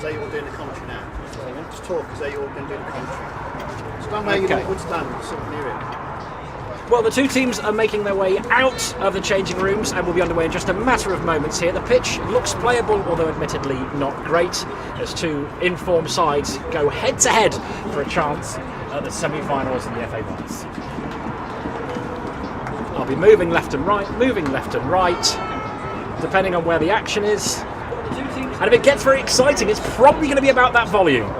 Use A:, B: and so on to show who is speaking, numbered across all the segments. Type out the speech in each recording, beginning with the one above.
A: Is that you're doing the commentary now? Just talk, is that you're going to do the commentary? Stand where you would stand, so we can hear it.
B: Well, the two teams are making their way out of the changing rooms and will be underway in just a matter of moments here. The pitch looks playable, although admittedly not great, as two informed sides go head-to-head for a chance at the semi-finals in the FA Vase. I'll be moving left and right, depending on where the action is. And if it gets very exciting, it's probably going to be about that volume.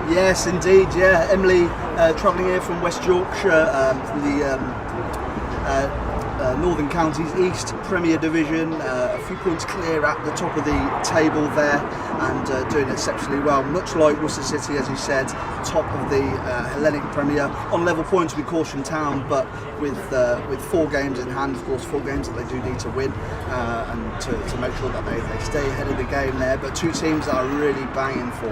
C: Yes, indeed. Yeah, Emley travelling here from West Yorkshire, from the Northern Counties East Premier Division, a few points clear at the top of the table there, and doing exceptionally well. Much like Worcester City, as you said, top of the Hellenic Premier, on level points with Caution Town, but with 4 games in hand. Of course, 4 games that they do need to win, and to make sure that they stay ahead of the game there. But two teams that are really banging for.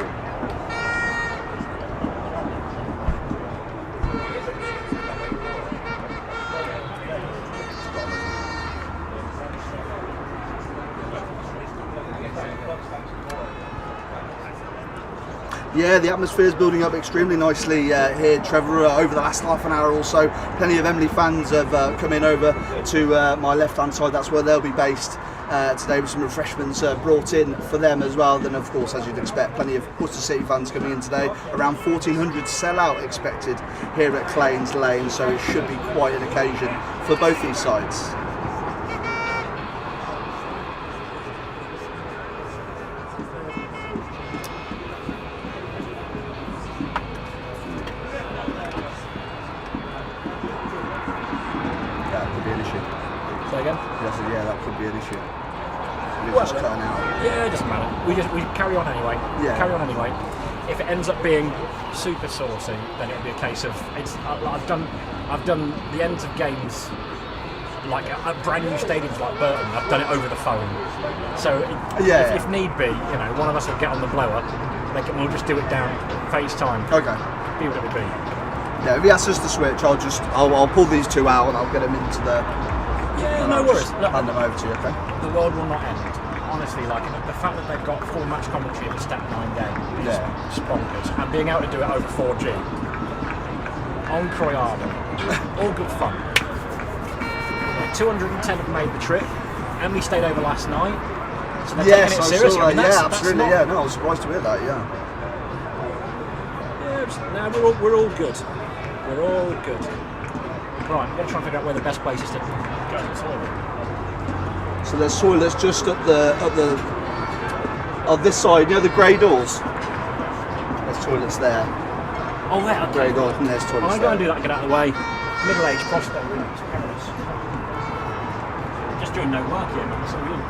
C: Yeah, the atmosphere is building up extremely nicely here, Trevor. Over the last half an hour or so, plenty of Emley fans have come in over to my left-hand side. That's where they'll be based today, with some refreshments brought in for them as well. Then, of course, as you'd expect, plenty of Worcester City fans coming in today. Around 1,400 sellout expected here at Claines Lane, so it should be quite an occasion for both these sides. Yeah, that could be an issue. Well, just cutting out.
B: Yeah, it doesn't matter. We carry on anyway.
C: Yeah.
B: Carry on anyway. If it ends up being super saucy, then it'll be a case of I've done the ends of games like at brand new stadiums like Burton. I've done it over the phone. So if need be, one of us will get on the blower. We'll just do it down FaceTime.
C: Okay.
B: Be what it would be.
C: Yeah, if he asks us to switch, I'll pull these two out and I'll get them into the.
B: Yeah, no worries. Look,
C: hand them over to you, okay?
B: The world will not end. Honestly, the fact that they've got full match commentary at the Stat 9 game is just bonkers. And being able to do it over 4G, on Croyarden, all good fun. 210 have made the trip, and we stayed over last night. So they're taking it seriously.
C: Absolutely. I was surprised to hear that. Yeah.
B: Yeah, we're all good. We're all good. Right, I'm going to try and figure out where the best place is to go to the toilet.
C: So there's toilets just on this side, the grey doors. There's toilets there.
B: Oh, there.
C: Grey doors, and there's toilets there.
B: I'm going to do that and get out of the way. Middle-aged prospect, it's parents. Just doing no work here, man. So weird.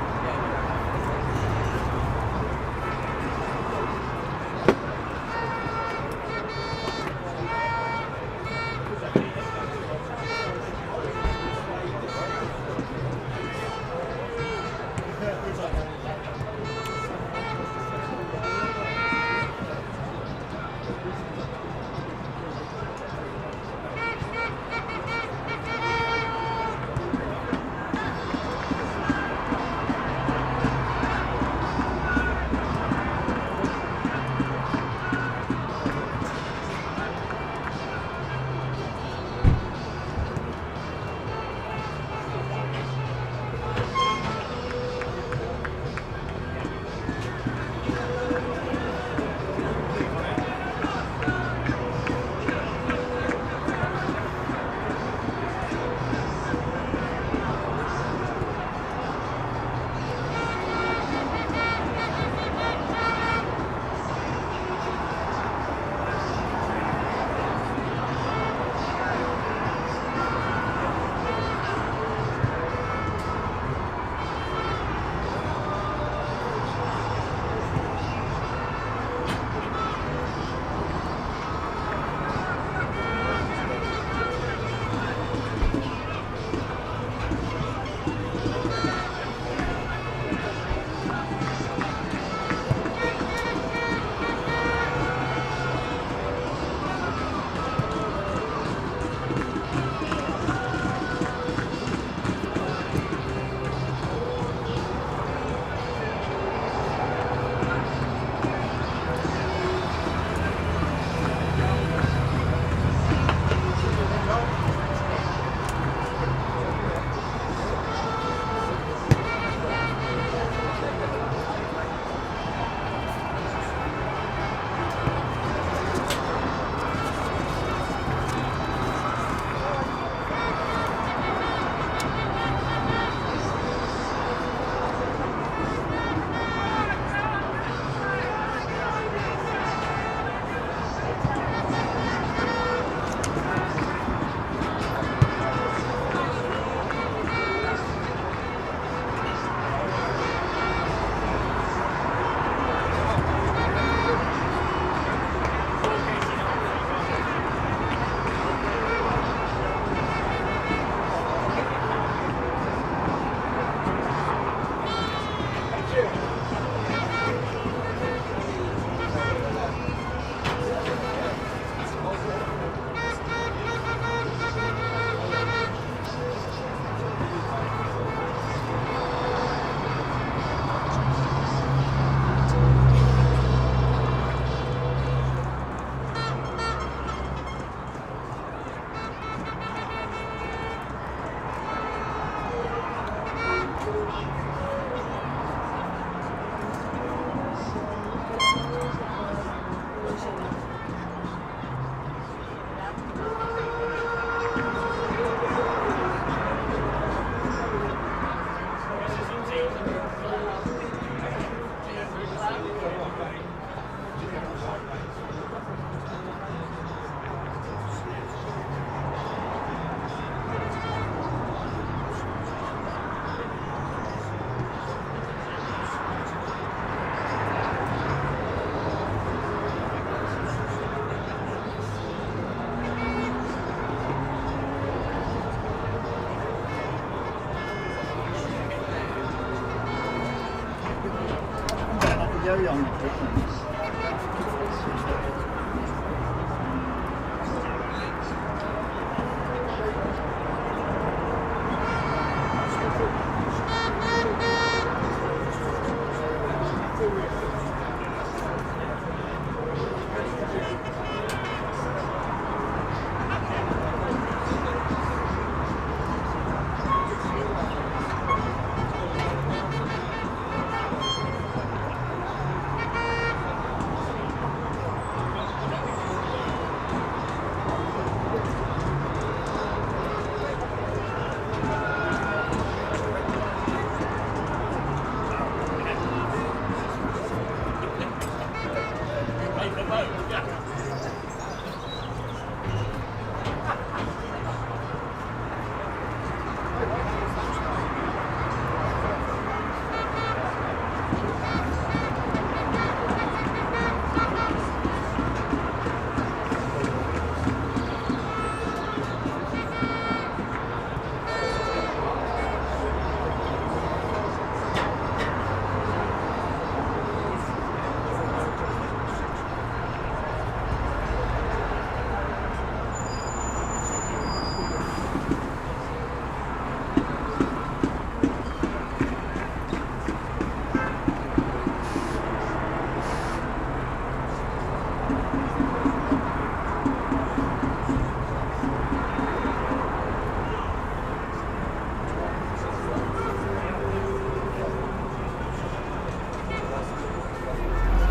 A: carry on.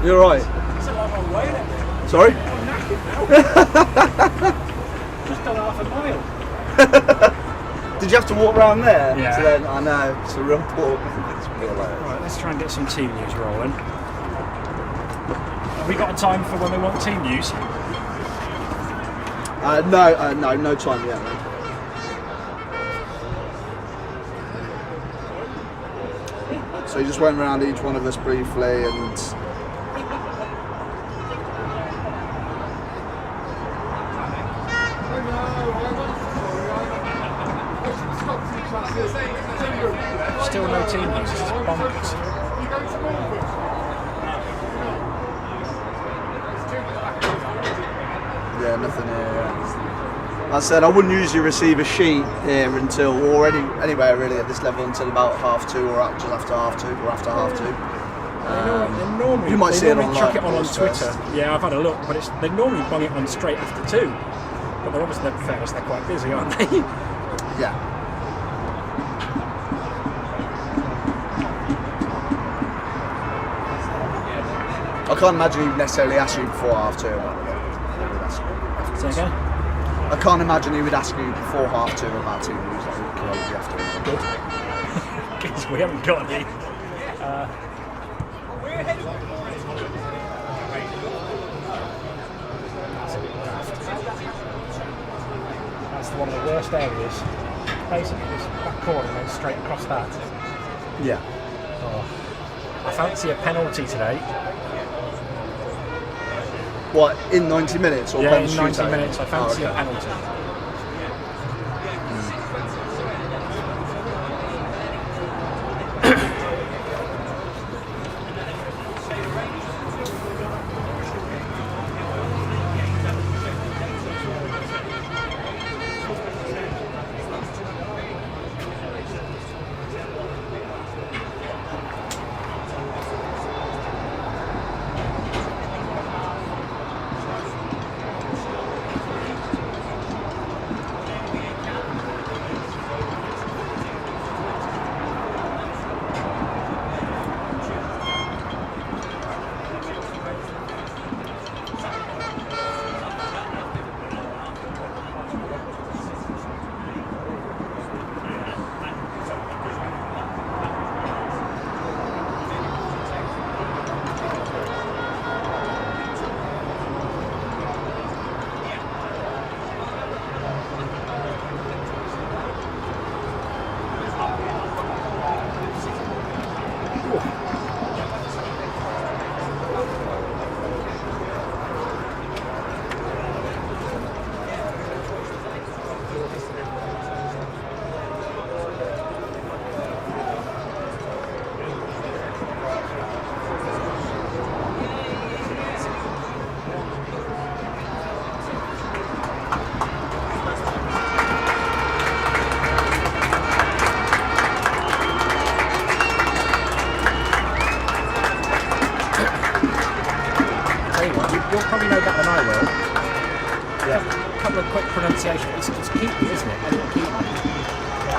C: You're right.
B: It's a long way.
C: Sorry?
B: I'm knackered now. Just done half a mile.
C: Did you have to walk around there?
B: Yeah.
C: So then, I know, it's a real walk. It's real
B: Right, let's try and get some team news rolling. Have we got a time for when we want team news?
C: No time yet, mate. So you just went around each one of us briefly and
B: Still no team news, it's bonkers.
C: yeah, nothing here. I said I wouldn't usually receive a sheet here until, or anywhere really at this level, until about 2:30 or just after 2:30 or after 2:30. You might see it online.
B: Chuck it on Twitter. Yeah, I've had a look, but they normally bung it on straight after 2. But they're obviously, in fairness, they're quite busy, aren't they?
C: Yeah. I can't imagine he would necessarily ask you before 2:30.
B: Say again?
C: I can't imagine he would ask you before 2:30 about team news. Like, after.
B: Good. Because we haven't got any. That's one of the worst areas. Basically, this back corner and then straight across that.
C: Yeah.
B: Oh. I fancy a penalty today.
C: What, in 90 minutes or
B: Yeah, in
C: penalty
B: 90
C: shootout?
B: minutes. I fancy a penalty. It's Keatley, isn't it?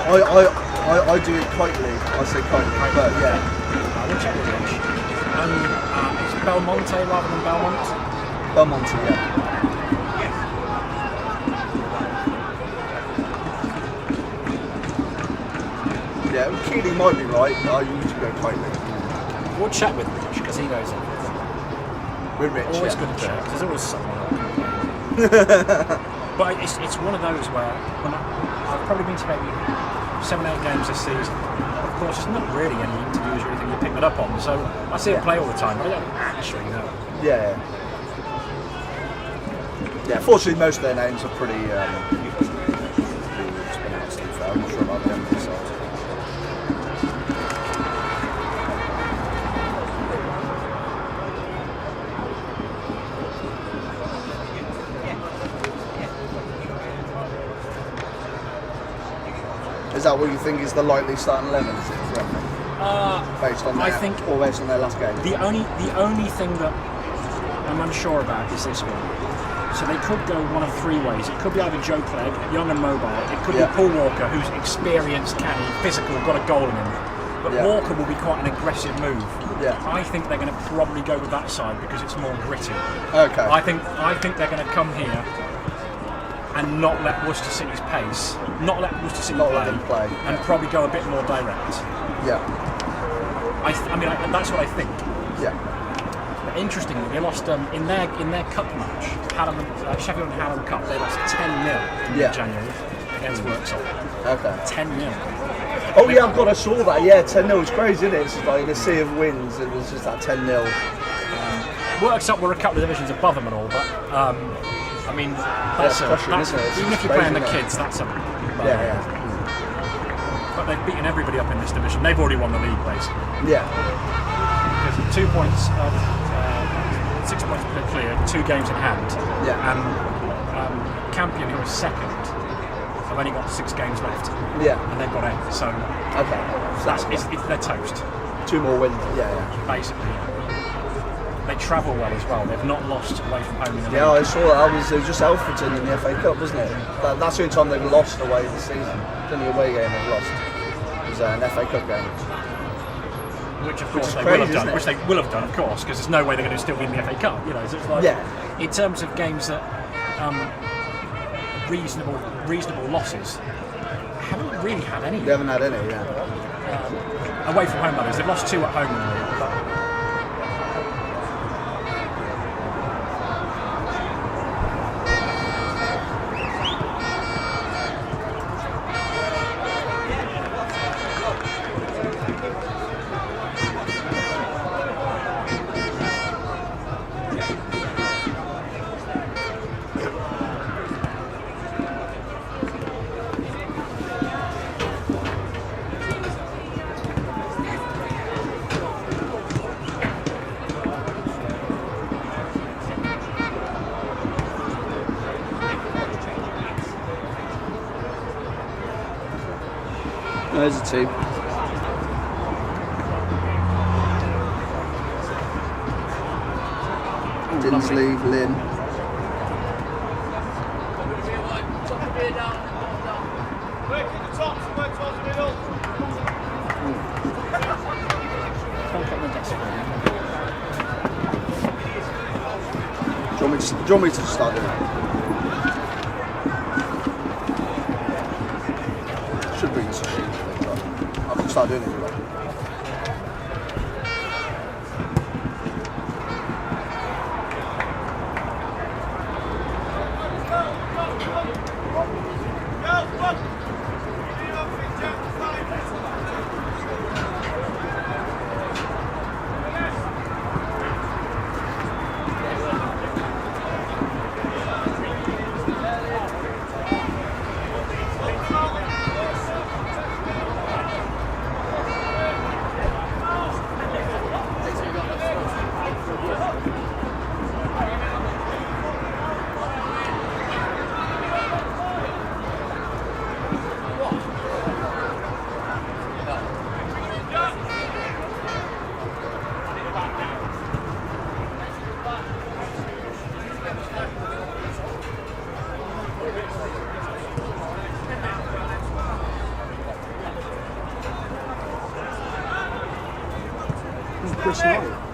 B: Elliot Keatley.
C: I do it tightly. I say tightly, but yeah.
B: We'll check with Rich. It's Belmonte rather than Belmont.
C: Belmonte, yeah. Yeah, Keatley might be right, but I usually go tightly.
B: We'll chat with Rich because he knows everything.
C: With Rich,
B: Always
C: yeah.
B: good to check. There's always someone else. But it's one of those where I've probably been to maybe 7-8 games this season. Of course, there's not really any interviews or anything you pick it up on, so I see him play all the time, but I don't actually know.
C: Yeah. Yeah, fortunately most of their names are pretty pronounced, to be fair. I'm not sure about the Emley side. Is that what you think is the likely starting 11? Is it for Emley? Based on based on their last game?
B: The only thing that I'm unsure about is this one. So they could go one of three ways. It could be either Joe Clegg, young and mobile. It could be Paul Walker, who's experienced, canny, physical, got a goal in him. But Walker will be quite an aggressive move.
C: Yeah.
B: I think they're going to probably go with that side because it's more gritty.
C: Okay.
B: I think they're going to come here and not let Worcester City's pace, not let Worcester City play, and probably go a bit more direct.
C: Yeah.
B: I mean, that's what I think.
C: Yeah.
B: But interestingly, they lost in their cup match, Sheffield and Hallam Cup. They lost 10-0 in January against Worcester.
C: Okay.
B: 10-0.
C: Oh yeah, I saw that. Yeah, 10-0 is crazy, isn't it? It's like in a sea of wins, it was just that 10-0.
B: Worcester were a couple of divisions above them and all, but I mean, that's even if you're playing the kids, that's a
C: yeah.
B: But they've beaten everybody up in this division. They've already won the league, basically.
C: Yeah.
B: Because 2 points, 6 points clear, 2 games in hand.
C: Yeah.
B: And Campion, who was second, have only got 6 games left.
C: Yeah.
B: And they've got 8. So
C: okay.
B: So they're toast.
C: 2 more wins. Yeah.
B: Basically. They travel well as well. They've not lost away from home in the league.
C: Yeah, I saw that. It was just Alfreton in the FA Cup, wasn't it? That's the only time they've lost away this season. It's only away game they've lost. It was an FA Cup game.
B: Which of course they will have done. Which they will have done, of course, because there's no way they're going to still win the FA Cup. You know, so it's like in terms of games that reasonable losses, haven't really had any.
C: They haven't had any,
B: away from home, that is. They've lost 2 at home in the league.
C: There's a team. Dinsley, Lynn. Do you want me to start doing that? Should bring us a sheet. I can start doing it if you like. Chris Knight?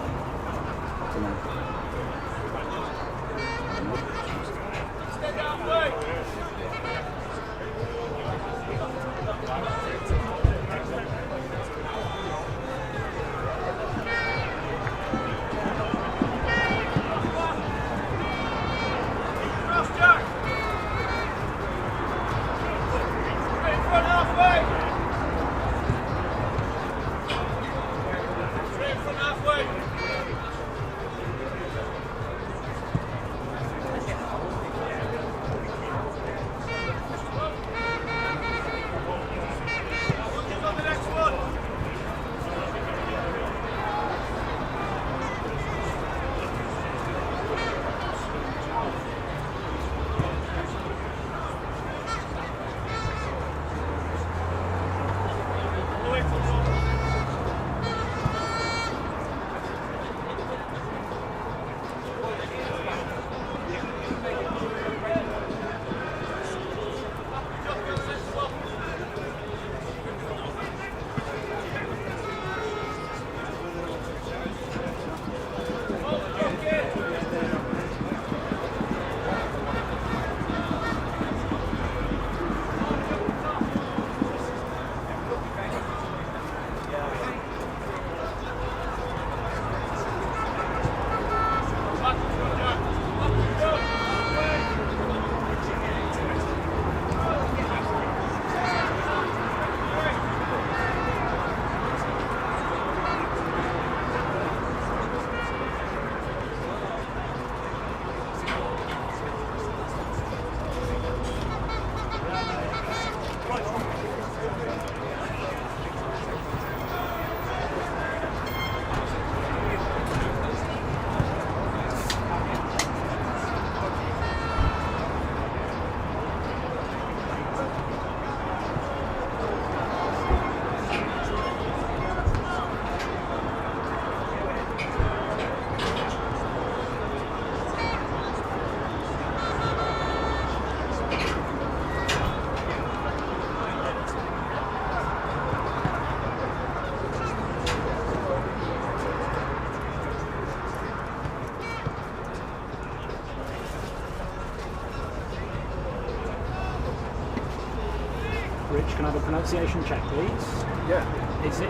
B: Rich, can I have a pronunciation check, please?
A: Yeah.
B: Is it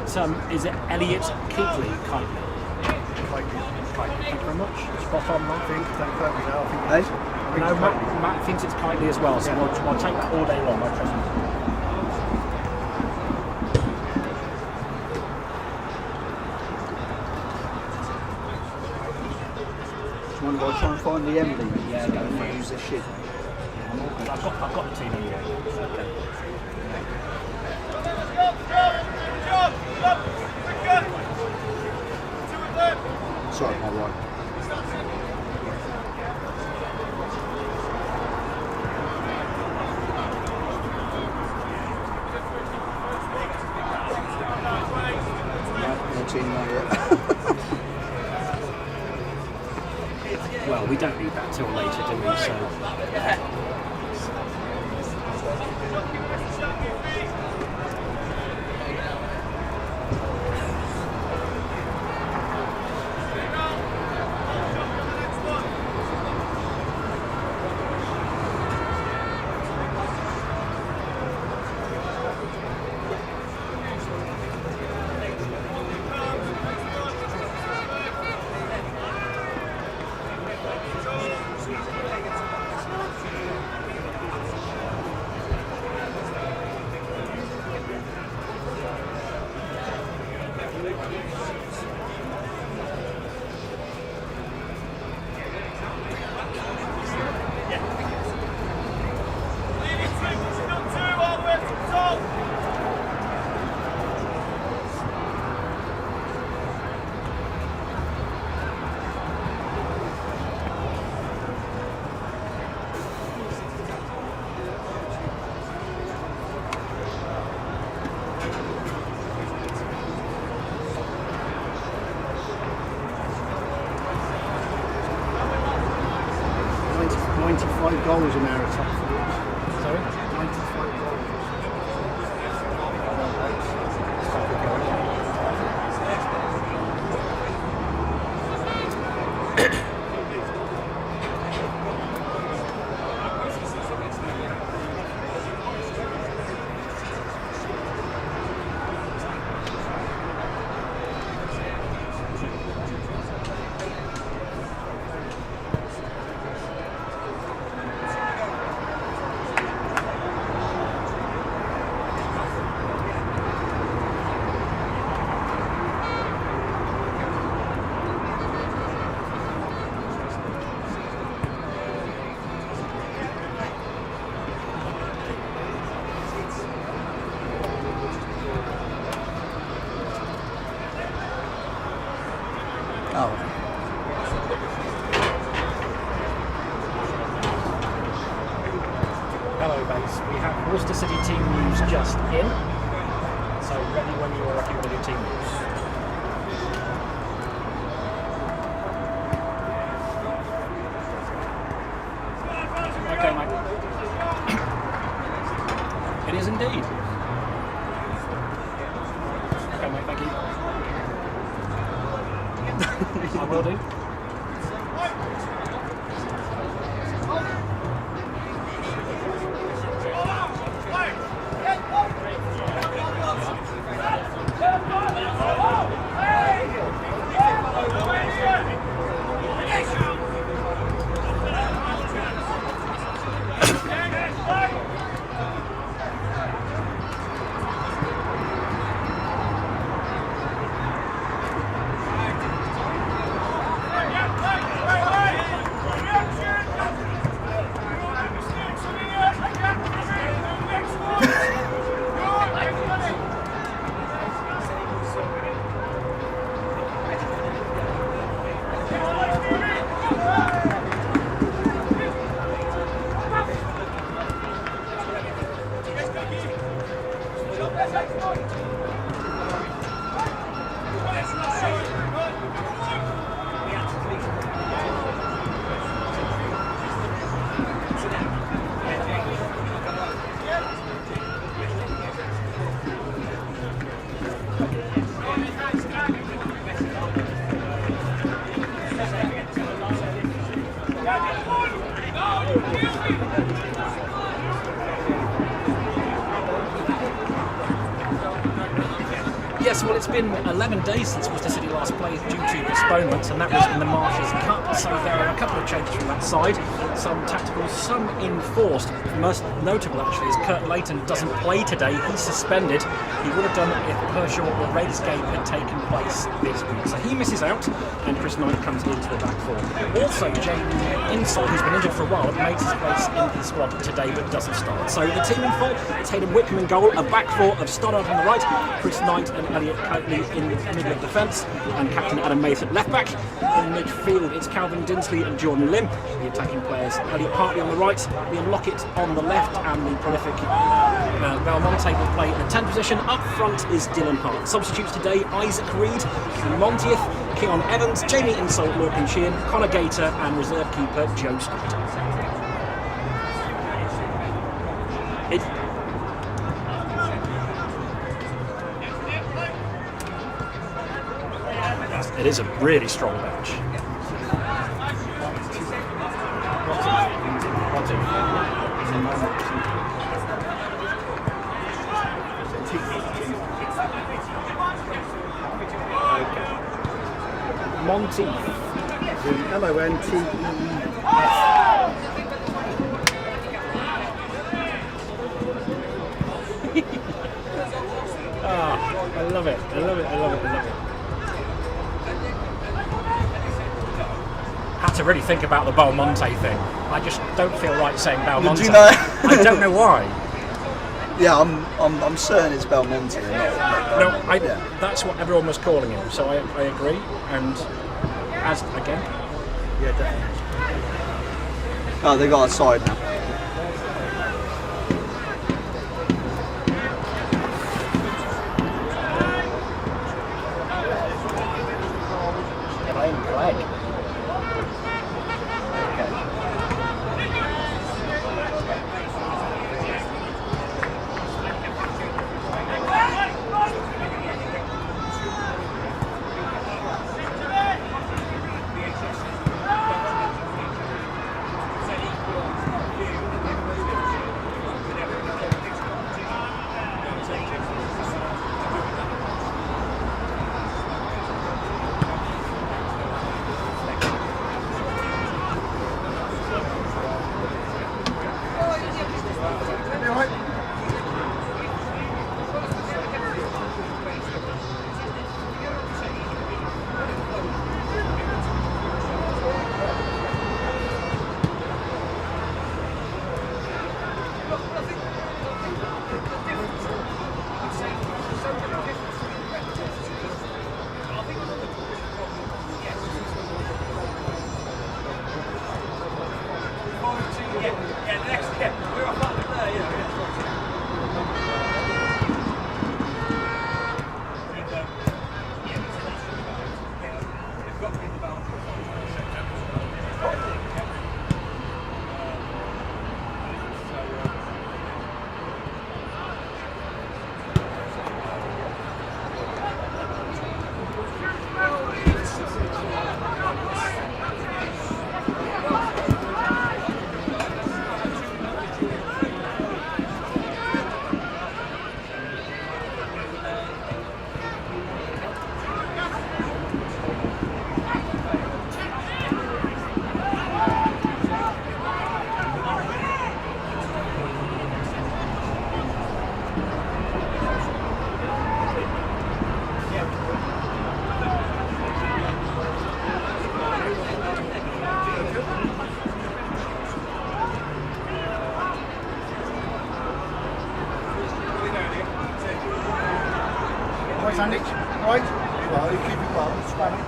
B: Elliot Keatley, Kitely? Thank you very much. Spot on, Matt.
C: Hey?
B: No, Matt thinks it's Kitely as well, so
A: Yeah.
B: we'll take that all day long, I trust him.
C: Just wonder if I try and find the Emley. Yeah, go for it. Use this shit.
B: I've got the team anyway. Okay.
C: Sorry, my right. No team not yet.
B: Well, we don't need that till later, do we? So.
A: Goals in our attack.
B: Sorry?
A: 95 goals.
B: have Worcester City team news just in. So ready when you're ready with your team news. Okay, mate. It is indeed. Okay, mate, thank you. I will do. Yes, well, it's been 11 days since Worcester City last played due to postponements, and that was in the Marshes Cup, so there are a couple of changes from that side. Some tactical, some enforced. Most notable, actually, is Kurt Layton doesn't play today. He's suspended. He would have done it if Pershore or Raiders game had taken place this week. So he misses out, and Chris Knight comes into the back four. Also, Jamie Insall, who's been injured for a while, makes his place into the squad today but doesn't start. So the team in full, it's Hayden Wickham in goal, a back four of Stoddard on the right, Chris Knight and Elliot Coatley in the middle of defence, and Captain Adam Mason at left back. In midfield, it's Calvin Dinsley and Jordan Lim. The attacking players, Elliot Hartley on the right, Liam Lockett on the left, and the prolific Belmonte will play in the 10th position. Up front is Dylan Hart. Substitutes today, Isaac Reed, Montieth, Keon Evans, Jamie Insall, Morgan Sheehan, Connor Gator, and reserve keeper Joe Scott. It is a really strong bench. Monty.
A: M-O-N-T-E-E-F.
B: I love it. I love it. I love it. I love it. Had to really think about the Belmonte thing. I just don't feel right saying Belmonte.
C: Do you know?
B: I don't know why.
C: Yeah, I'm certain it's Belmonte.
B: That's what everyone was calling him. So I agree. And as again,
A: Yeah, definitely.
C: Oh, they got a side now.
A: Right, Andy? Right? Well, you keep it well. Span it.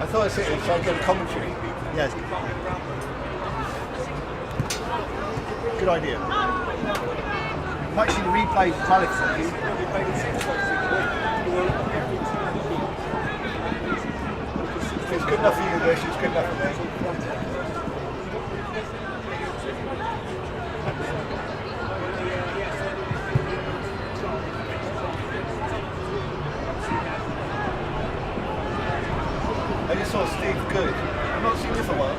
A: I thought I said it, so I get a commentary. Yes. Good idea. Might see the replay as well if you. It's good enough for you, Bush. It's good enough for me. I just saw Steve Good. I've not seen him for a while.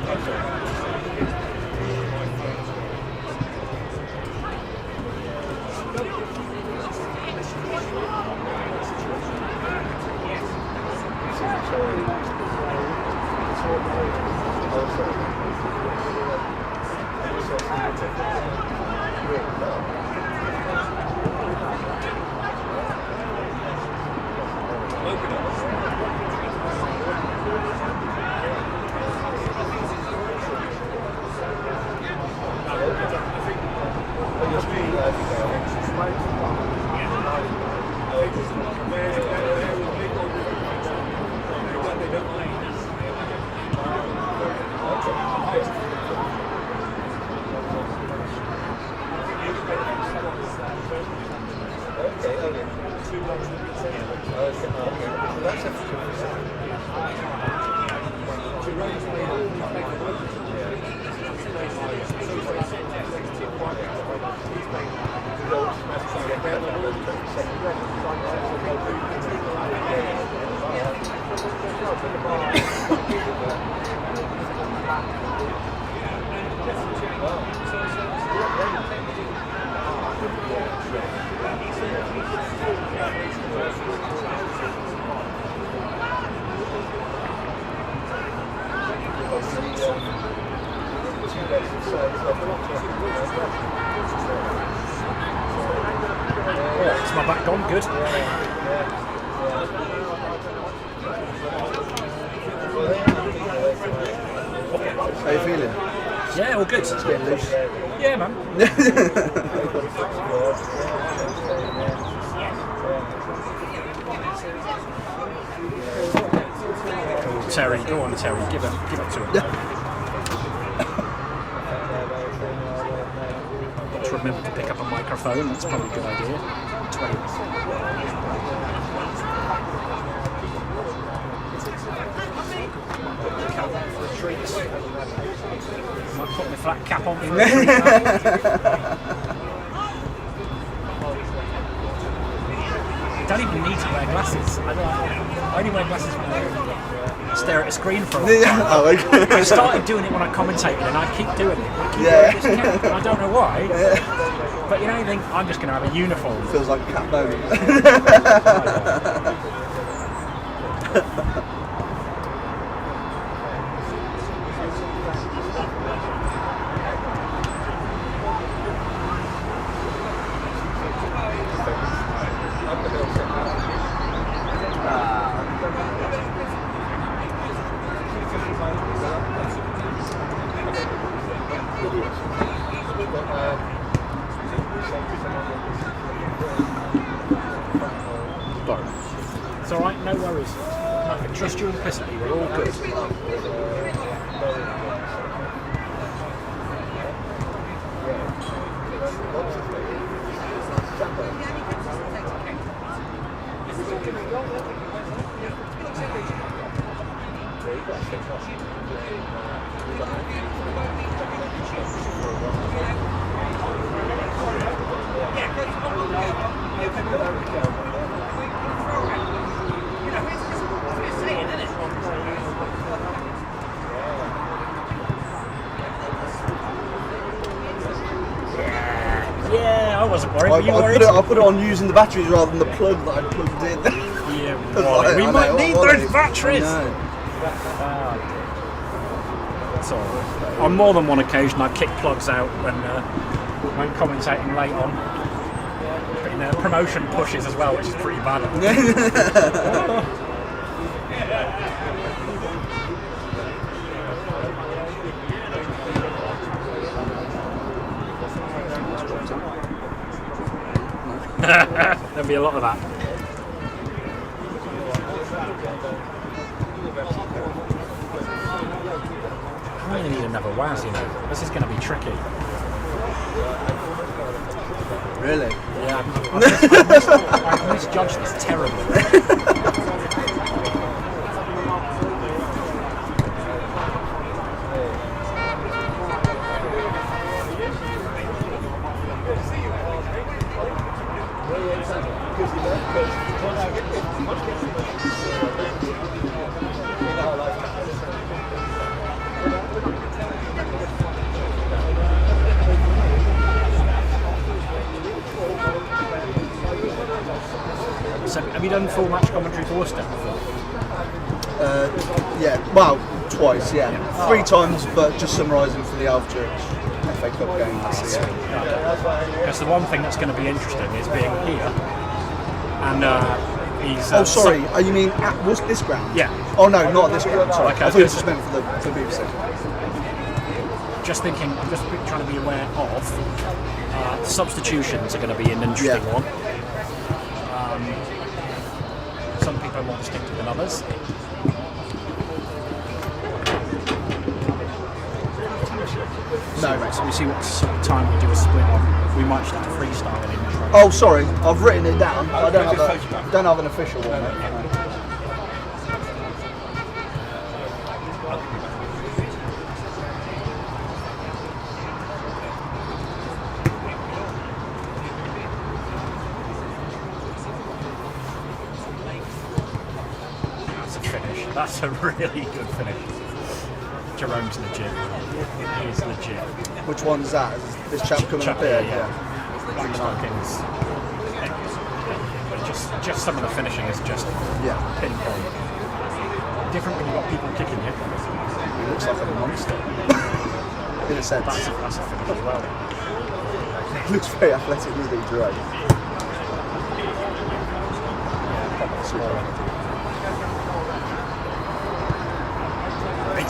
B: Is my back gone? Good.
C: How you feeling?
B: Yeah, all good.
C: It's getting loose.
B: Yeah, man. Oh, Terry, go on, Terry. Give it to him.
C: Yeah.
B: Got to remember to pick up a microphone. That's probably a good idea. 20. Treats. Might put my flat cap on for a treat now. I don't even need to wear glasses. I only wear glasses when I stare at a screen for a while.
C: Oh, okay.
B: I started doing it when I commentated and I keep doing it. I don't know why. But you know, you think, I'm just going to have a uniform.
C: Feels like a cat moment.
B: It's alright, no worries. I can trust you implicitly, we're all good. Yeah, I wasn't worried. Were you worried?
C: I put it on using the batteries rather than the plug that I plugged in.
B: Yeah, well, we might need those batteries. So, on more than one occasion, I kick plugs out when commentating late on. But, you know, promotion pushes as well, which is pretty bad. There'll be a lot of that. I really need another Vase, you know. This is going to be tricky.
C: Really?
B: Yeah, I misjudged this terribly. So, have you done full match commentary for Worcester before?
C: Yeah, well, twice, yeah. 3 times, but just summarising for the Alf Church FA Cup game last year.
B: Because the one thing that's going to be interesting is being here, and he's.
C: Oh, sorry, you mean at this ground?
B: Yeah.
C: Oh, no, not at this ground, sorry.
B: Okay,
C: I thought it was just meant for the BBC.
B: Just thinking, I'm just trying to be aware of substitutions are going to be an interesting one. Some people are more distinctive than others.
C: No.
B: So we see what sort of time we do a split on. We might just have to freestyle an intro.
C: Oh, sorry, I've written it down. I don't have an official one. No.
B: That's a really good finish. Jerome's legit. He is legit.
C: Which one's that? Is this chap coming up here? Yeah.
B: Just some of the finishing is just pinpoint. Different when you've got people kicking you.
C: He looks like a monster. In a sense.
B: That's a finish as well.
C: He looks very athletic, doesn't he, Jerome?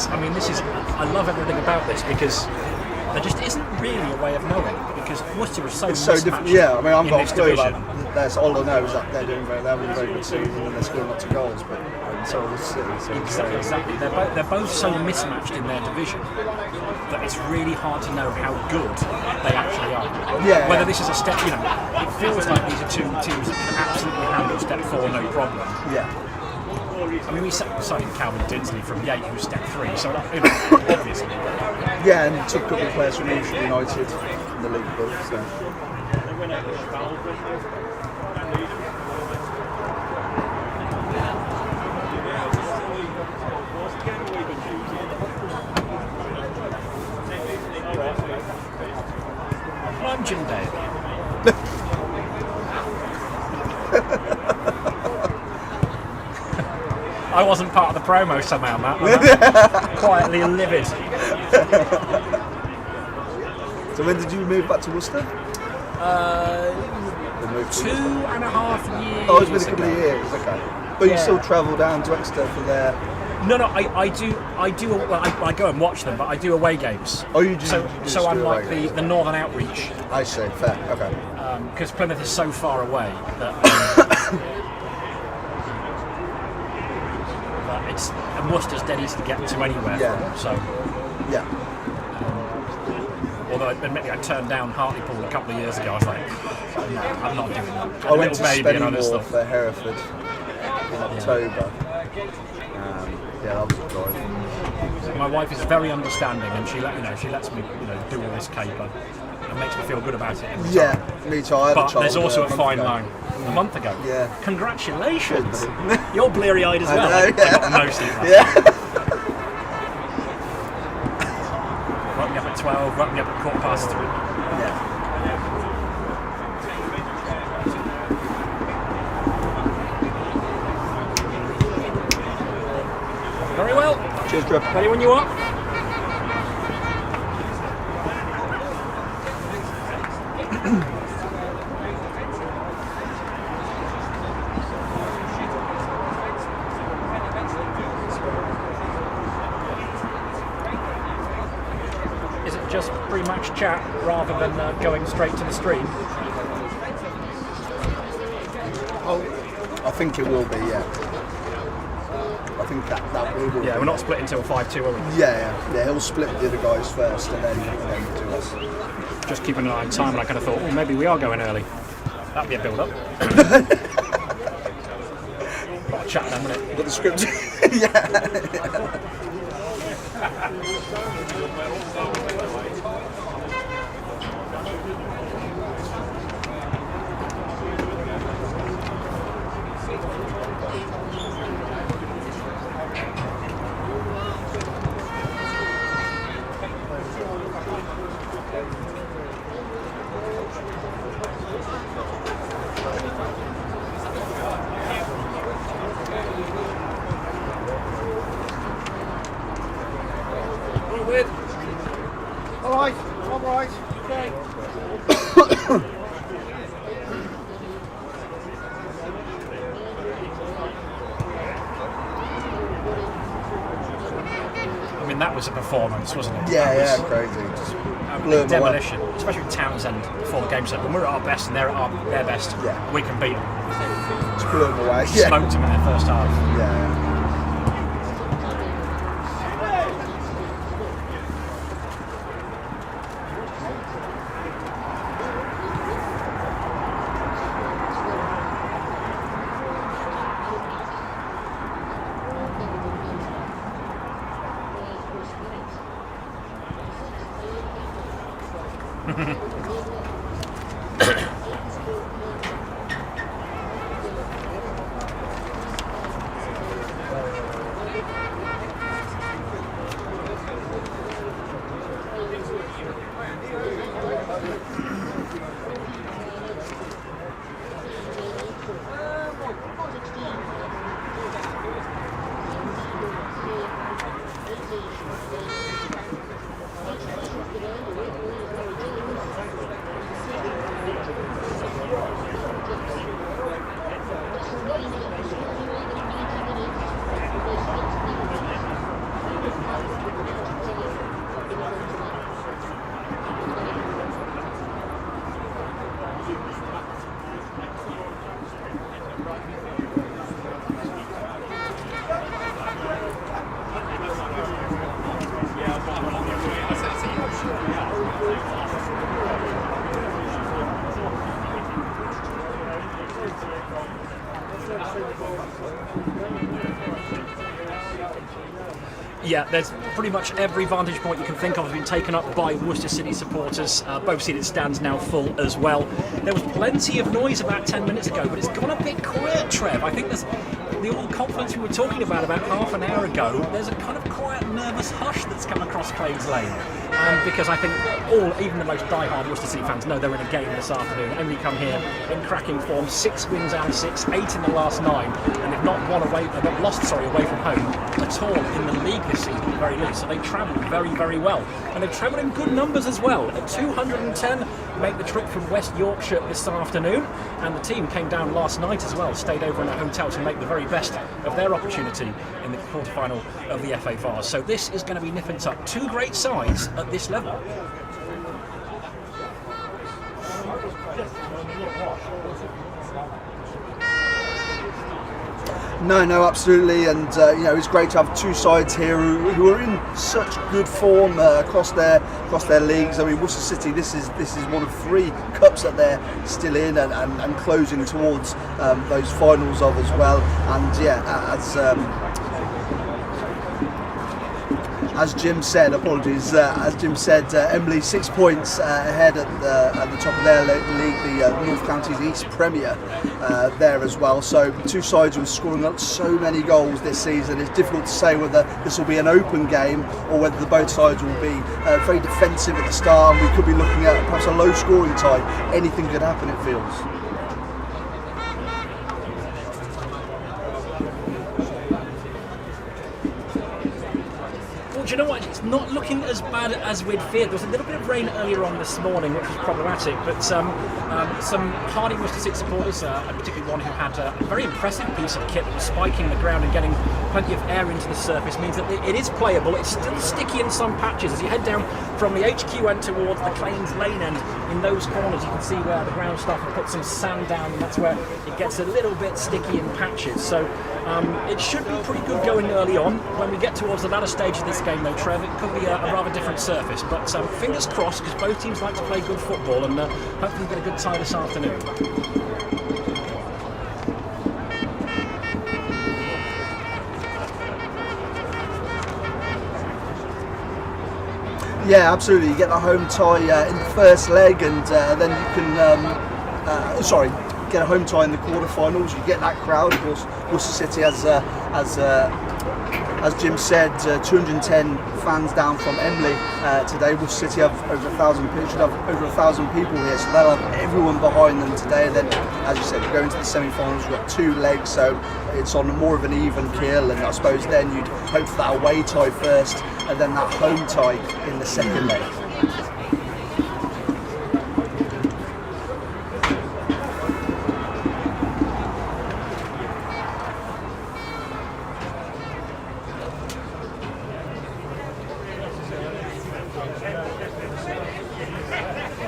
B: I mean, I love everything about this because there just isn't really a way of knowing because Worcester is so
C: different. Yeah, I mean, I'm not
B: clear
C: about this. All I know is that they're having a very good season and they're scoring lots of goals, but so is City.
B: Exactly. They're both so mismatched in their division that it's really hard to know how good they actually are.
C: Yeah.
B: Whether this is a step, it feels like these are two teams that can absolutely handle step 4 no problem.
C: Yeah.
B: I mean, we signed Calvin Dinsley from Yate, who's step 3, so obviously.
C: Yeah, and took a couple of players from United in the league above. So.
B: I'm Jim Day. I wasn't part of the promo somehow, Matt. I'm quietly livid.
C: So when did you move back to Worcester?
B: 2.5 years.
C: Oh, it's been a couple of years. Okay. But you still travel down to Exeter for their.
B: No, I do. Well, I go and watch them, but I do away games.
C: Oh, you do.
B: So I'm like the Northern Outreach.
C: I see. Fair. Okay.
B: Because Plymouth is so far away that. And Worcester's dead easy to get to anywhere from, so.
C: Yeah.
B: Although admittedly I turned down Hartlepool a couple of years ago, I was like, no, I'm not doing that.
C: I went to Spennymoor for Hereford in October. Yeah, that was a drive.
B: My wife is very understanding, and she lets me do all this caper. It makes me feel good about it.
C: Yeah, me too. I had a child.
B: But there's also a fine line. A month ago.
C: Yeah.
B: Congratulations. You're bleary-eyed as well.
C: I
B: got no sleep last night.
C: Yeah.
B: Woke me up at 12. Woke me up at 3:15.
C: Yeah.
B: Very well.
C: Cheers, Trev.
B: Ready when you are. Is it just pre-match chat rather than going straight to the stream?
C: I think it will be, yeah. I think that will be.
B: Yeah, we're not split until 5-2, are we?
C: Yeah, he'll split with the other guys first and then do us.
B: Just keeping an eye on time, and I kind of thought, maybe we are going early. That'd be a build-up. Got a chat then, wouldn't it?
C: Got the script. Yeah.
A: All right. Okay.
B: I mean, that was a performance, wasn't it?
C: Yeah, crazy. Just blew 'em
B: demolition, especially with Townsend before the game said, when we're at our best and they're at their best, we can beat them.
C: Just blew them away.
B: Smoked them in their first half.
C: Yeah.
B: Yeah, there's pretty much every vantage point you can think of has been taken up by Worcester City supporters. Both seated stands now full as well. There was plenty of noise about 10 minutes ago, but it's gone a bit quiet, Trev. I think there's the all confidence we were talking about half an hour ago. There's a kind of quiet, nervous hush that's come across Craig's Lane. Because I think even the most die-hard Worcester City fans know they're in a game this afternoon. Emley come here in cracking form, 6 wins out of 6, 8 in the last 9, and they've not lost away from home at all in the league this season, at the very least. So they travelled very, very well, and they've travelled in good numbers as well. At 210 make the trip from West Yorkshire this afternoon, and the team came down last night as well, stayed over in a hotel to make the very best of their opportunity in the quarter-final of the FA Vase. So this is going to be nip and tuck. 2 great sides at this level.
C: No, absolutely, and it's great to have 2 sides here who are in such good form across their leagues. I mean, Worcester City, this is one of 3 cups that they're still in and closing towards those finals of as well. And as Jim said, Emley 6 points ahead at the top of their league, the North Counties East Premier there as well. So 2 sides who are scoring up so many goals this season. It's difficult to say whether this will be an open game or whether both sides will be very defensive at the start, and we could be looking at perhaps a low scoring tie. Anything could happen, it feels.
B: you know what? It's not looking as bad as we'd feared. There was a little bit of rain earlier on this morning, which was problematic, but some hardy Worcester City supporters, particularly one who had a very impressive piece of kit that was spiking the ground and getting plenty of air into the surface, means that it is playable. It's still sticky in some patches. As you head down from the HQ end towards the Claims Lane end, in those corners you can see where the ground staff have put some sand down, and that's where it gets a little bit sticky in patches. So it should be pretty good going early on. When we get towards the latter stage of this game though, Trev, it could be a rather different surface, but fingers crossed, because both teams like to play good football, and hopefully get a good tie this afternoon.
C: Yeah, absolutely. You get the home tie in the first leg, and then you can get a home tie in the quarterfinals. You get that crowd. Of course, Worcester City, as Jim said, 210 fans down from Emley today. Worcester City have over 1,000 people. Should have over 1,000 people here, so they'll have everyone behind them today. And then, as you said, we go into the semi-finals. We've got 2 legs, so it's on more of an even keel. And I suppose then you'd hope for that away tie first, and then that home tie in the second leg.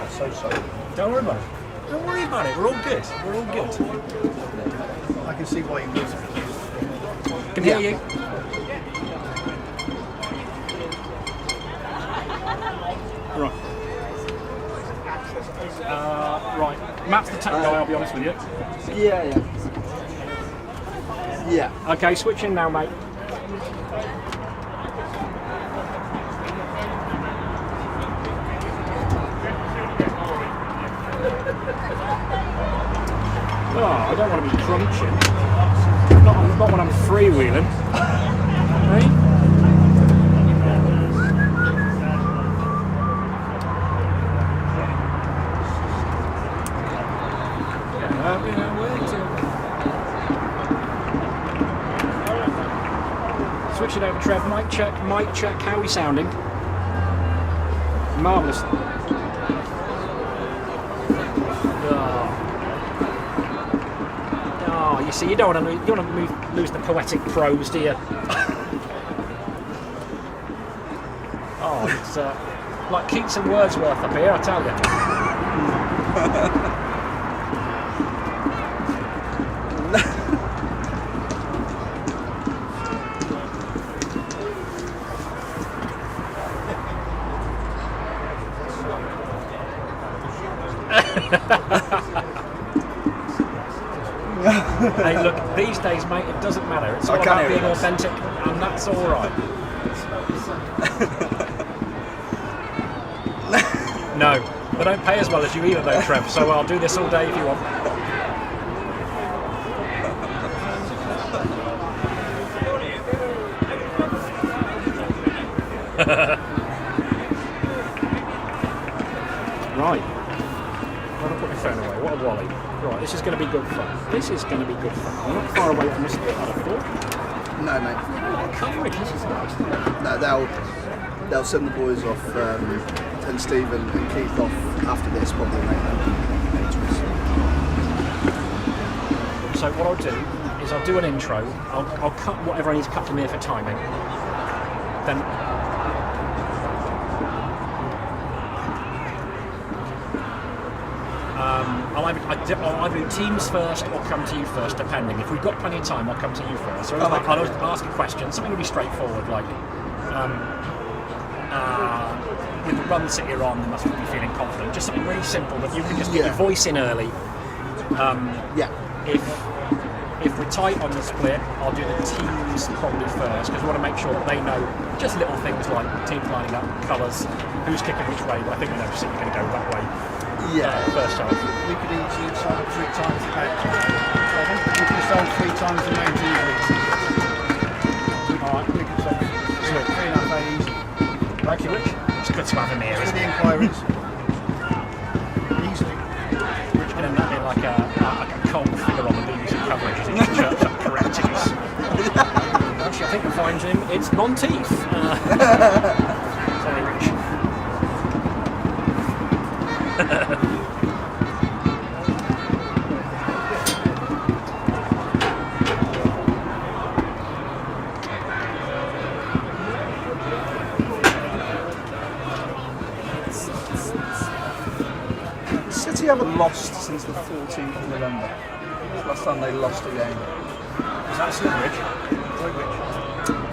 A: So sorry.
B: Don't worry about it. Don't worry about it. We're all good. We're all good.
A: I can see why you lose it.
B: Can hear you. Right. Right. Matt's the tech guy, I'll be honest with you.
C: Yeah.
B: Okay, switch in now, mate. Oh, I don't want to be crunching. Not when I'm freewheeling. Right? Switch it over, Trev. Mic check. How are we sounding? Marvellous. You see, you don't want to lose the poetic prose, do you? Oh, it's like Keats and Wordsworth up here, I tell you. Hey, look, these days, mate, it doesn't matter. It's all about being authentic, and that's all right. No, they don't pay as well as you either, though, Trev. So I'll do this all day if you want. Right. I'll put my phone away. What a wally. Right, this is going to be good fun. I'm not far away from this bit, I thought.
C: No, mate.
B: Coverage, this is nice.
C: No, they'll send the boys off, and Steve and Keith off after this, probably, mate.
B: So what I'll do is I'll do an intro. I'll cut whatever I need to cut from here for timing. Then I'll either do teams first or come to you first, depending. If we've got plenty of time, I'll come to you first. So I'll ask a question, something really straightforward, like with the runs that you're on, you must be feeling confident. Just something really simple that you can just get your voice in early. If we're tight on the split, I'll do the teams probably first, because we want to make sure that they know just little things like teams lining up, colours, who's kicking which way, but I think we know City's going to go that way. First half.
A: We could easily have sold 3 times the match. We could have sold 3 times the match easily. Alright, we could have sold 3.5 A's.
B: Thank you, Rich. It's good to have him here,
A: For
B: isn't
A: the
B: it?
A: inquiries. Easily.
B: Rich can end up being like a cold figure on the BBC coverage as he just chirps up correcting us. Actually, I think the find him, it's Monteith. Sorry, Rich.
C: City haven't lost since the 14th of November. Last time they lost a game.
B: Is that Slidridge?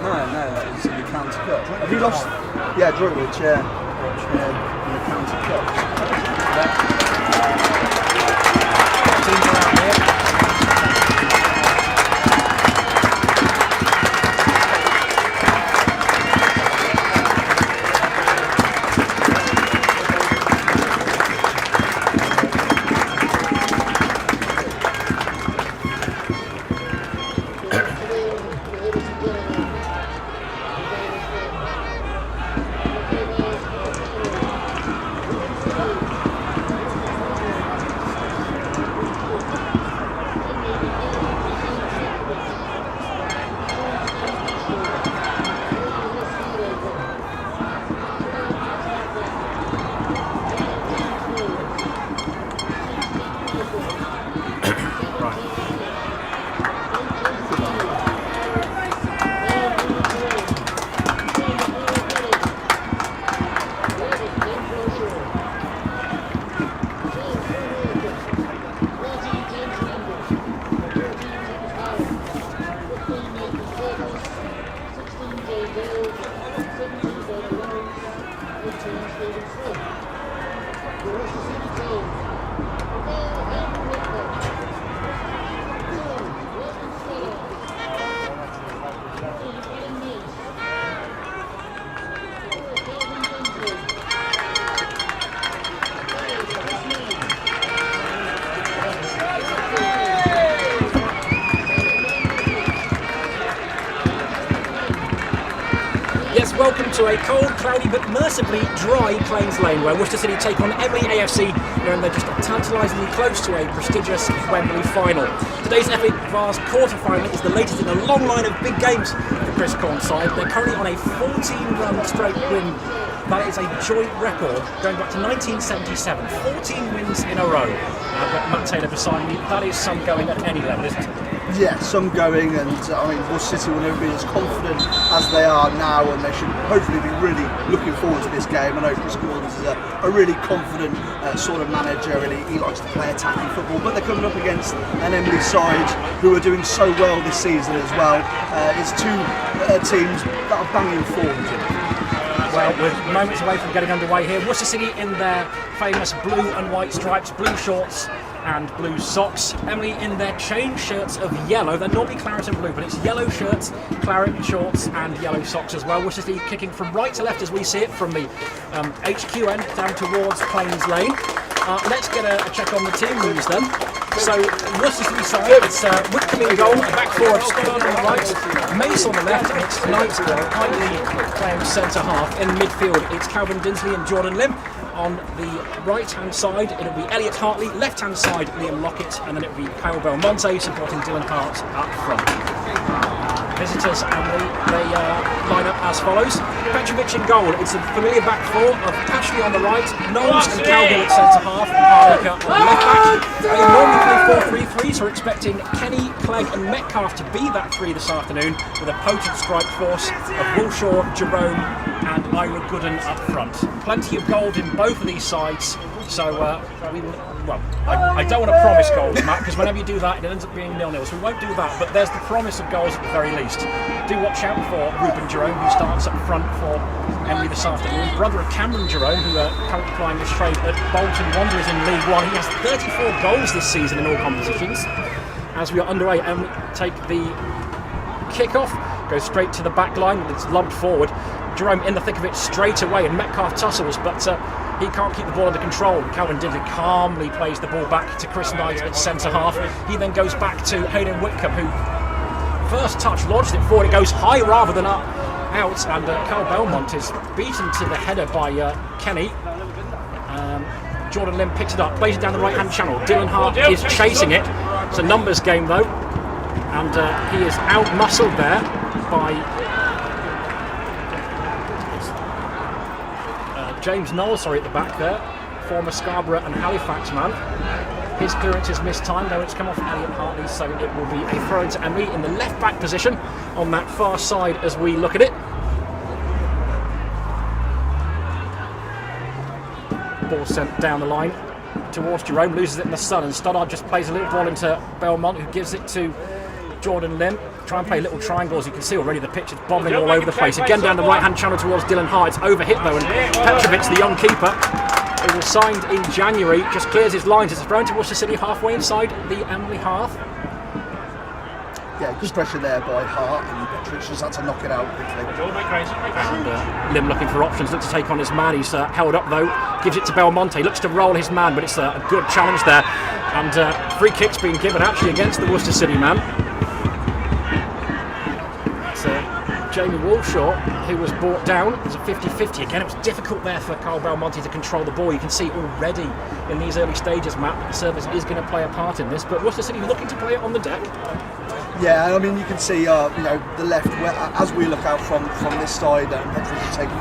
C: No, that was in the County Cup. Have you lost? Yeah, Droitwich, yeah. In the County Cup.
B: Teams around here. Welcome to a cold, cloudy but mercifully dry Plains Lane where Worcester City take on Emley AFC and they're just tantalisingly close to a prestigious Wembley final. Today's FA Vase quarter-final is the latest in a long line of big games for Chris Corn's side. They're currently on a 14-run straight win. That is a joint record going back to 1977. 14 wins in a row. I've got Matt Taylor beside me. That is some going at any level, isn't it?
C: Yeah, some going, and I mean, Worcester City will never be as confident as they are now, and they should hopefully be really looking forward to this game. I know Chris Corns is a really confident sort of manager, and he likes to play attacking football, but they're coming up against an Emley side who are doing so well this season as well. It's two teams that are banging forward.
B: Well, we're moments away from getting underway here. Worcester City in their famous blue and white stripes, blue shorts and blue socks. Emley in their chain shirts of yellow. They're normally claret and blue, but it's yellow shirts, claret shorts and yellow socks as well. Worcester City kicking from right to left as we see it from the HQ end down towards Plains Lane. Let's get a check on the team news then. So Worcester City side, it's Whitcomb in goal, a back four of Scott on the right, Mace on the left, and it's Knight Highly playing centre half. In midfield, it's Calvin Dinsley and Jordan Lim. On the right-hand side, it'll be Elliot Hartley. Left-hand side, Liam Lockett, and then it'll be Kyle Belmonte supporting Dylan Hart up front. Visitors, Emley, they line up as follows. Petrovic in goal. It's a familiar back four of Pashley on the right, Knowles and Calgill at centre half, and Harlicker on the left back. They normally play 4-3-3, so we're expecting Kenny, Clegg and Metcalf to be that three this afternoon, with a potent strike force of Woolshaw, Jerome and Ira Gooden up front. Plenty of gold in both of these sides, so I don't want to promise goals, Matt, because whenever you do that it ends up being 0-0, so we won't do that, but there's the promise of goals at the very least. Do watch out for Ruben Jerome, who starts up front for Emley this afternoon, brother of Cameron Jerome, who are currently plying his trade at Bolton Wanderers in League One. He has 34 goals this season in all competitions. As we are underway, Emley take the kick-off, goes straight to the back line, it's lobbed forward. Jerome in the thick of it straight away, and Metcalf tussles, but he can't keep the ball under control. Calvin Dinsley calmly plays the ball back to Chris Knight at centre half. He then goes back to Hayden Whitcomb, who first touch lodged it forward. It goes high rather than out, and Carl Belmont is beaten to the header by Kenny. Jordan Lim picks it up, plays it down the right-hand channel. Dylan Hart is chasing it. It's a numbers game though, and he is out-muscled there by James Knowles, at the back there, former Scarborough and Halifax man. His clearance is mistimed, though it's come off Elliot Hartley, so it will be a throw to Emley in the left back position on that far side as we look at it. Ball sent down the line towards Jerome, loses it in the sun, and Stoddard just plays a little ball into Belmont, who gives it to Jordan Lim. Try and play little triangles. You can see already the pitch is bombing all over the place. Again down the right hand channel towards Dylan Hart. It's overhit though, and Petrovic, the young keeper, who was signed in January, just clears his lines. It's thrown to Worcester City halfway inside the Emley half.
C: Yeah, good pressure there by Hart, and Petrovic just had to knock it out quickly.
B: And Lim looking for options, looks to take on his man. He's held up though, gives it to Belmonte, looks to roll his man, but it's a good challenge there. And free kick's being given actually against the Worcester City man. It's Jamie Walshaw, who was brought down. It was a 50-50 again. It was difficult there for Carl Belmonte to control the ball. You can see already in these early stages, Matt, that the service is going to play a part in this, but Worcester City looking to play it on the deck.
C: Yeah, I mean, you can see, the left, as we look out from this side, and Petrovic is taking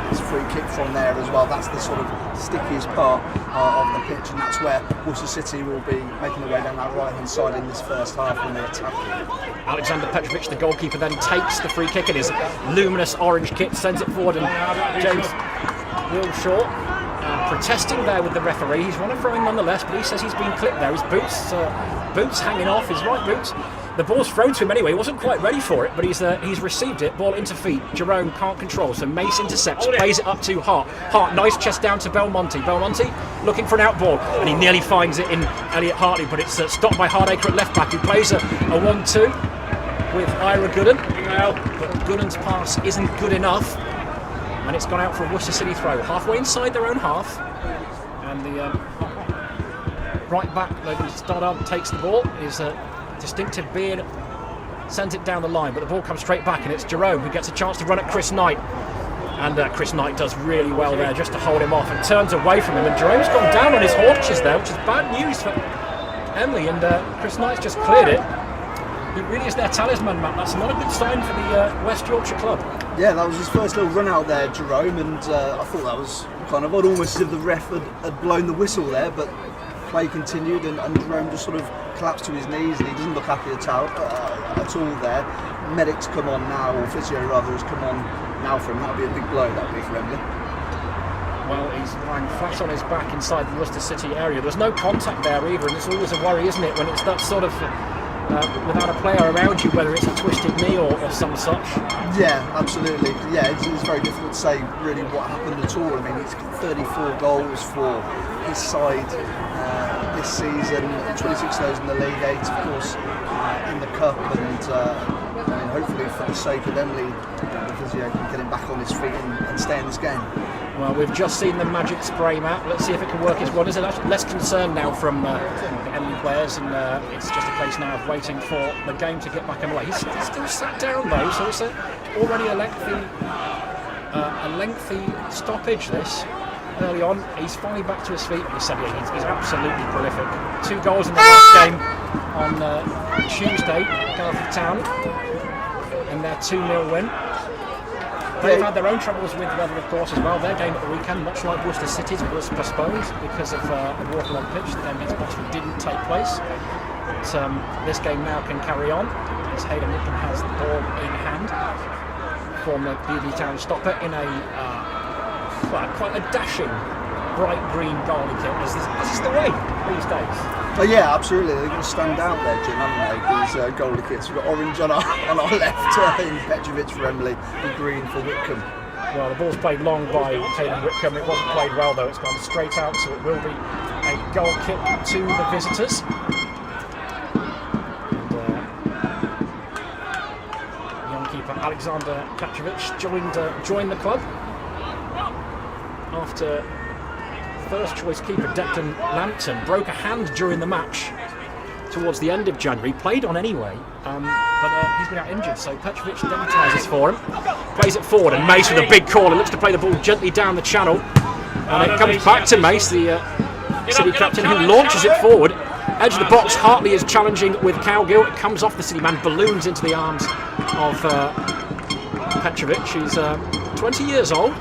C: his free kick from there as well. That's the sort of stickiest part of the pitch, and that's where Worcester City will be making their way down that right-hand side in this first half when they attack.
B: Alexander Petrovic, the goalkeeper, then takes the free kick in his luminous orange kit, sends it forward, and James Wilshaw protesting there with the referee. He's run a throw-in nonetheless, but he says he's been clipped there. His boots hanging off, his right boots. The ball's thrown to him anyway. He wasn't quite ready for it, but he's received it. Ball into feet. Jerome can't control, so Mace intercepts, plays it up to Hart. Hart, nice chest down to Belmonte. Belmonte looking for an out ball, and he nearly finds it in Elliot Hartley, but it's stopped by Hardacre at left back, who plays a 1-2 with Ira Gooden. But Gooden's pass isn't good enough, and it's gone out for a Worcester City throw. Halfway inside their own half, and the right back, Logan Stoddard, takes the ball. His distinctive beard sends it down the line, but the ball comes straight back, and it's Jerome who gets a chance to run at Chris Knight. And Chris Knight does really well there just to hold him off and turns away from him. And Jerome's gone down on his haunches there, which is bad news for Emley. And Chris Knight's just cleared it. He really is their talisman, Matt. That's not a good sign for the West Yorkshire club.
C: Yeah, that was his first little run out there, Jerome, and I thought that was kind of odd, almost as if the ref had blown the whistle there, but play continued, and Jerome just sort of collapsed to his knees, and he doesn't look happy at all there. Medic's come on now, or physio rather has come on now for him. That would be a big blow, that would be for Emley.
B: Well, he's lying flat on his back inside the Worcester City area. There's no contact there either, and it's always a worry, isn't it, when it's that sort of without a player around you, whether it's a twisted knee or some such.
C: Yeah, absolutely. Yeah, it's very difficult to say really what happened at all. I mean, he's got 34 goals for his side this season, 26 of those in the league, 8 of course in the cup, and I mean, hopefully for the sake of Emley, the physio can get him back on his feet and stay in this game.
B: Well, we've just seen the magic spray, Matt. Let's see if it can work its wonders. There's actually less concern now from the Emley players, and it's just a case now of waiting for the game to get back underway. He's still sat down though, so it's already a lengthy stoppage this. Early on, he's finally back to his feet. He said he's absolutely prolific. 2 goals in the last game on Tuesday, Garfield Town, in their 2-0 win. They've had their own troubles with weather, of course, as well. Their game at the weekend, much like Worcester City's, was postponed because of a waterlogged pitch that against Oxford didn't take place. But this game now can carry on as Hayden Whitcomb has the ball in hand from the BB Town stopper in a quite a dashing bright green goalie kit, as is the way these days.
C: Oh yeah, absolutely. They're going to stand out there, Jim, haven't they? These goalie kits. We've got orange on our left in Petrovic for Emley and green for Whitcomb.
B: Well, the ball's played long by Hayden Whitcomb. It wasn't played well though. It's gone straight out, so it will be a goal kick to the visitors. And young keeper Alexander Petrovic joined the club after first choice keeper Declan Lampton broke a hand during the match towards the end of January. Played on anyway, but he's been out injured, so Petrovic deputises for him, plays it forward, and Mace with a big corner looks to play the ball gently down the channel, and it comes back to Mace, the City captain, who launches it forward. Edge of the box, Hartley is challenging with Cowgill. It comes off the City man, balloons into the arms of Petrovic. He's 20 years old,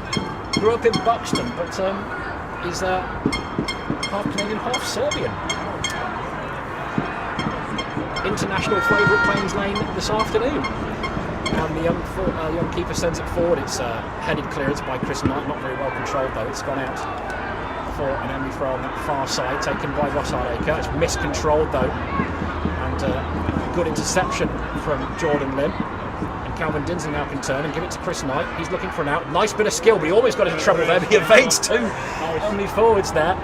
B: grew up in Buxton, but is half Canadian, half Serbian. International favourite Plains Lane this afternoon. And the young keeper sends it forward. It's headed clearance by Chris Knight, not very well controlled though. It's gone out for an Emley throw on that far side, taken by Ross Hardacre. It's miscontrolled though, and good interception from Jordan Lim. And Calvin Dinsley now can turn and give it to Chris Knight. He's looking for an out. Nice bit of skill, but he almost got into trouble there. He evades two Emley forwards there.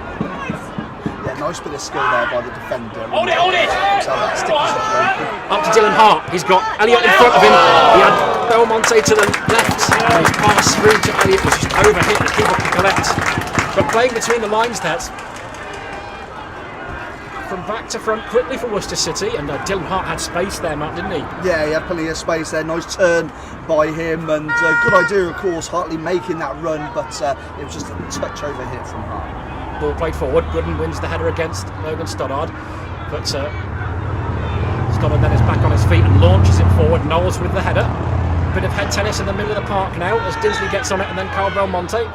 C: Yeah, nice bit of skill there by the defender.
B: Hold it! Up to Dylan Hart. He's got Elliott in front of him. He had Belmonte to the left. And his pass through to Elliott was just overhit. The keeper could collect. But playing between the lines, that's from back to front quickly for Worcester City. And Dylan Hart had space there, Matt, didn't he?
C: Yeah, he had plenty of space there. Nice turn by him. And good idea, of course, Hartley making that run. But it was just a touch over here from Hart.
B: Ball played forward. Gooden wins the header against Logan Stoddard. But Stoddard then is back on his feet and launches it forward. Knowles with the header. Bit of head tennis in the middle of the park now as Dinsley gets on it, and then Carl Belmonte.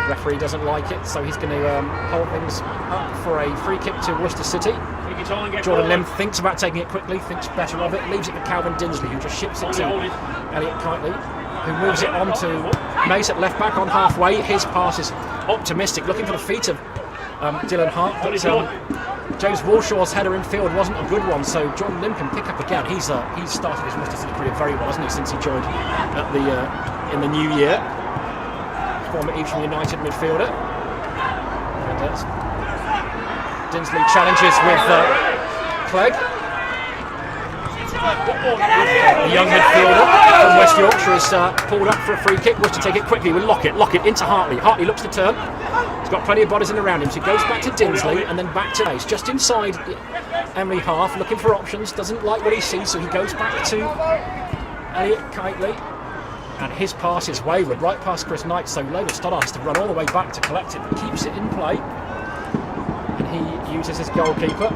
B: Referee doesn't like it, so he's going to hold things up for a free kick to Worcester City. Jordan Lim thinks about taking it quickly, thinks better of it, leaves it to Calvin Dinsley, who just ships it to Elliott Kitely, who moves it on to Mace at left back on halfway. His pass is optimistic, looking for the feet of Dylan Hart, but James Walshaw's header in field wasn't a good one, so Jordan Lim can pick up again. He's started his Worcester City career very well, hasn't he, since he joined at in the new year. Former Evesham United midfielder. And Dinsley challenges with Clegg. The young midfielder from West Yorkshire is pulled up for a free kick. Wants to take it quickly with Lockett into Hartley. Hartley looks to turn. He's got plenty of bodies in around him, so he goes back to Dinsley and then back to Ace, just inside Emley half, looking for options. Doesn't like what he sees, so he goes back to Elliott Kitely. And his pass is wayward, right past Chris Knight, so Logan Stoddard has to run all the way back to collect it, but keeps it in play. And he uses his goalkeeper.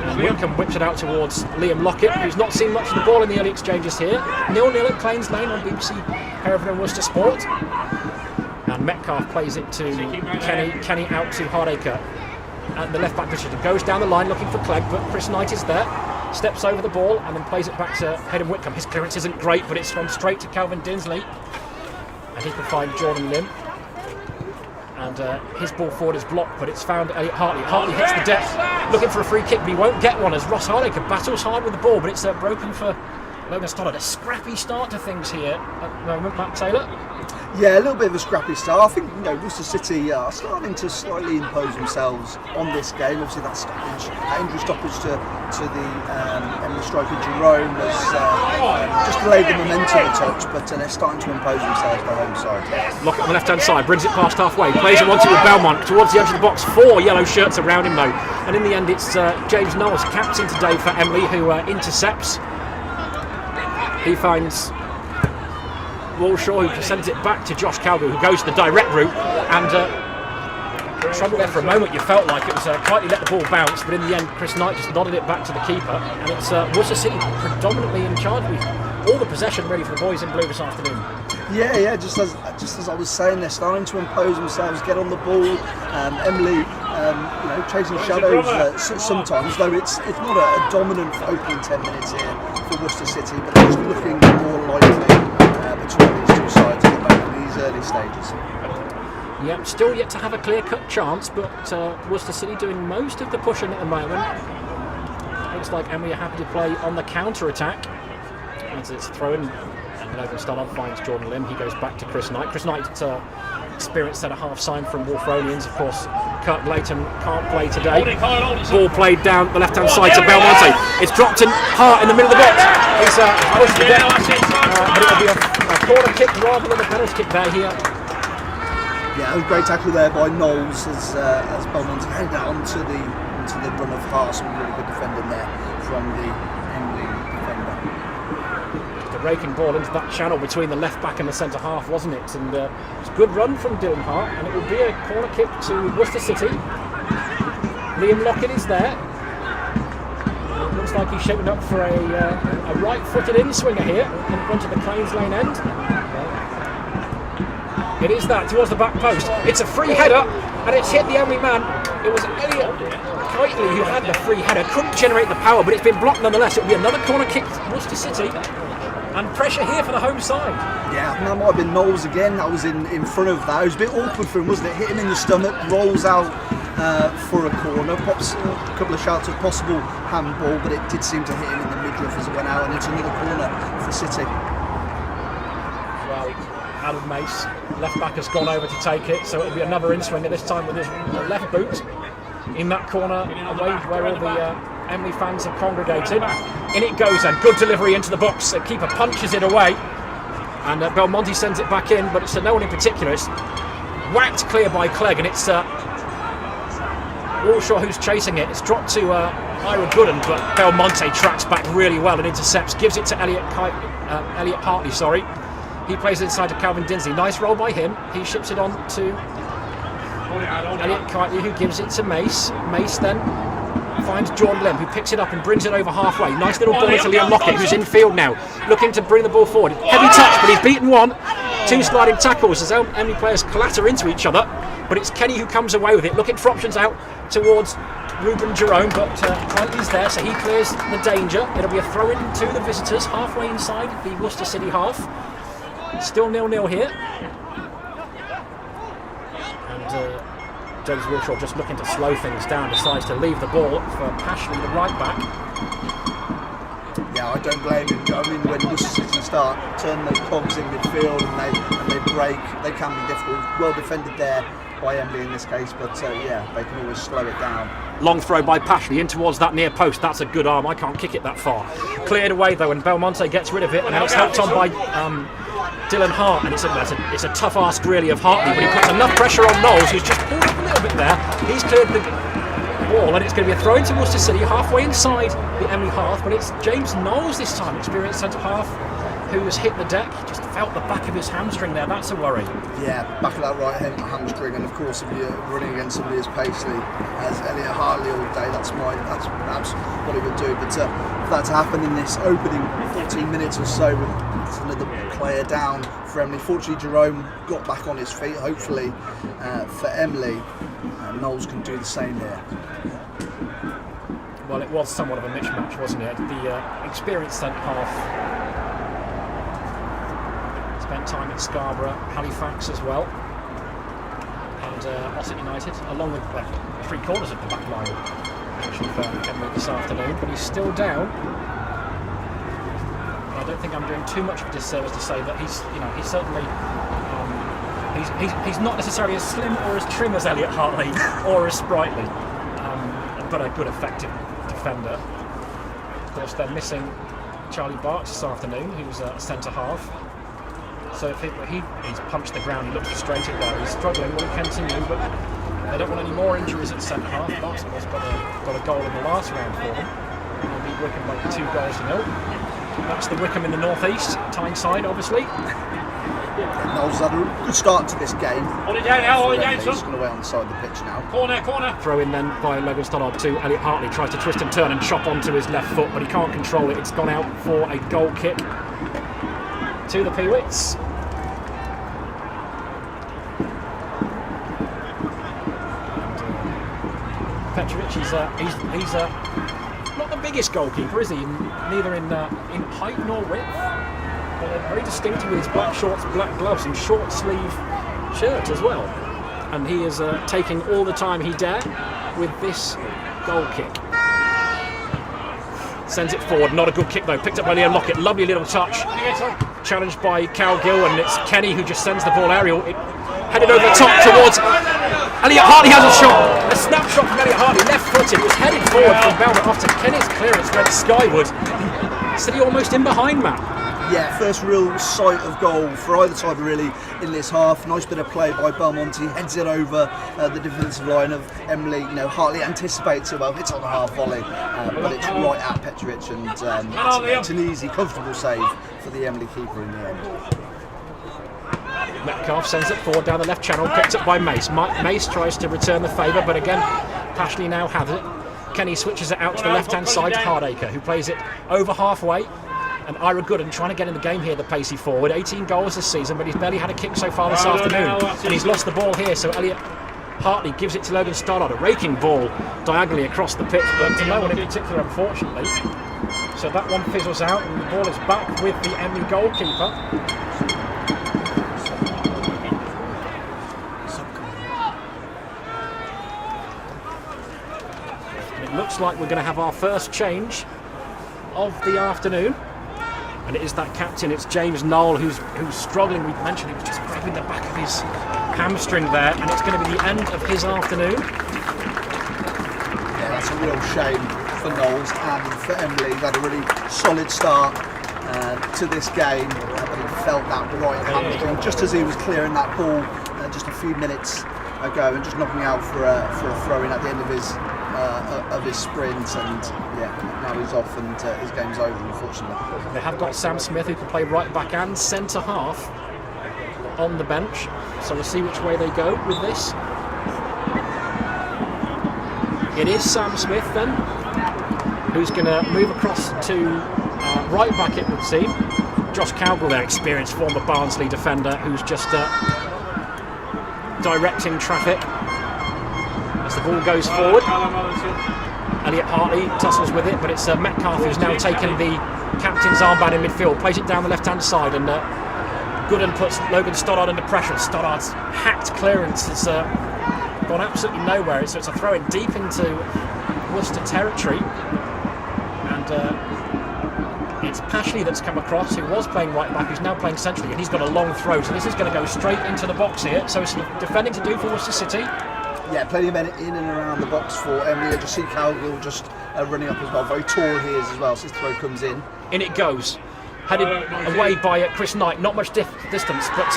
B: And Wickham whips it out towards Liam Lockett, who's not seen much of the ball in the early exchanges here. 0-0 at Plains Lane on BBC Hereford and Worcester Sport. And Metcalf plays it to Kenny out to Hardacre. And the left back position goes down the line looking for Clegg, but Chris Knight is there. Steps over the ball and then plays it back to Hayden Whitcomb. His clearance isn't great, but it's gone straight to Calvin Dinsley. And he can find Jordan Lim. And his ball forward is blocked, but it's found Elliott Hartley. Hartley hits the deck, looking for a free kick, but he won't get one as Ross Hardacre battles hard with the ball, but it's broken for Logan Stoddard. A scrappy start to things here at the moment, Matt Taylor.
C: Yeah, a little bit of a scrappy start. I think Worcester City are starting to slightly impose themselves on this game. Obviously, that injury stoppage to the Emley striker Jerome has just delayed the momentum a touch, but they're starting to impose themselves by home side.
B: Lockett on the left-hand side, brings it past halfway, plays it onto with Belmont towards the edge of the box. 4 yellow shirts around him though, and in the end it's James Knowles, captain today for Emley, who intercepts. He finds Walshaw, who sends it back to Josh Calgary, who goes the direct route, and trouble there for a moment. You felt like it was Kitely let the ball bounce, but in the end Chris Knight just nodded it back to the keeper, and it's Worcester City predominantly in charge with all the possession ready for the boys in blue this afternoon.
C: Yeah, just as I was saying, they're starting to impose themselves, get on the ball. Emley, chasing shadows sometimes, though it's not a dominant opening 10 minutes here for Worcester City, but it's looking more likely between these two sides at the moment in these early stages.
B: Yep, still yet to have a clear-cut chance, but Worcester City doing most of the pushing at the moment. Looks like Emley are happy to play on the counter-attack as it's thrown, and Logan Stoddard finds Jordan Lim. He goes back to Chris Knight. Chris Knight experienced at a half sign from Wolveronians. Of course, Kirk Layton can't play today. Ball played down the left-hand side to Belmonte. It's dropped in Hart in the middle of the box. He's pushed to death, but it'll be a corner kick rather than a penalty kick there here.
C: Yeah, a great tackle there by Knowles as Belmonte headed out onto the run of Hart. Some really good defending there from the Emley defender.
B: Just a raking ball into that channel between the left back and the centre half, wasn't it? And it's a good run from Dylan Hart, and it will be a corner kick to Worcester City. Liam Lockett is there. It looks like he's shaping up for a right-footed in-swinger here in front of the Plains Lane end. It is that, towards the back post. It's a free header, and it's hit the Emley man. It was Elliot Kitely who had the free header, couldn't generate the power, but it's been blocked nonetheless. It'll be another corner kick to Worcester City, and pressure here for the home side.
C: Yeah, I think that might have been Knowles again. That was in front of that. It was a bit awkward for him, wasn't it? Hit him in the stomach, rolls out for a corner, pops a couple of shouts of possible handball, but it did seem to hit him in the midriff as it went out, and it's another corner for City.
B: Well, Adam Mace, left back, has gone over to take it, so it'll be another in-swinger, this time with his left boot in that corner away where all the Emley fans have congregated. In it goes, and good delivery into the box. The keeper punches it away, and Belmonte sends it back in, but it's to no one in particular. It's whacked clear by Clegg, and it's Walshaw who's chasing it. It's dropped to Ira Gooden, but Belmonte tracks back really well and intercepts, gives it to Elliot Hartley. He plays it inside to Calvin Dinsley. Nice roll by him. He ships it on to Elliot Kitely, who gives it to Mace. Mace then finds Jordan Limb, who picks it up and brings it over halfway. Nice little ball into Liam Lockett, who's in field now, looking to bring the ball forward. Heavy touch, but he's beaten one. Two sliding tackles as Emley players clatter into each other, but it's Kenny who comes away with it, looking for options out towards Ruben Jerome, but Kitely's there, so he clears the danger. It'll be a throw in to the visitors, halfway inside the Worcester City half. Still 0-0 here. And James Wilshaw, just looking to slow things down, decides to leave the ball for Pashley, the right back.
C: Yeah, I don't blame him. I mean, when Worcester City start turning those cogs in midfield and they break, they can be difficult. Well defended there by Emley in this case, but yeah, they can always slow it down.
B: Long throw by Pashley in towards that near post. That's a good arm. I can't kick it that far. Cleared away though, and Belmonte gets rid of it, and now it's helped on by Dylan Hart, and it's a tough ask really of Hartley, but he puts enough pressure on Knowles, who's just pulled up a little bit there. He's cleared the ball, and it's going to be a throw into Worcester City, halfway inside the Emley half, but it's James Knowles this time, experienced centre half, who has hit the deck. He just felt the back of his hamstring there. That's a worry.
C: Yeah, back of that right hamstring, and of course if you're running against somebody as pacey as Elliot Hartley all day, that's perhaps what it would do. But for that to happen in this opening 14 minutes or so with another player down for Emley, fortunately Jerome got back on his feet, hopefully for Emley. Knowles can do the same here.
B: Well, it was somewhat of a mismatch, wasn't it? The experienced centre half spent time at Scarborough, Halifax as well, and Ossett United, along with three quarters of the back line actually for Emley this afternoon, but he's still down. I don't think I'm doing too much of a disservice to say that he's certainly he's not necessarily as slim or as trim as Elliot Hartley or as sprightly, but a good effective defender. Of course, they're missing Charlie Barks this afternoon, who's a centre half. So if he's punched the ground, he looks frustrated there. He's struggling, will continue, but they don't want any more injuries at centre half. Barks, of course, got a goal in the last round for them. They'll beat Wickham by 2-0. That's the Wickham in the northeast, Tyneside, obviously.
C: Knowles had a good start to this game.
D: Hold it down, hold it down, son.
C: He's going away on the side of the pitch now.
D: Corner.
B: Throw in then by Logan Stoddard to Elliot Hartley. Tries to twist and turn and chop onto his left foot, but he can't control it. It's gone out for a goal kick to the Peewits. Petrovic, he's not the biggest goalkeeper, is he? Neither in height nor width, but very distinctive with his black shorts, black gloves, and short sleeve shirt as well. And he is taking all the time he dare with this goal kick. Sends it forward. Not a good kick though. Picked up by Liam Lockett. Lovely little touch. Challenged by Cal Gill, and it's Kenny who just sends the ball aerial. It headed over the top towards Elliot Hartley. Has a shot. A snapshot from Elliot Hartley, left-footed. It was headed forward from Belmont after Kenny's clearance went skyward. City almost in behind, Matt.
C: Yeah, first real sight of goal for either side really in this half. Nice bit of play by Belmonte, heads it over the defensive line of Emley. Hartley anticipates it well, hits on the half volley, but it's right at Petrovic, and it's an easy, comfortable save for the Emley keeper in the end.
B: Metcalf sends it forward down the left channel, picked up by Mace. Mace tries to return the favour, but again, Pashley now has it. Kenny switches it out to the left-hand side to Hardacre, who plays it over halfway. And Ira Gooden trying to get in the game here, the pacey forward. 18 goals this season, but he's barely had a kick so far this afternoon. And he's lost the ball here, so Elliot Hartley gives it to Logan Stoddard. A raking ball diagonally across the pitch, but to no one in particular, unfortunately. So that one fizzles out, and the ball is back with the Emley goalkeeper. It looks like we're going to have our first change of the afternoon, and it is that captain, it's James Knoll, who's struggling. We mentioned he was just grabbing the back of his hamstring there, and it's going to be the end of his afternoon.
C: Yeah, that's a real shame for Knowles and for Emley. He had a really solid start to this game, but he felt that right hamstring just as he was clearing that ball just a few minutes ago, and just knocking out for a throw-in at the end of his sprint, and now he's off and his game's over, unfortunately.
B: They have got Sam Smith, who can play right back and centre half, on the bench, so we'll see which way they go with this. It is Sam Smith then, who's going to move across to right back, it would seem. Josh Cowgill, their experienced former Barnsley defender, who's just directing traffic as the ball goes forward. Elliot Hartley tussles with it, but it's Metcalf who's now taken the captain's armband in midfield, plays it down the left-hand side, and Gooden puts Logan Stoddard under pressure. Stoddard's hacked clearance has gone absolutely nowhere, so it's a throw-in deep into Worcester territory, and it's Pashley that's come across, who was playing right back, who's now playing centrally, and he's got a long throw, so this is going to go straight into the box here. So it's defending to do for Worcester City.
C: Yeah, plenty of men in and around the box for Emley. Just see Cowgill just running up as well. Very tall he is as well, so his throw comes in.
B: In it goes. Headed away by Chris Knight, not much distance, but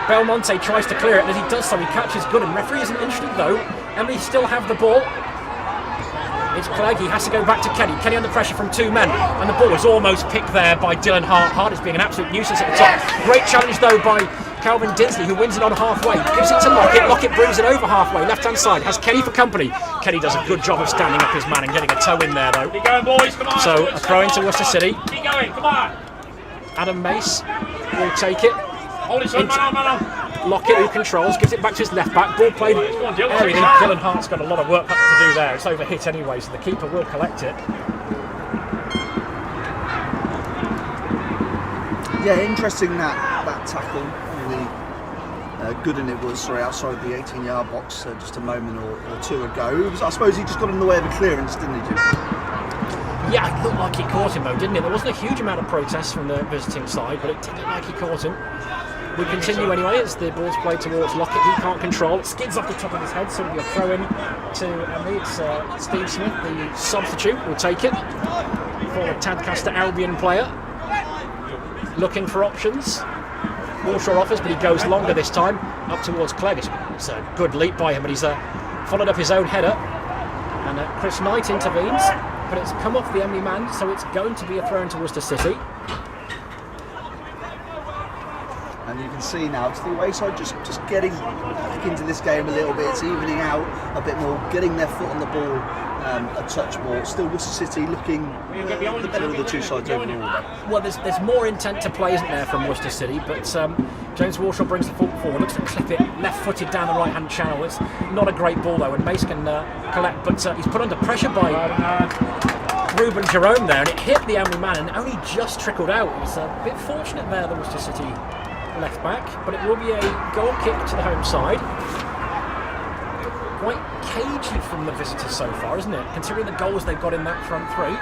B: Belmonte tries to clear it, and as he does so, he catches Gooden. Referee isn't interested though. Emley still have the ball. It's Clegg, he has to go back to Kenny. Kenny under pressure from two men, and the ball is almost picked there by Dylan Hart. Hart is being an absolute nuisance at the top. Great challenge though by Calvin Dinsley, who wins it on halfway. Gives it to Lockett. Lockett brings it over halfway, left-hand side. Has Kenny for company. Kenny does a good job of standing up his man and getting a toe in there though.
D: Keep going, boys, come on.
B: So a throw into Worcester City.
D: Keep going, come on.
B: Adam Mace will take it.
D: Hold it, son, man on.
B: Lockett, who controls, gives it back to his left back. Ball played. Dylan Hart's got a lot of work to do there. It's overhit anyway, so the keeper will collect it.
C: Yeah, interesting that tackle. Really Gooden it was, outside the 18-yard box just a moment or two ago. I suppose he just got in the way of a clearance, didn't he, Jim?
B: Yeah, it looked like he caught him though, didn't it? There wasn't a huge amount of protests from the visiting side, but it did look like he caught him. We continue anyway as the ball's played towards Lockett. He can't control it. Skids off the top of his head, so it'll be a throw in to Emley. It's Steve Smith, the substitute, will take it. Former Tadcaster Albion player. Looking for options. Warshaw offers, but he goes longer this time. Up towards Clegg. It's a good leap by him, but he's followed up his own header. And Chris Knight intervenes, but it's come off the Emley man, so it's going to be a throw into Worcester City.
C: And you can see now it's the away side just getting back into this game a little bit. It's evening out a bit more, getting their foot on the ball a touch more. Still Worcester City looking the better of the two sides overall.
B: Well, there's more intent to play, isn't there, from Worcester City, but James Warshaw brings the ball forward, looks to clip it left-footed down the right-hand channel. It's not a great ball though, and Mace can collect, but he's put under pressure by Ruben Jerome there, and it hit the Emley man and only just trickled out. It was a bit fortunate there, the Worcester City left back, but it will be a goal kick to the home side. Quite cagey from the visitors so far, isn't it? Considering the goals they've got in that front three.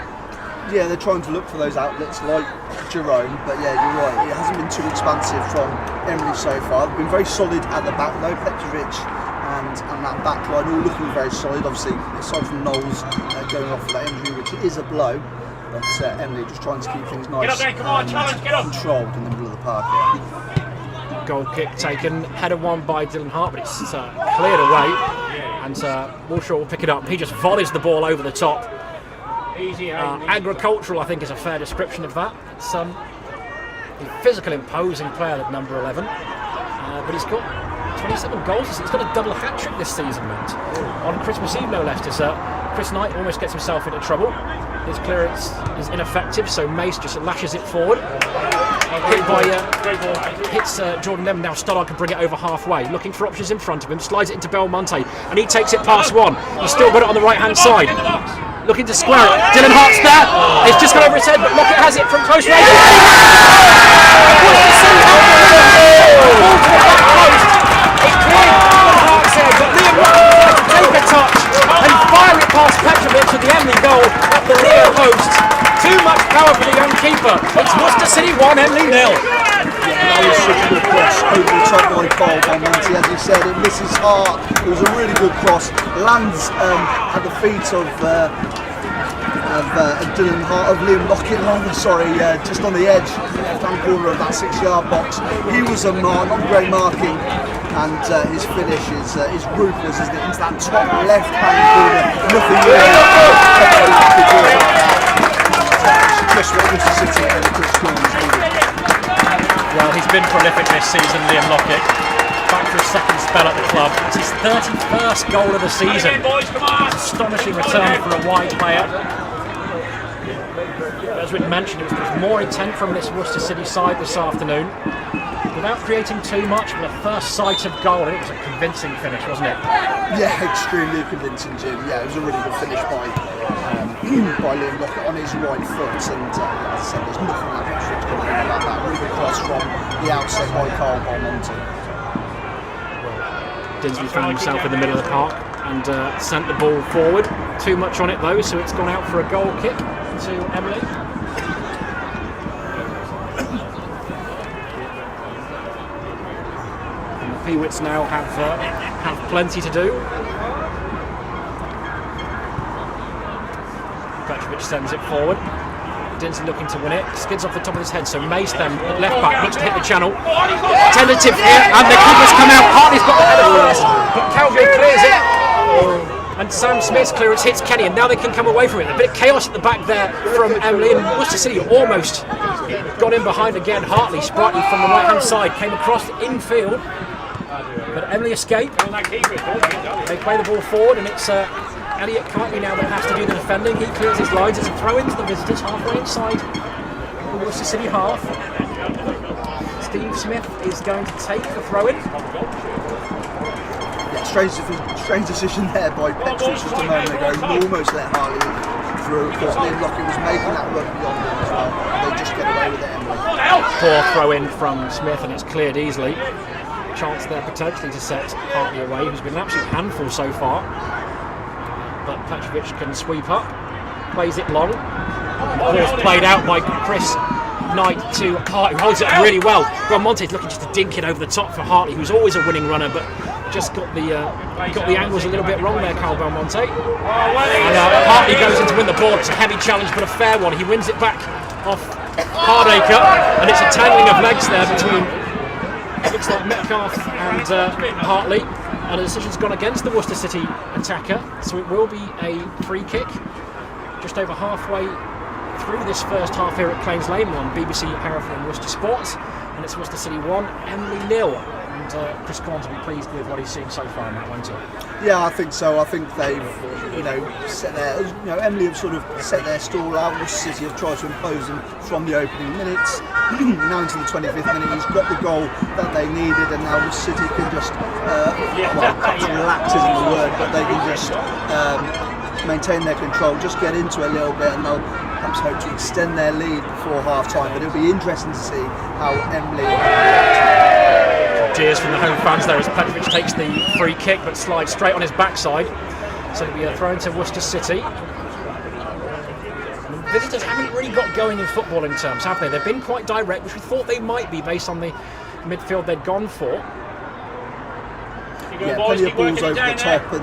C: Yeah, they're trying to look for those outlets like Jerome, but yeah, you're right. It hasn't been too expansive from Emley so far. They've been very solid at the back though. Petrovic and that back line all looking very solid. Obviously, aside from Knowles going off for that injury, which is a blow. But Emley just trying to keep things nice
D: get up there, come on, challenge, get up.
C: Controlled in the middle of the park here.
B: Goal kick taken, header won by Dylan Hart, but it's cleared away, and Warshaw will pick it up. He just volleys the ball over the top.
D: Easy,
B: agricultural, I think, is a fair description of that. It's a physical, imposing player at number 11, but he's got 27 goals. He's got a double hat-trick this season, mate. On Christmas Eve, no less. Chris Knight almost gets himself into trouble. His clearance is ineffective, so Mace just lashes it forward. Hits Jordan Lemon. Now Stoddard can bring it over halfway. Looking for options in front of him. Slides it into Belmonte, and he takes it past one. He's still got it on the right-hand side. Looking to square it. Dylan Hart's there. It's just gone over his head, but Lockett has it from close range. It cleared Hart's head, but Liam Lockett to take a touch and fire it past Petrovic to the Emley goal at the near post. Too much power for the young keeper. It's Worcester City 1, Emley 0.
C: That was such a good cross over the top by Monty, as he said. It misses Hart. It was a really good cross. Lands at the feet of Dylan Hart, of Liam Lockett, just on the edge, left-hand corner of that 6-yard box. He was a mark, not great marking, and his finish is ruthless, isn't it? Into that top left-hand corner. Nothing just what Worcester City and the Chris Corns needed.
B: Well, he's been prolific this season, Liam Lockett. Back for his second spell at the club. It's his 31st goal of the season. Astonishing return for a wide player. As we'd mentioned, it was more intent from this Worcester City side this afternoon. Without creating too much, but a first sight of goal, it was a convincing finish, wasn't it?
C: Yeah, extremely convincing, Jim. Yeah, it was a really good finish by Liam Lockett on his right foot, and as I said, there's nothing that much to come over like that. Really good cross from the outset by Carl Belmonte.
B: Dinsby found himself in the middle of the park and sent the ball forward. Too much on it though, so it's gone out for a goal kick to Emley. And the Peewits now have plenty to do. Petrovic sends it forward. Dinsby looking to win it, skids off the top of his head, so Mace then, left back, looks to hit the channel. Tentative here, and the keeper's come out. Hartley's got the header first, but Calgary clears it. And Sam Smith's clearance hits Kenny, and now they can come away from it. A bit of chaos at the back there from Emley, and Worcester City almost got in behind again. Hartley, sprightly from the right-hand side, came across infield, but Emley escaped. They play the ball forward, and it's Elliot Kitely now that has to do the defending. He clears his lines. It's a throw into the visitors halfway inside the Worcester City half. Steve Smith is going to take the throw in.
C: Yeah, strange decision there by Petrovic just a moment ago. He almost let Hartley through. Of course, Liam Lockett was making that run beyond him as well. They just get away with it, Emley.
B: Poor throw in from Smith, and it's cleared easily. Chance there potentially to set Hartley away, who's been an absolute handful so far. But Petrovic can sweep up, plays it long. Of course, played out by Chris Knight to Hartley, who holds it up really well. Belmonte's looking just to dink it over the top for Hartley, who's always a winning runner, but just got the angles a little bit wrong there, Carl Belmonte. And Hartley goes in to win the ball. It's a heavy challenge, but a fair one. He wins it back off Hardacre, and it's a tangling of legs there between, it looks like, Metcalf and Hartley. And the decision's gone against the Worcester City attacker, so it will be a free kick just over halfway through this first half here at Claims Lane on BBC Hereford and Worcester Sports, and it's Worcester City 1, Emley 0. And Chris Corns will be pleased with what he's seen so far in that one too.
C: Yeah, I think so. I think they've, set their, Emley have sort of set their stall out. Worcester City have tried to impose them from the opening minutes. Now into the 25th minute, he's got the goal that they needed, and now Worcester City can just, perhaps relax isn't the word, but they can just maintain their control, just get into a little bit, and they'll perhaps hope to extend their lead before half-time. But it'll be interesting to see how Emley.
B: Cheers from the home fans there as Petrovic takes the free kick but slides straight on his backside. So it'll be a throw into Worcester City. And the visitors haven't really got going in footballing terms, have they? They've been quite direct, which we thought they might be based on the midfield they'd gone for.
C: Yeah, plenty of balls over the top, and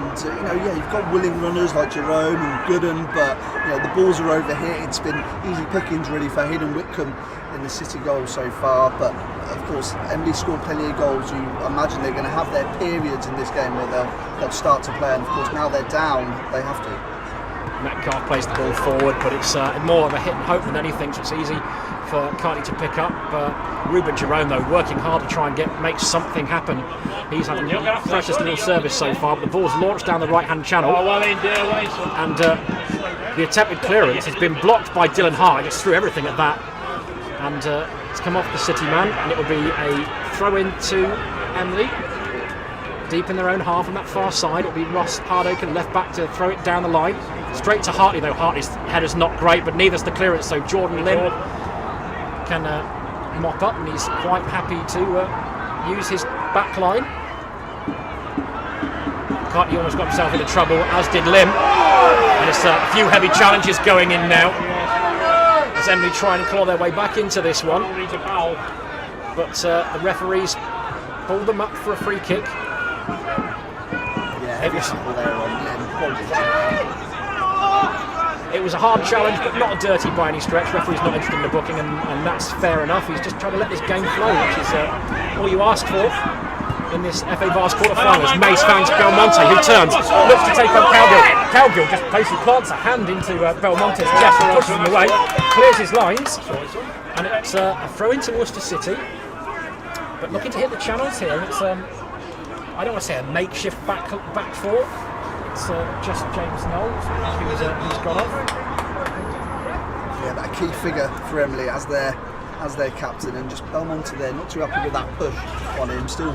C: you've got willing runners like Jerome and Gooden, but the balls are over here. It's been easy pickings really for Hayden Whitcomb in the City goal so far, but of course Emley scored plenty of goals. You imagine they're going to have their periods in this game where they'll start to play, and of course now they're down, they have to.
B: Metcalf plays the ball forward, but it's more of a hit and hope than anything, so it's easy for Carney to pick up. Ruben Jerome, though, working hard to try and make something happen. He's had a precious little service so far, but the ball's launched down the right-hand channel.
D: Oh, well in, dear, well in, son.
B: And the attempted clearance has been blocked by Dylan Hart. He just threw everything at that. And it's come off the City man, and it will be a throw-in to Emley. Deep in their own half on that far side. It'll be Ross Hardacre, left back, to throw it down the line. Straight to Hartley, though Hartley's header's not great, but neither's the clearance, so Jordan Lim can mop up, and he's quite happy to use his back line. Hartley almost got himself into trouble, as did Lim. And it's a few heavy challenges going in now, as Emley try and claw their way back into this one. But the referees pulled them up for a free kick.
C: Yeah, heavy sample there on
B: It was a hard challenge, but not a dirty by any stretch. Referee's not interested in the booking, and that's fair enough. He's just trying to let this game flow, which is all you ask for in this FA Vase quarter-finals. Mace finds Belmonte, who turns, looks to take on Cowgill. Cowgill just basically plants a hand into Belmonte's chest and pushes him away, clears his lines, and it's a throw into Worcester City. But looking to hit the channels here, and it's I don't want to say a makeshift back four. It's just James Knowles who's gone off.
C: Yeah, but a key figure for Emley as their captain, and just Belmonte there, not too happy with that push on him, still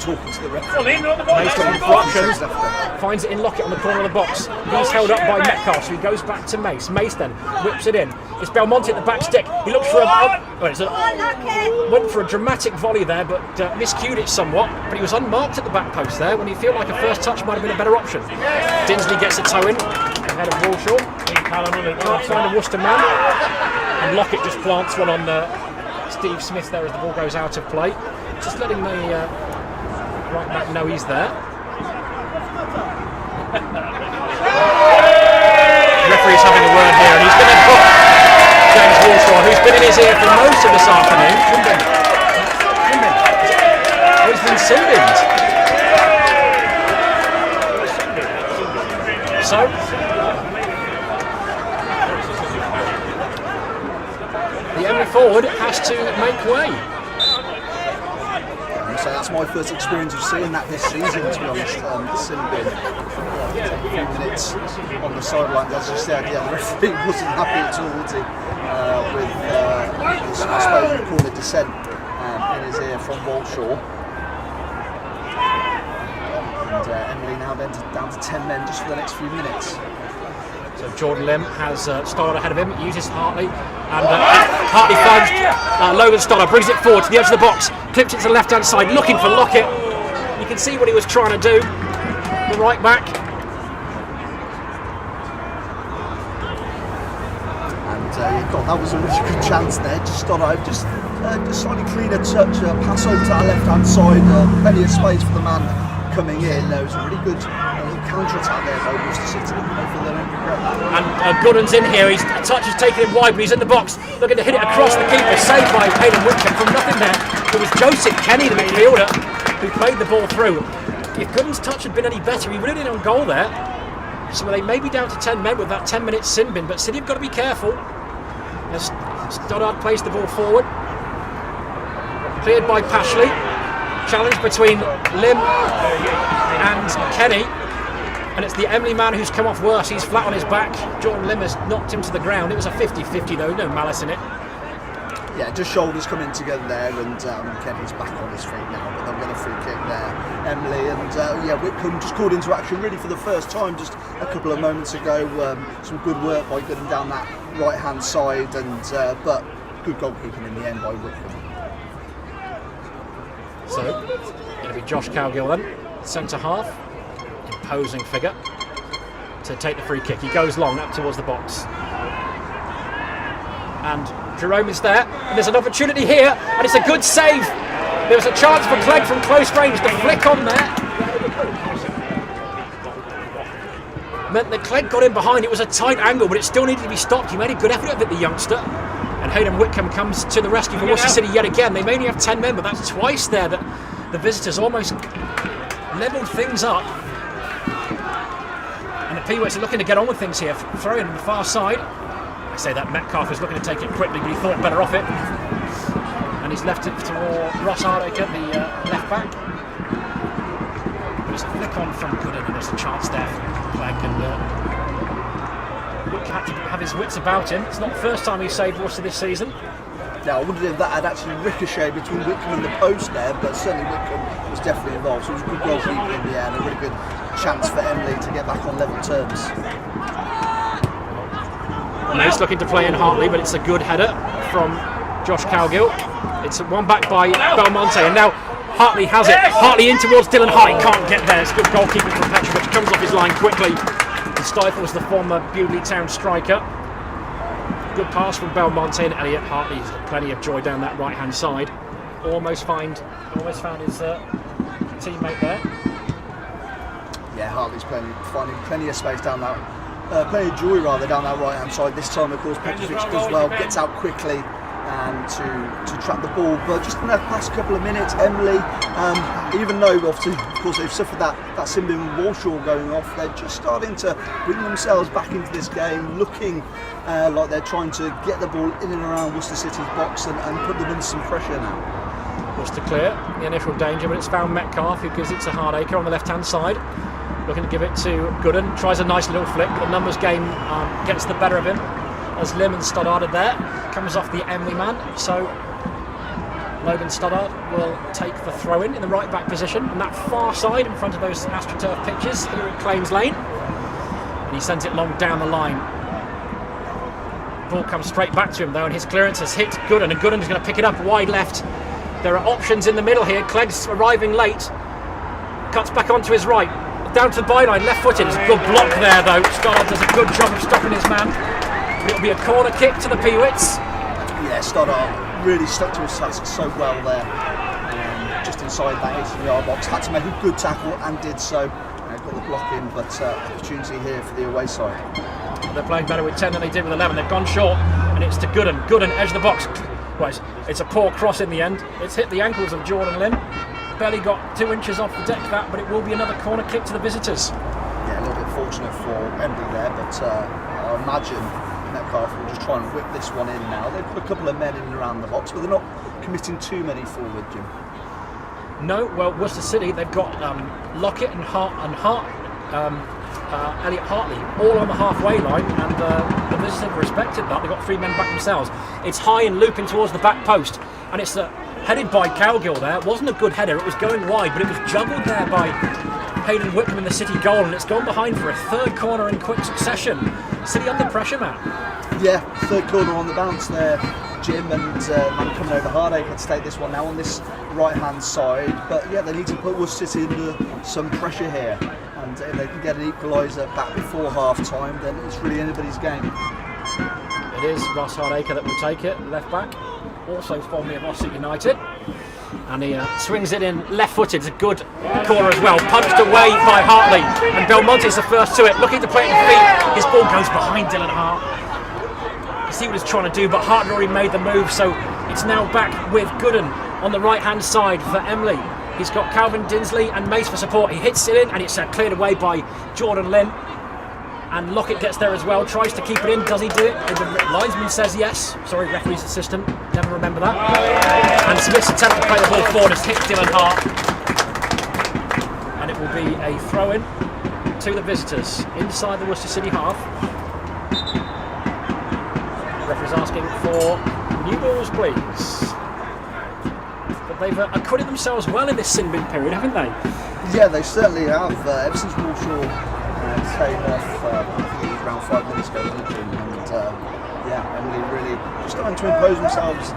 C: talking to the referee.
B: Mace on deflection, finds it in Lockett on the corner of the box. He's held up by Metcalfe, so he goes back to Mace. Mace then whips it in. It's Belmonte at the back stick. He looks for went for a dramatic volley there, but miscued it somewhat. But he was unmarked at the back post there, when you feel like a first touch might have been a better option. Dinsley gets a toe in ahead of Walshaw. Can't find a Worcester man, and Lockett just plants one on Steve Smith there as the ball goes out of play. Just letting the right back know he's there. Referee's having a word here, and he's going to put James Walshaw, who's been in his ear for most of this afternoon. Oh, he's been sin-binned. So the Emley forward has to make way.
C: So that's my first experience of seeing that this season, to be honest. Sin bin. A few minutes on the sideline, as you said, the referee wasn't happy at all, was he? With I suppose you'd call it dissent in his ear from Walshaw. And Emley now then down to 10 men just for the next few minutes.
B: So Jordan Lim has Stoddard ahead of him, uses Hartley, and Hartley finds Logan Stoddard, brings it forward to the edge of the box, clips it to the left-hand side, looking for Lockett. You can see what he was trying to do, the right back.
C: And God, that was a really good chance there. Just Stoddard, just slightly cleaner touch, pass over to our left-hand side, plenty of space for the man coming in. There was a really good counter-attack there by Worcester City.
B: And Gooden's in here, his touch is taken him wide, but he's in the box, looking to hit it across the keeper, saved by Hayden Whitcomb from nothing there. It was Joseph Kenny, the midfielder, who played the ball through. If Gooden's touch had been any better, he would have been on goal there. So they may be down to 10 men with that 10-minute sin bin, but City have got to be careful. As Stoddard plays the ball forward. Cleared by Pashley. Challenge between Lim and Kenny. And it's the Emley man who's come off worse. He's flat on his back. Jordan Lim has knocked him to the ground. It was a 50-50 though, no malice in it.
C: Yeah, just shoulders coming together there, and Kenny's back on his feet now, but they'll get a free kick there. Emley and Whitcomb just called into action really for the first time just a couple of moments ago. Some good work by getting down that right-hand side, and but good goalkeeping in the end by Whitcomb.
B: So, going to be Josh Cowgill then, centre half, imposing figure, to take the free kick. He goes long up towards the box. And Jerome is there, and there's an opportunity here, and it's a good save. There was a chance for Clegg from close range to flick on there. Meant that Clegg got in behind. It was a tight angle, but it still needed to be stopped. He made a good effort of it, the youngster. And Hayden Whitcomb comes to the rescue for Worcester City yet again. They may only have 10 men, but that's twice there that the visitors almost levelled things up. And the P-Wits are looking to get on with things here. Throw in on the far side. I say that Metcalf is looking to take it quickly, but he thought better of it. And he's left it to Ross Hardacre, the left back. There's a flick on from Gooden, and there's a chance there for Clegg. And Wick had to have his wits about him. It's not the first time he's saved Worcester this season.
C: Now, I wondered if that had actually ricocheted between Wickham and the post there, but certainly Wickham was definitely involved. So it was a good goalkeeper in the end, a really good chance for Emley to get back on level terms.
B: He's looking to play in Hartley, but it's a good header from Josh Cowgill. It's one back by Belmonte, and now Hartley has it. Hartley in towards Dylan Hart. He can't get there. It's good goalkeeping from Petrovich. Comes off his line quickly. He stifles the former Bewdley Town striker. Good pass from Belmonte, and Elliot Hartley has had plenty of joy down that right-hand side. Almost found his teammate there.
C: Yeah, Hartley's finding plenty of space down that, plenty of joy rather down that right-hand side. This time, of course, Petrovich does well, gets out quickly and to trap the ball. But just in the past couple of minutes, Emley, even though obviously, of course, they've suffered that Simbin Warshaw going off, they're just starting to bring themselves back into this game, looking like they're trying to get the ball in and around Worcester City's box and put them in some pressure now.
B: Worcester clear, the initial danger, but it's found Metcalf, who gives it to Hardacre on the left-hand side. Looking to give it to Gooden, tries a nice little flick. The numbers game gets the better of him as Lim and Stoddard are there. Comes off the Emley man, so Logan Stoddard will take the throw-in the right-back position on that far side in front of those AstroTurf pitches here at Claims Lane. And he sends it long down the line. Ball comes straight back to him though, and his clearance has hit Gooden, and Gooden's going to pick it up wide left. There are options in the middle here. Clegg's arriving late. Cuts back onto his right. Down to the byline, left-footed. It's a good block there though. Stoddard does a good job of stopping his man. It'll be a corner kick to the Peewits.
C: Yeah, Stoddard really stuck to his task so well there. Just inside that 18-yard box. Had to make a good tackle and did so. Got the block in, but opportunity here for the away side.
B: They're playing better with 10 than they did with 11. They've gone short, and it's to Gooden. Gooden, edge of the box. Well, it's a poor cross in the end. It's hit the ankles of Jordan Lim. Barely got 2 inches off the deck that, but it will be another corner kick to the visitors.
C: Yeah, a little bit fortunate for Emley there, but I imagine Metcalf will just try and whip this one in now. They've put a couple of men in and around the box, but they're not committing too many forward, Jim.
B: No, well, Worcester City, they've got Lockett and Elliot Hartley all on the halfway line, and the visitors have respected that. They've got 3 men back themselves. It's high and looping towards the back post, and it's headed by Cowgill there. It wasn't a good header, it was going wide, but it was juggled there by Hayden Wickham in the City goal, and it's gone behind for a third corner in quick succession. City under pressure, Matt.
C: Yeah, third corner on the bounce there, Jim, and man coming over Hardacre to take this one now on this right-hand side. But yeah, they need to put Worcester City under some pressure here, and if they can get an equaliser back before half-time, then it's really anybody's game.
B: It is Ross Hardacre that will take it, left back, also formerly of Ossett United. And he swings it in left-footed. It's a good corner as well. Punched away by Hartley, and Belmonte's the first to it. Looking to play it in feet. His ball goes behind Dylan Hart. You see what he's trying to do, but Hart had already made the move, so it's now back with Gooden on the right-hand side for Emley. He's got Calvin Dinsley and Mace for support. He hits it in, and it's cleared away by Jordan Lim. And Lockett gets there as well, tries to keep it in. Does he do it? The linesman says yes. Sorry, referee's assistant. Never remember that. And Smith's attempt to play the ball forward has hit Dylan Hart. And it will be a throw-in to the visitors inside the Worcester City half. The referee's asking for new balls, please. But they've acquitted themselves well in this sin bin period, haven't they?
C: Yeah, they certainly have. Ever since Warshaw came off, I think it was around 5 minutes ago, wasn't it? And yeah, Emley really just starting to impose themselves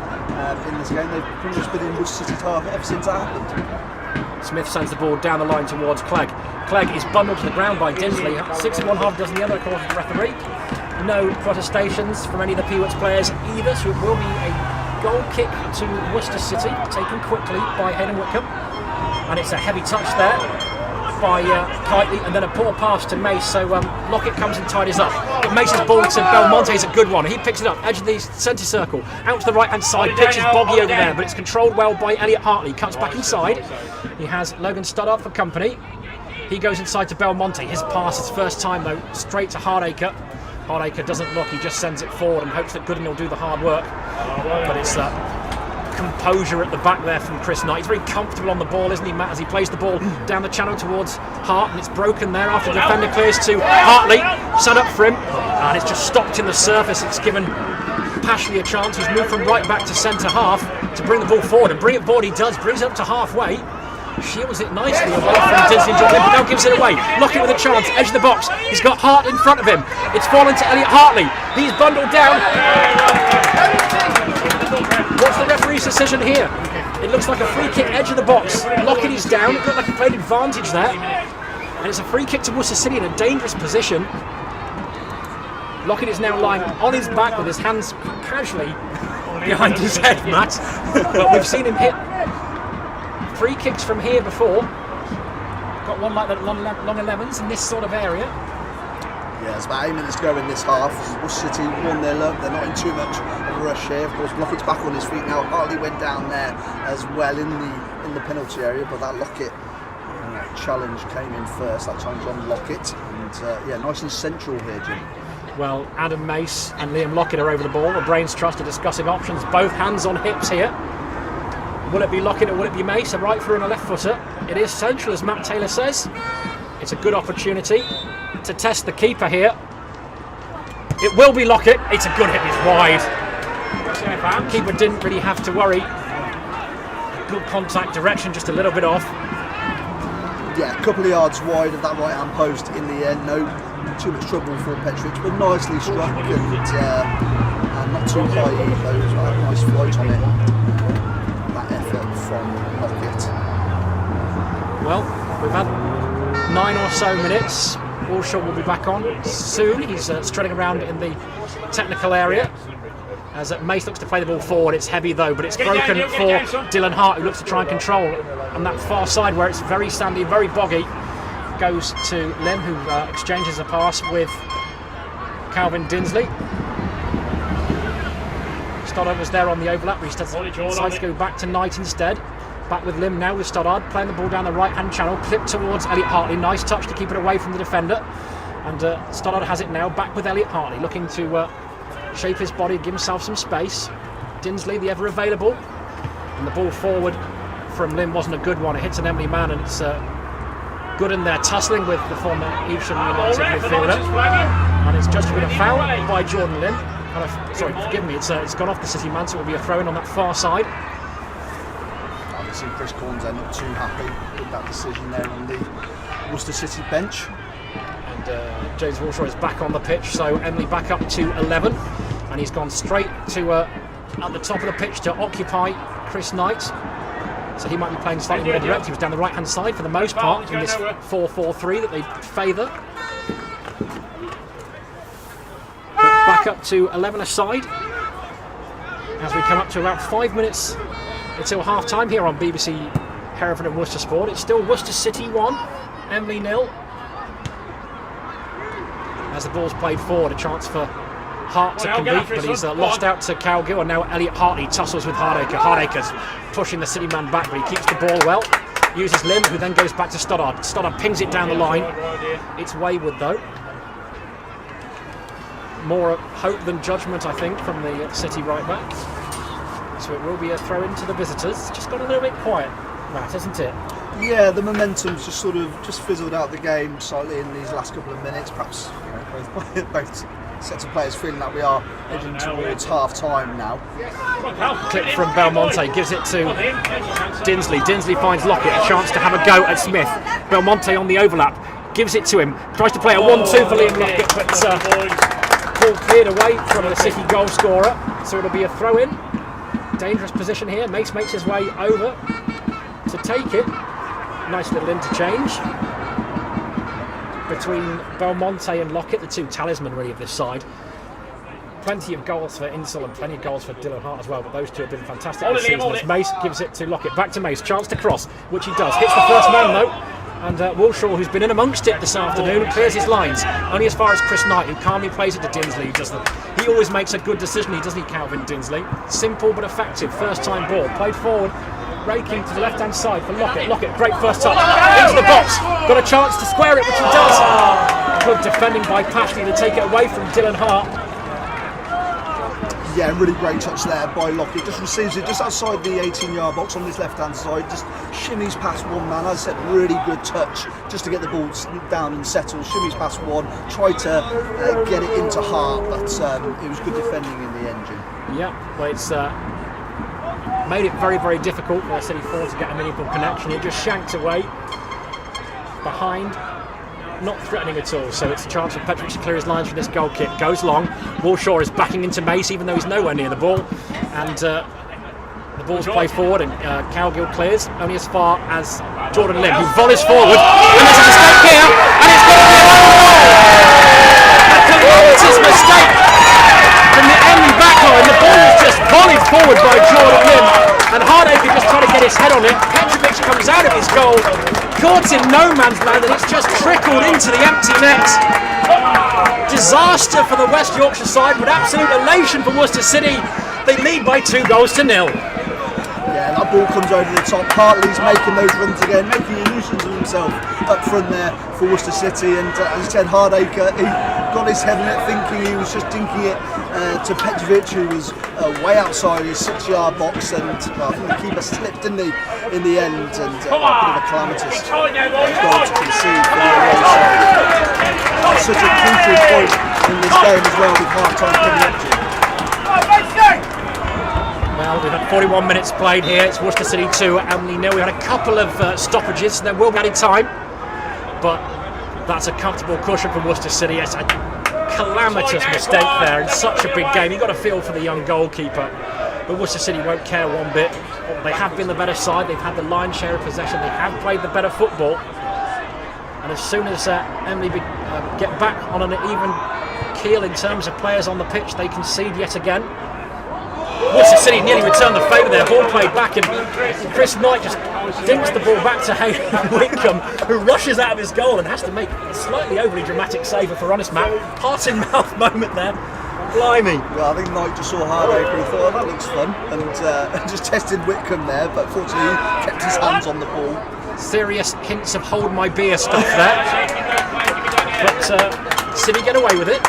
C: in this game. They've pretty much been in Worcester City's half ever since that happened.
B: Smith sends the ball down the line towards Clegg. Clegg is bundled to the ground by Dinsley. 6 and 1/2 dozen the other, according to the referee. No protestations from any of the Peewits players either, so it will be a goal kick to Worcester City, taken quickly by Hayden Wickham. And it's a heavy touch there by Kitely, and then a poor pass to Mace, so Lockett comes and tidies up. But Mace's ball to Belmonte is a good one. He picks it up, edge of the centre circle, out to the right hand side, pitch is boggy over there, but it's controlled well by Elliot Hartley. Cuts back inside. He has Logan Stoddard for company. He goes inside to Belmonte. His pass is first time though, straight to Hardacre. Hardacre doesn't look, he just sends it forward and hopes that Gooden will do the hard work. But it's composure at the back there from Chris Knight. He's very comfortable on the ball, isn't he, Matt, as he plays the ball down the channel towards Hart, and it's broken there after the defender clears to Hartley. Set up for him, and it's just stopped in the surface. It's given Pashley a chance. He's moved from right back to centre half to bring the ball forward, and bring it forward he does. Brings it up to halfway. Shields it nicely away from Dinsley, but now gives it away. Lockett with a chance, edge of the box. He's got Hart in front of him. It's fallen to Elliot Hartley. He's bundled down. What's the referee's decision here? It looks like a free kick, edge of the box. Lockett is down. It looked like he played advantage there. And it's a free kick to Worcester City in a dangerous position. Lockett is now lying on his back with his hands casually behind his head, Matt. But we've seen him hit free kicks from here before. Got one like that long 11s in this sort of area.
C: Yeah, it's about 8 minutes to go in this half. Worcester City won their love. They're not in too much of a rush here. Of course, Lockett's back on his feet now. Hartley went down there as well in the penalty area, but that Lockett challenge came in first. That challenge on Lockett, and yeah, nice and central here, Jim.
B: Well, Adam Mace and Liam Lockett are over the ball. The Brains Trust are discussing options. Both hands on hips here. Will it be Lockett or will it be Mace? A right footer and a left footer. It is central, as Matt Taylor says. It's a good opportunity to test the keeper here. It will be Lockett. It's a good hit. It's wide. Keeper didn't really have to worry. Good contact, direction just a little bit off.
C: Yeah, a couple of yards wide of that right hand post in the end. No too much trouble for Petric, but nicely struck and not too high either. Nice flight on it. That effort from Lockett.
B: Well, we've had 9 or so minutes. Walshaw will be back on soon. He's strutting around in the technical area as Mace looks to play the ball forward. It's heavy though, but it's broken for Dylan Hart, who looks to try and control. And that far side where it's very sandy, very boggy, goes to Lim, who exchanges a pass with Calvin Dinsley. Stoddard was there on the overlap, but he decides to go back to Knight instead. Back with Lim now with Stoddard, playing the ball down the right-hand channel, clipped towards Elliot Hartley. Nice touch to keep it away from the defender. And Stoddard has it now, back with Elliot Hartley, looking to shape his body, give himself some space. Dinsley, the ever available. And the ball forward from Lim wasn't a good one. It hits an Emley man, and it's Gooden there tussling with the former Evesham United midfielder. And it's just been a foul by Jordan Lim. Sorry, forgive me, it's gone off the City man, so it will be a throw in on that far side.
C: Obviously, Chris Corns are not too happy with that decision there on the Worcester City bench.
B: And James Walshaw is back on the pitch, so Emley back up to 11, and he's gone straight to at the top of the pitch to occupy Chris Knight. So he might be playing slightly more direct. He was down the right-hand side for the most part in this 4-4-3 that they favour. Back up to 11 aside as we come up to about 5 minutes until half time here on BBC Hereford and Worcester Sport. It's still Worcester City 1, Emley 0. As the ball's played forward, a chance for Hart to compete, but he's lost out to Cowgill, and now Elliot Hartley tussles with Hardacre. Hardacre's pushing the City man back, but he keeps the ball well. Uses Lim, who then goes back to Stoddard. Stoddard pings it down the line. It's wayward though. More hope than judgment, I think, from the City right back. So it will be a throw into the visitors. It's just got a little bit quiet, Matt, hasn't it?
C: Yeah, the momentum's just sort of fizzled out the game slightly in these last couple of minutes. Perhaps both sets of players feeling that we are heading towards half time now.
B: Clip from Belmonte, gives it to Dinsley. Dinsley finds Lockett, a chance to have a go at Smith. Belmonte on the overlap, gives it to him, tries to play a 1-2 for Liam Lockett, but ball cleared away from the City goal scorer. So it'll be a throw in. Dangerous position here. Mace makes his way over to take it. Nice little interchange between Belmonte and Lockett, the two talisman really of this side. Plenty of goals for Insel and plenty of goals for Dylan Hart as well, but those two have been fantastic this season. As Mace gives it to Lockett, back to Mace, chance to cross, which he does. Hits the first man though, and Walshaw, who's been in amongst it this afternoon, clears his lines only as far as Chris Knight, who calmly plays it to Dinsley. He always makes a good decision, doesn't he, Calvin Dinsley? Simple but effective first time ball, played forward, raking to the left hand side for Lockett. Lockett, great first touch into the box, got a chance to square it, which he does. Good Good defending by Pashley to take it away from Dylan Hart.
C: Yeah, really great touch there by Lockett. Just receives it just outside the 18-yard box on his left-hand side. Just shimmies past one man. As I said, really good touch just to get the ball down and settle. Shimmies past one. Tried to get it into Hart, but it was good defending in the end, Jim.
B: Yeah, well, it's made it very, very difficult for City 4 to get a meaningful connection. It just shanked away behind. Not threatening at all, so it's a chance for Petrovic to clear his lines from this goal kick. Goes long. Walshaw is backing into Mace, even though he's nowhere near the ball. And the ball's played forward, and Cowgill clears only as far as Jordan Lim, who volleys forward. And there's a mistake here, and it's going to be a goal! A calamitous mistake from the Emley backline. The ball is just volleyed forward by Jordan Lim, and Hardacre just trying to get his head on it. Petrovic comes out of his goal, caught in no man's land, and it's just trickled into the empty net. Disaster for the West Yorkshire side, but absolute elation for Worcester City. They lead by 2-0.
C: Yeah, that ball comes over the top. Hartley's making those runs again, making a nuisance of himself up front there for Worcester City. And as I said, Hardacre, he got his head on it, thinking he was just dinking it to Petrovic, who was way outside his 6-yard box. And I think the keeper slipped, didn't he, in the end? And a bit of a calamitous goal to concede for the away side. That's such a crucial point in this game as well, with half-time coming up to.
B: Well, we've had 41 minutes played here. It's Worcester City 2, Emley 0. We had a couple of stoppages, and there will be added time. But that's a comfortable cushion for Worcester City. It's a calamitous mistake there in such a big game. You've got to feel for the young goalkeeper. But Worcester City won't care one bit. They have been the better side. They've had the lion's share of possession. They have played the better football. And as soon as Emley get back on an even keel in terms of players on the pitch, they concede yet again. Worcester City nearly returned the favour there. Ball played back, and Chris Knight just dinks the ball back to Hayden Whitcomb, who rushes out of his goal and has to make a slightly overly dramatic save, for honest, Matt. Heart in mouth moment there. Blimey.
C: Well, I think Knight just saw Hardacre and thought, oh, that looks fun, and just tested Whitcomb there, but fortunately he kept his hands on the ball.
B: Serious hints of hold my beer stuff there. But City get away with it.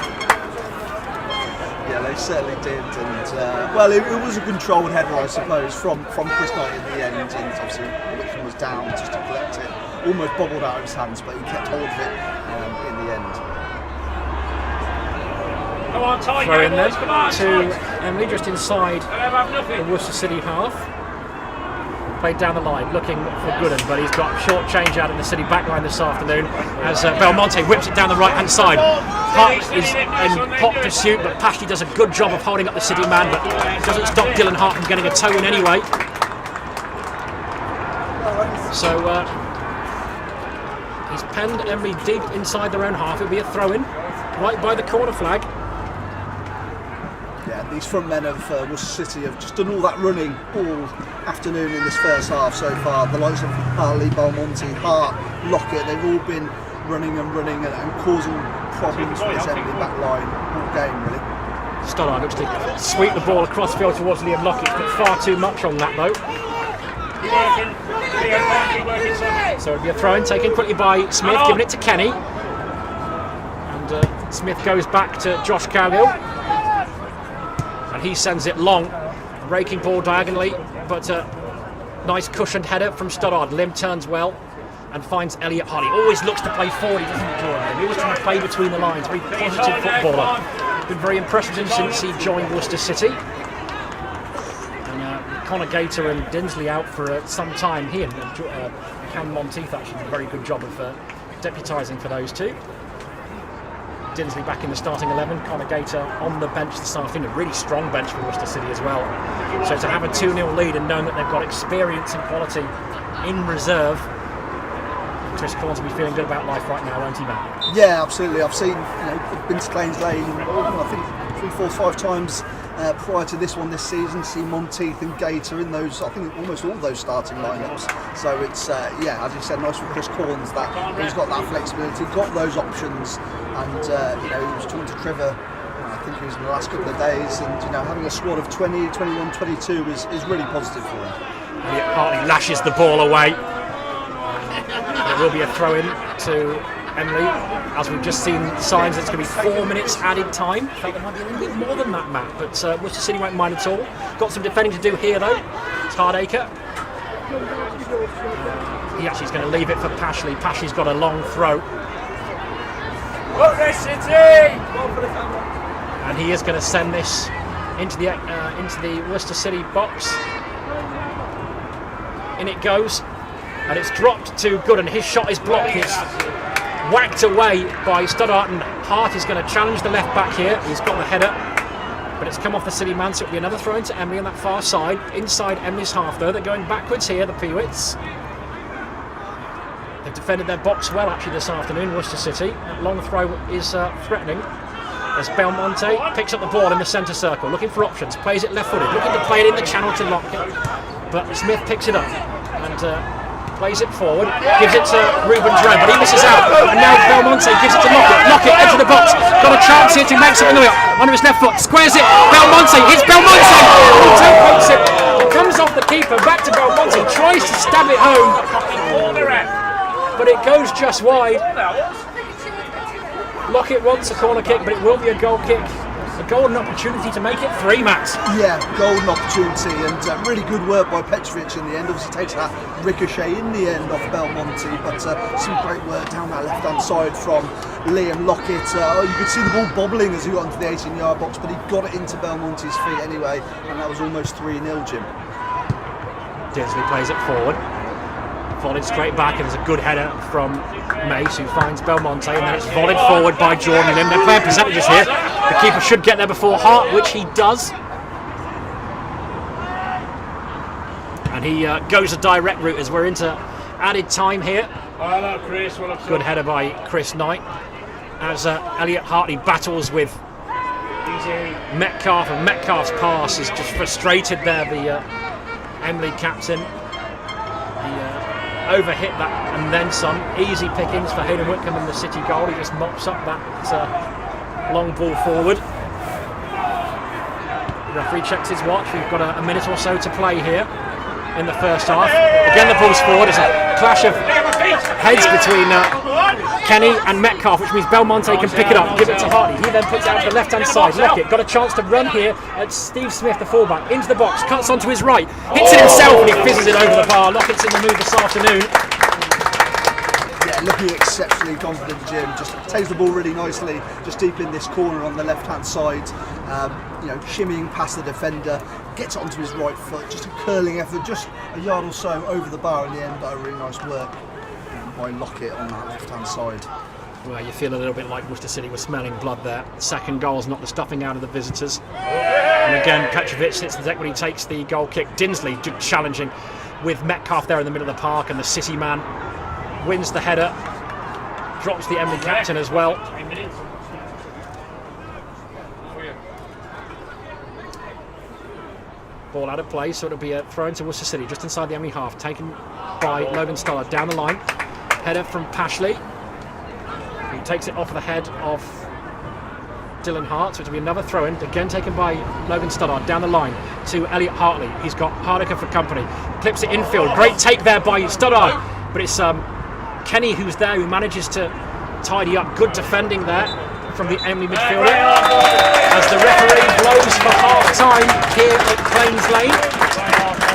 C: Yeah, they certainly did, and well, it was a controlled header, I suppose, from Chris Knight in the end, and obviously Whitcomb was down just to collect it, almost bobbled out of his hands, but he kept hold of it in the end.
D: Come on, Ty,
B: Throw in then
D: come on,
B: to Emley, just inside the Worcester City half. Played down the line, looking for Gooden, but he's got short change out in the City backline this afternoon as Belmonte whips it down the right hand side. Hart is in hot pursuit, but Pashley does a good job of holding up the City man, but doesn't stop Dylan Hart from getting a toe in anyway. So he's penned Emley deep inside their own half. It'll be a throw in right by the corner flag.
C: Yeah, these front men of Worcester City have just done all that running all afternoon in this first half so far. The likes of Hartley, Belmonte, Hart, Lockett, they've all been running and causing problems for this Emley back line all game, really.
B: Stoddard looks to sweep the ball across field towards Liam Lockett, but far too much on that though. So it'll be a throw in taken quickly by Smith, giving it to Kenny. And Smith goes back to Josh Cowgill. And he sends it long, raking ball diagonally, but nice cushioned header from Stoddard. Lim turns well and finds Elliot Hartley. Always looks to play forward, he doesn't Jordan Lim. He always trying to play between the lines. Very positive footballer. Been very impressed with him since he joined Worcester City. And Connor Gator and Dinsley out for some time. He and Cam Monteith actually did a very good job of deputising for those two. Dinsley back in the starting 11, Connor Gator on the bench this afternoon, a really strong bench for Worcester City as well. So to have a 2-0 lead and knowing that they've got experience and quality in reserve, Chris Corns will be feeling good about life right now, won't he, Matt?
C: Yeah, absolutely. I've seen, been to Claims Lane, I think 3, 4, 5 times prior to this one this season, see Monteith and Gator in those, I think almost all those starting lineups. So it's, as you said, nice for Chris Corns that he's got that flexibility, got those options, and he was talking to Trevor, I think it was in the last couple of days, and having a squad of 20, 21, 22 is really positive for him.
B: Elliot Hartley lashes the ball away. There will be a throw in to Emley. as we've just seen signs that it's going to be 4 minutes added time. Felt there might be a little bit more than that, Matt, but Worcester City won't mind at all. Got some defending to do here, though. It's Hardacre. He actually is going to leave it for Pashley. Pashley's got a long throw.
D: Worcester City!
B: And he is going to send this into the Worcester City box. In it goes. And it's dropped to Gooden. His shot is blocked. It's whacked away by Stoddart, and Hart is going to challenge the left back here. He's got the header, but it's come off the City man, so it'll be another throw into Emley on that far side. Inside Emley's half, though. They're going backwards here, the Peewits. They've defended their box well, actually, this afternoon, Worcester City. That long throw is threatening. As Belmonte picks up the ball in the centre circle, looking for options, plays it left-footed, looking to play it in the channel to Lockett. But Smith picks it up and plays it forward, gives it to Ruben Drone, but he misses out. And now Belmonte gives it to Lockett. Lockett into the box. Got a chance here to make something of it. Under his left foot, squares it. Belmonte hits Belmonte. He toe-pokes it. It comes off the keeper, back to Belmonte. Tries to stab it home, but it goes just wide. Lockett wants a corner kick, but it will be a goal kick. A golden opportunity to make it 3, Matt.
C: Yeah, golden opportunity, and really good work by Petrovic in the end. Obviously takes that ricochet in the end off Belmonte, but some great work down that left-hand side from Liam Lockett. You could see the ball bobbling as he got into the 18-yard box, but he got it into Belmonte's feet anyway, and that was almost 3-0, Jim.
B: Dinsley plays it forward. Volleyed straight back, and there's a good header from Mace, who finds Belmonte, and then it's volleyed forward by Jordan Lim. They're playing percentages here. The keeper should get there before Hart, which he does. And he goes a direct route as we're into added time here.
D: Hello, Chris. Well,
B: Good header by Chris Knight. As Elliot Hartley battles with Metcalf, and Metcalf's pass is just frustrated there, the Emley captain. Overhit that and then some. Easy pickings for Hayden Whitcomb in the City goal. He just mops up that long ball forward. The referee checks his watch. We've got a minute or so to play here in the first half. Again, the ball's forward. It's a clash of heads between Kenny and Metcalf, which means Belmonte can pick it up, give it to Hartley. He then puts it out to the left-hand side. Lockett got a chance to run here at Steve Smith, the fullback, into the box, cuts onto his right, hits it himself, and he fizzes it over the bar. Lockett's in the mood this afternoon.
C: Yeah, looking exceptionally confident, Jim. Just takes the ball really nicely, just deep in this corner on the left-hand side. Shimmying past the defender, gets it onto his right foot. Just a curling effort, just a yard or so over the bar in the end, but a really nice work by Lockett on that left-hand side.
B: Well, you feel a little bit like Worcester City were smelling blood there. Second goal's knocked the stuffing out of the visitors. And again, Petrovic hits the deck when he takes the goal kick. Dinsley challenging with Metcalf there in the middle of the park, and the City man wins the header. Drops the Emley captain as well. Ball out of play, so it'll be a throw into Worcester City just inside the Emley half, taken by Logan Stoddart down the line. Header from Pashley, who takes it off the head of Dylan Hart, so it'll be another throw in, again taken by Logan Stoddart down the line to Elliot Hartley. He's got Hardacre for company, clips it infield, great take there by Stoddart, but it's Kenny who's there, who manages to tidy up. Good defending there from the Emley midfielder, as the referee blows for half-time here at Claims Lane,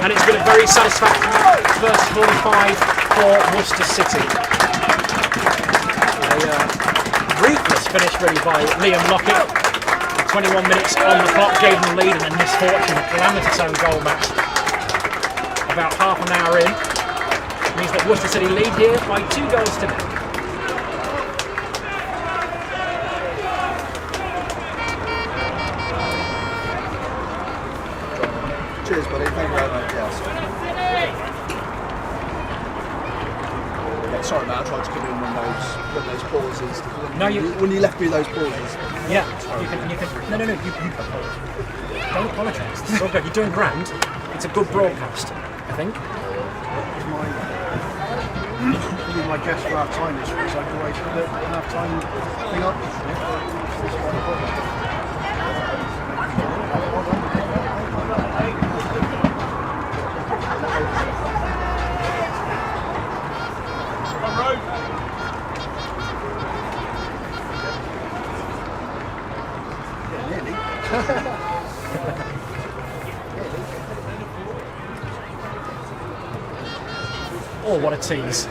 B: and it's been a very satisfactory first 45 for Worcester City. A ruthless finish really by Liam Lockett. 21 minutes on the clock gave them the lead, and then misfortune, a calamitous own goal match about half an hour in. It means that Worcester City lead here by 2 goals to nil.
C: Cheers, buddy. Thank you very much. Sorry, Matt. I tried to come in when those pauses. When you left me those pauses.
B: Yeah. You can. No. You don't apologise. It's all good. You're doing grand. It's a good broadcast, I think.
A: You're my guest for half time this week, so I can wait for the half time thing up.
B: Oh, what a tease.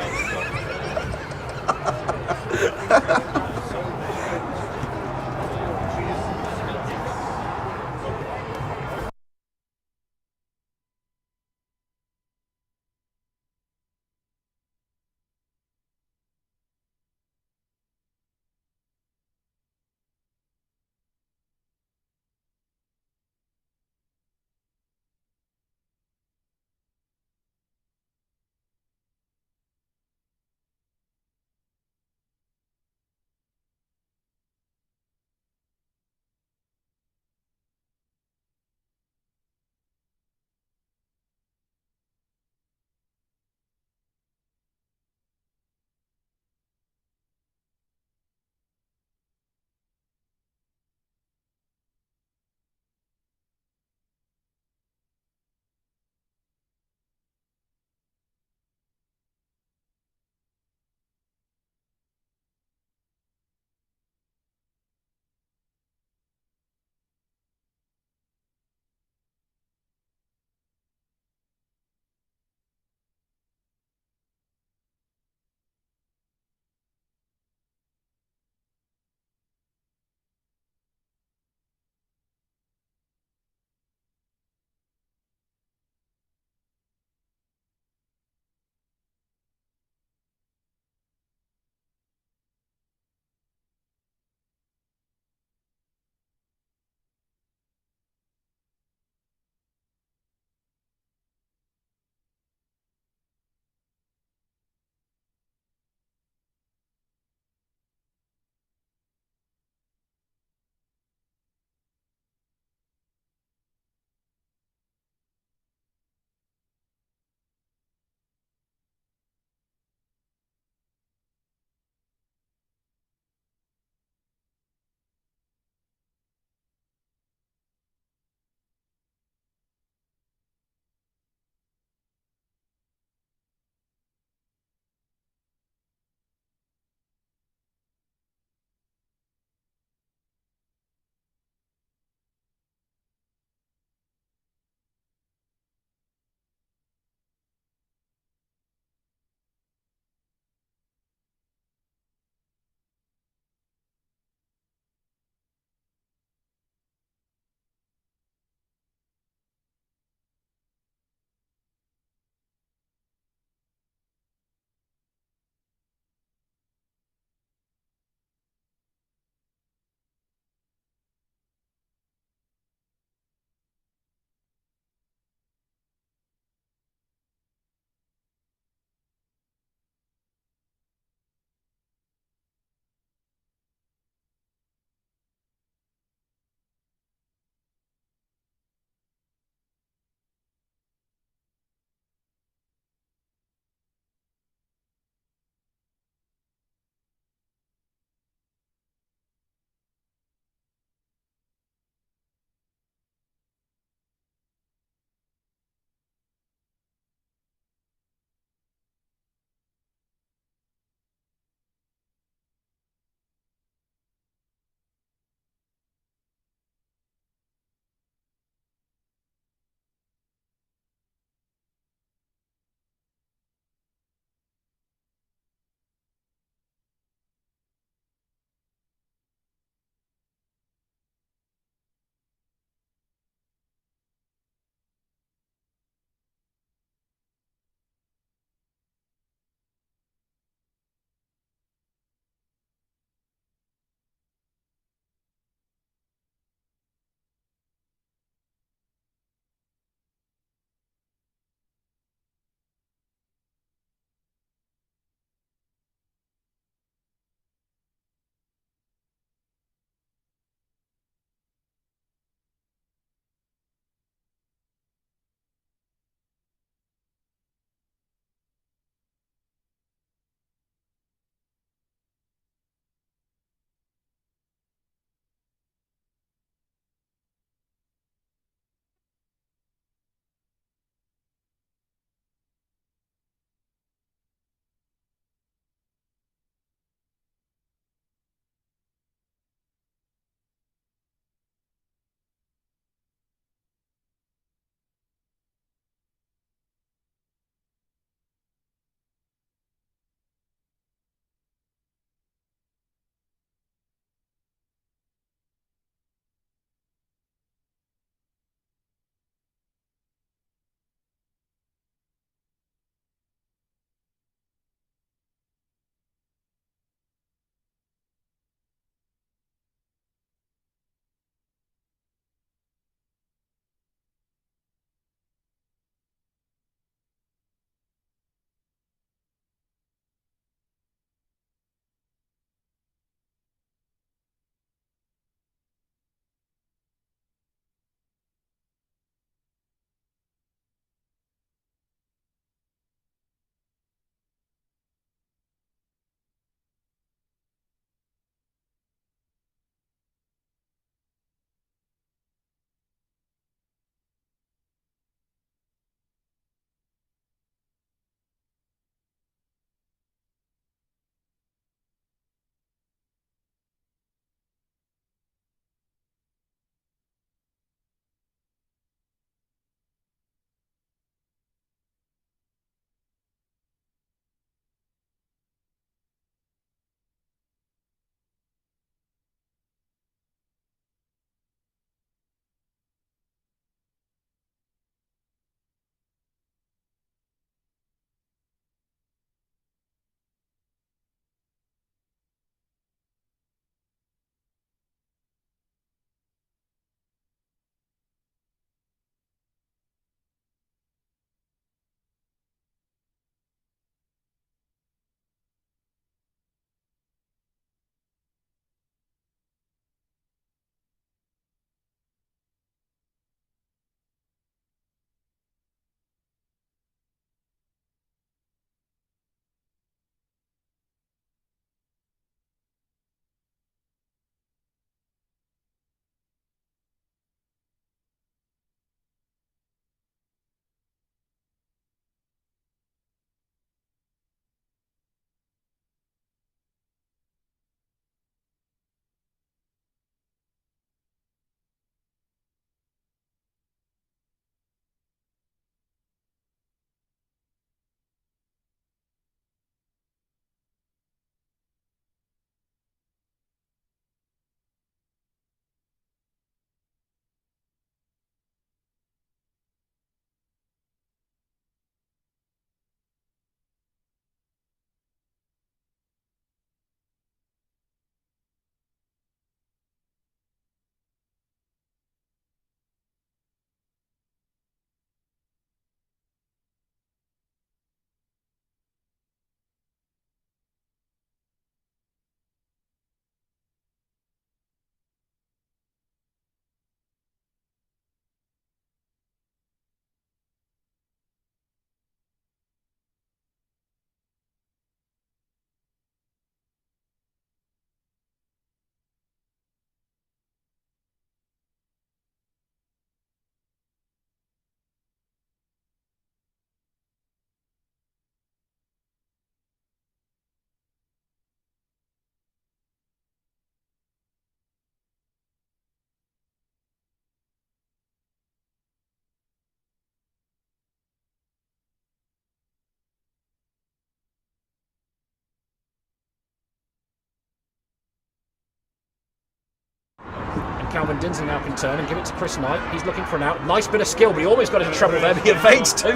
B: Calvin Dinsley now can turn and give it to Chris Knight. He's looking for an out. Nice bit of skill, but he almost got into trouble there. He evades two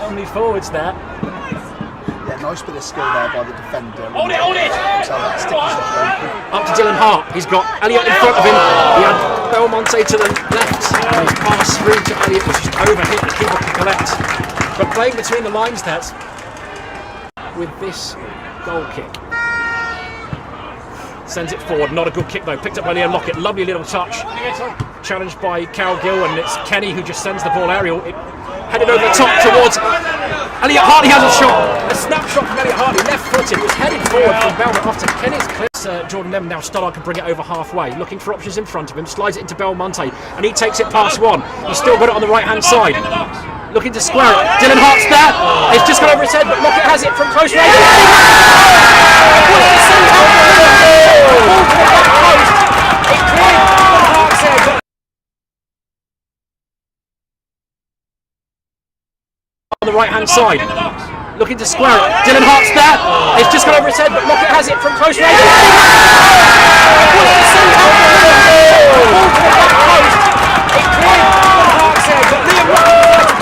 B: only forwards there.
C: Yeah, nice bit of skill there by the defender.
D: Hold it, hold it!
B: Up to Dylan Hart. He's got Elliott in front of him. He had Belmonte to the left. And his pass through to Elliott was just overhit. The keeper could collect. But playing between the lines there with this goal kick. Sends it forward. Not a good kick though. Picked up by Liam Lockett. Lovely little touch. Challenged by Cal Gill, and it's Kenny who just sends the ball aerial. It headed over the top towards Elliott Hartley. Has a shot. A snapshot from Elliott Hartley, left-footed. Was headed forward from Belmont off to Kenny's clear. Jordan Lem now Stoddard can bring it over halfway. Looking for options in front of him. Slides it into Belmonte, and he takes it past one. He's still got it on the right-hand side. Looking to square it. Dylan Hart's there. It's just gone over his head, but Lockett has it from close range. On the right-hand side, looking to square it. Dylan Hart's there. It's just gone over his head, but Lockett has it from close range.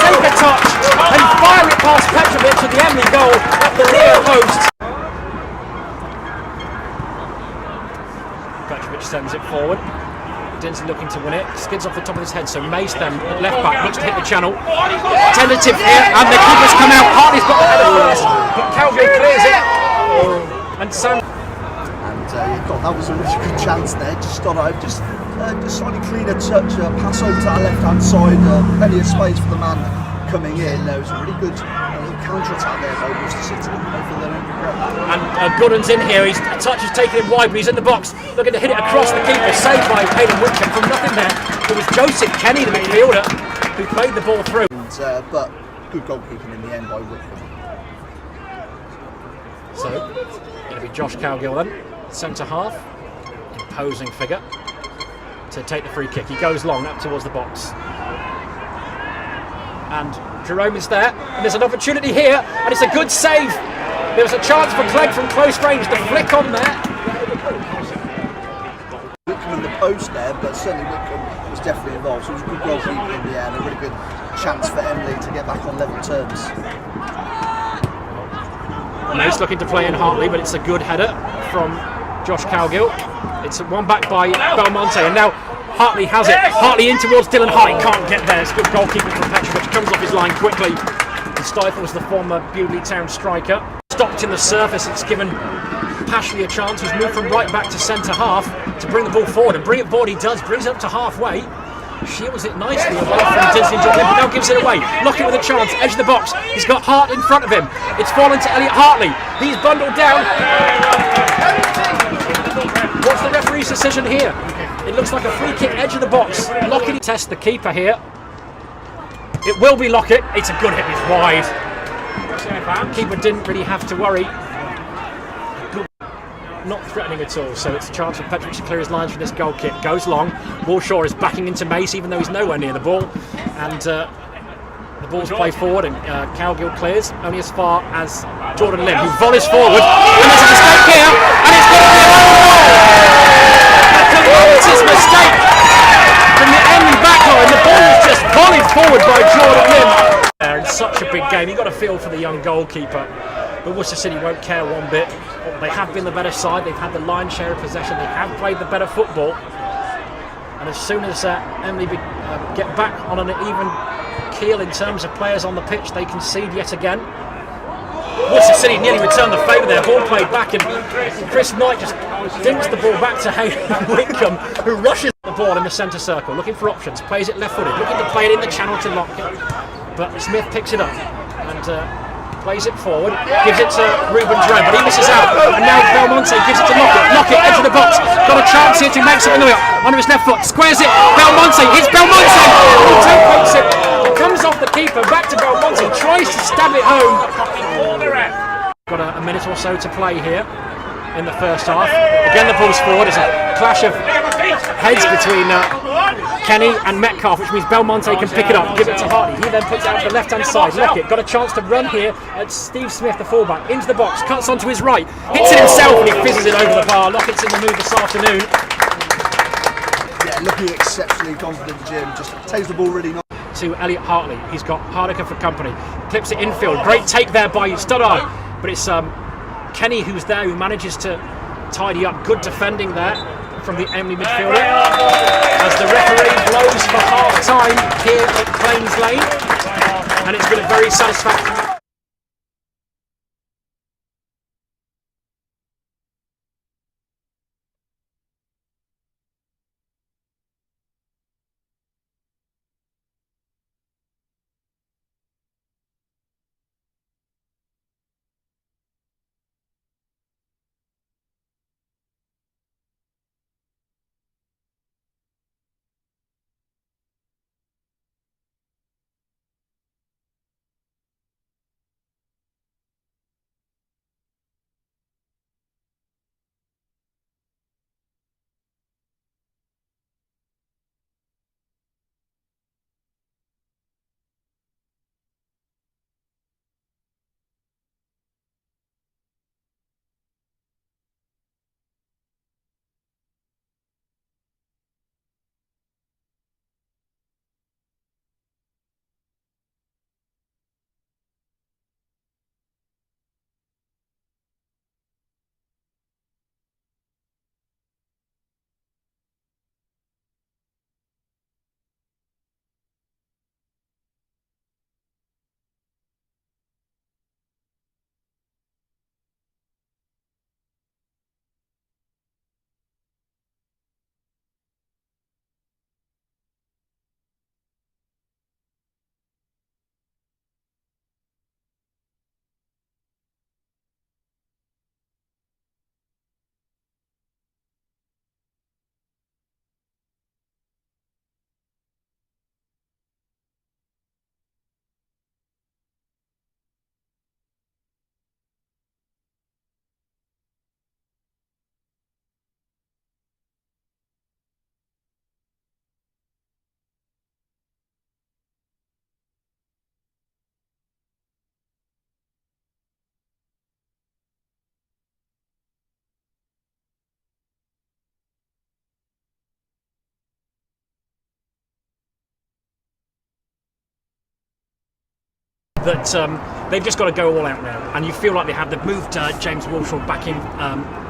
B: Take a touch and fire it past Petrovic to the Emley goal at the near post. Petrovic sends it forward. Dinsley looking to win it, skids off the top of his head, so Mace then at left back looks to hit the channel. Tentative here, and the keeper's come out. Hartley's got the header first, but Calgary clears it. And Sam.
C: And God, that was a really good chance there. Just slightly cleaner touch, pass over to our left-hand side, plenty of space for the man coming in. There was a really good counter-attack there by Worcester City.
B: And Gooden's in here. His touch has taken him wide, but he's in the box, looking to hit it across the keeper. Saved by Hayden Whitcomb from nothing there. It was Joseph Kenny, the midfielder, who played the ball through.
C: But good goalkeeping in the end by Whitcomb.
B: So, going to be Josh Cowgill then, centre half, imposing figure to take the free kick. He goes long up towards the box. And Jerome is there, and there's an opportunity here, and it's a good save. There was a chance for Clegg from close range, the flick on there.
C: Whitcomb in the post there, but certainly Whitcomb was definitely involved, so it was a good goalkeeping in the end, a really good chance for Emley to get back on level terms.
B: Mace looking to play in Hartley, but it's a good header from Josh Cowgill. It's one back by Belmonte, and now Hartley has it. Hartley in towards Dylan Hart. He can't get there. It's good goalkeeping from Petrovic. Comes off his line quickly. He stifles the former Bewdley Town striker. Stopped in the surface. It's given Pashley a chance. He's moved from right back to centre half to bring the ball forward. And bring it forward he does. Brings it up to halfway. Shields it nicely away from Dinsley and Jordan, but now gives it away. Lockett with a chance. Edge of the box. He's got Hart in front of him. It's fallen to Elliott Hartley. He's bundled down. What's the referee's decision here? It looks like a free kick, edge of the box. Lockett tests the keeper here. It will be Lockett. It's a good hit, it's wide. Keeper didn't really have to worry. Not threatening at all, so it's a chance for Petrovic to clear his lines from this goal kick. Goes long. Walshaw is backing into Mace, even though he's nowhere near the ball. And the ball's played forward, and Cowgill clears only as far as Jordan Lim, who volleys forward. And there's a mistake here, and it's going to be a calamitous mistake from the Emley backline. The ball was just volleyed forward by Jordan Lim. In such a big game, you've got to feel for the young goalkeeper. But Worcester City won't care one bit. They have been the better side, they've had the lion's share of possession, they have played the better football. And as soon as Emley get back on an even keel in terms of players on the pitch, they concede yet again. Worcester City nearly returned the favour there, ball played back, and Chris Knight just dinks the ball back to Hayden Whitcomb, who rushes the ball in the centre circle, looking for options, plays it left-footed, looking to play it in the channel to Lockett. But Smith picks it up and plays it forward, gives it to Ruben Jerome, but he misses out. And now Belmonte gives it to Lockett. Lockett, edge of the box, got a chance here to make something of it. Under his left foot, squares it. Belmonte, it's Belmonte! He takes it. It comes off the keeper, back to Belmonte, tries to stab it home. Got a minute or so to play here in the first half. Again, the ball's forward. It's a clash of heads between Kenny and Metcalf, which means Belmonte can pick it up, give it to Hartley. He then puts it out to the left-hand side. Lockett got a chance to run here at Steve Smith, the fullback, into the box, cuts onto his right, hits it himself, and he fizzes it over the bar. Lockett's in the mood this afternoon.
C: Yeah, looking exceptionally confident, Jim. Just takes the ball really nice.
B: To Elliot Hartley, he's got Hardiker for company. Clips it infield. Great take there by Stoddard, but it's Kenny who's there who manages to tidy up. Good defending there from the Emley midfielder. As the referee blows for half time here at Claines Lane, and it's been a very satisfactory. That they've just got to go all out now, and you feel like they have. They've moved James Walshaw back in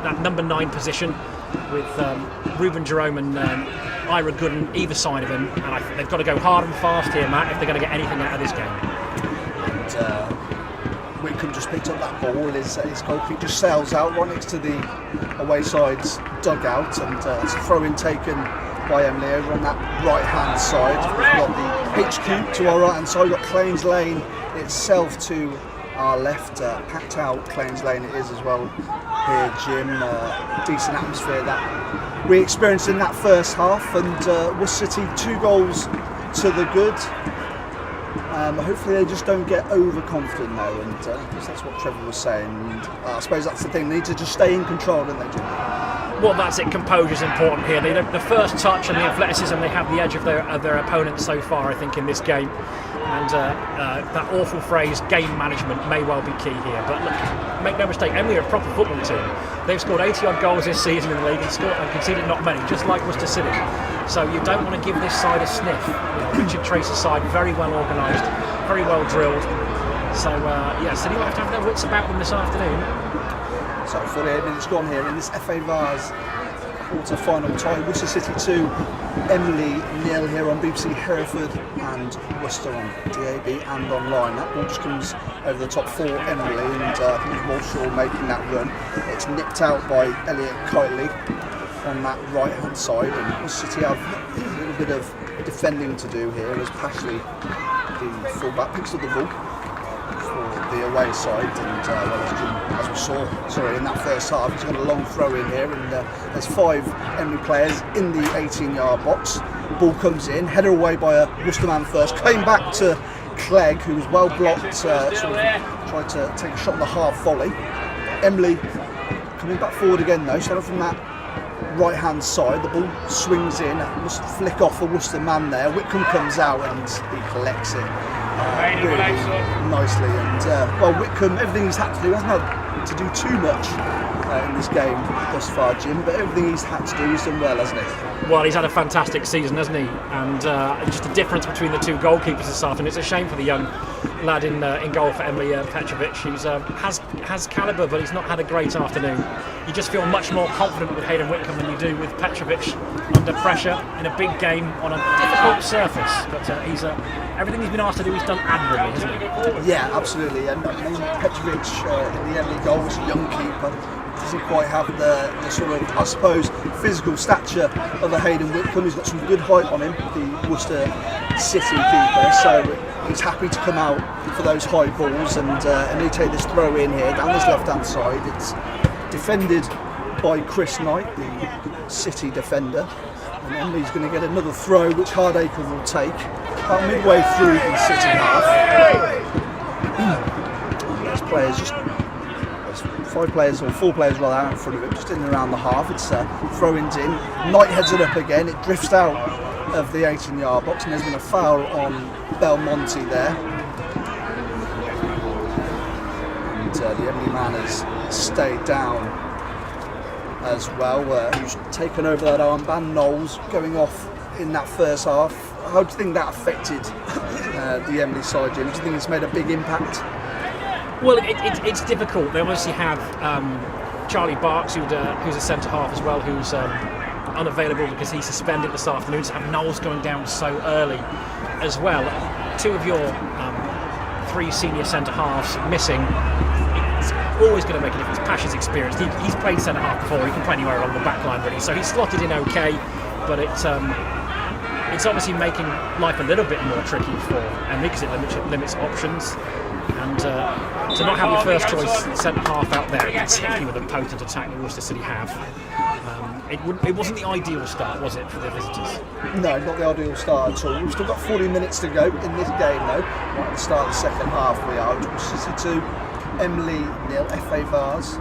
B: that number 9 position with Ruben Jerome and Ira Gooden either side of him, and I think they've got to go hard and fast here, Matt, if they're going to get anything out of this game.
C: And Whitcomb just picked up that ball. His goalkeeper just sails out right next to the away side's dugout, and it's a throw-in taken by Emley over on that right-hand side. We've got the HQ to our right-hand side. We've got Claines Lane itself to our left. Packed out Claines Lane it is as well here, Jim. Decent atmosphere that we experienced in that first half, and Worcester City 2 goals to the good. Hopefully they just don't get overconfident now, and because that's what Trevor was saying. And I suppose that's the thing, they need to just stay in control, don't they, Jim?
B: Well, that's it. Composure's important here. The first touch and the athleticism, they have the edge of their opponents so far, I think, in this game. And that awful phrase, game management, may well be key here. But look, make no mistake, Emley are a proper football team. They've scored 80-odd goals this season in the league and conceded not many, just like Worcester City. So you don't want to give this side a sniff. Richard Tracy's side, very well organised, very well drilled. So, City will have to have their wits about them this afternoon.
C: So 48 minutes gone here in this FA Vase quarter-final tie. Worcester City 2, Emley 0 here on BBC Hereford and Worcester on DAB and online. That ball just comes over the top for Emley, and I think Walshaw making that run. It's nipped out by Elliot Kitely on that right-hand side, and Worcester City have a little bit of defending to do here as Pashley, the fullback, picks up the ball for the away side, and as we saw, in that first half, he's got a long throw in here, and there's 5 Emley players in the 18-yard box. Ball comes in, header away by a Worcester man first, came back to Clegg, who was well blocked, tried to take a shot on the half volley. Emley coming back forward again though, starting from that right-hand side, the ball swings in, must flick off a Worcester man there. Whitcomb comes out and he collects it really nicely. And Whitcomb, everything he's had to do, hasn't had to do too much in this game thus far, Jim, but everything he's had to do, he's done well, hasn't he?
B: Well, he's had a fantastic season, hasn't he? And just the difference between the two goalkeepers this afternoon. It's a shame for the young lad in goal for Emley, Petrovic, who has calibre, but he's not had a great afternoon. You just feel much more confident with Hayden Whitcomb than you do with Petrovic under pressure in a big game on a difficult surface. But everything he's been asked to do, he's done admirably, hasn't he?
C: Yeah, absolutely. And I mean, Petrovic in the Emley goal was a young keeper. Doesn't quite have the sort of, I suppose, physical stature of a Hayden Whitcomb. He's got some good height on him, the Worcester City keeper. So he's happy to come out for those high balls and Emley take this throw in here down this left-hand side. It's defended by Chris Knight, the City defender. And Emley's going to get another throw, which Hardacre will take about midway through the City half. There's players just. Four players rather out in front of it, just in and around the half. It's throw-ins in. Knight heads it up again. It drifts out of the 18-yard box, and there's been a foul on Belmonte there. And the Emley man has stayed down as well. Who's taken over that armband? Knowles going off in that first half. How do you think that affected the Emley side, Jim? Do you think it's made a big impact?
B: Well, it's difficult. They obviously have Charlie Barks, who's a centre half as well, who's unavailable because he's suspended this afternoon. To have Knowles going down so early as well. Two of your three senior centre halves missing. It's always going to make a difference. Pasha's experienced. He's played centre half before. He can play anywhere along the back line really. So he's slotted in okay, but it's obviously making life a little bit more tricky for Emley because it limits options. And to not have your first choice centre half out there, particularly with a potent attack that Worcester City have, it wasn't the ideal start, was it, for the visitors? No,
C: not the ideal start at all. We've still got 40 minutes to go in this game, though. Right at the start of the second half, we are Worcester City 2, Emley 0, FA Vase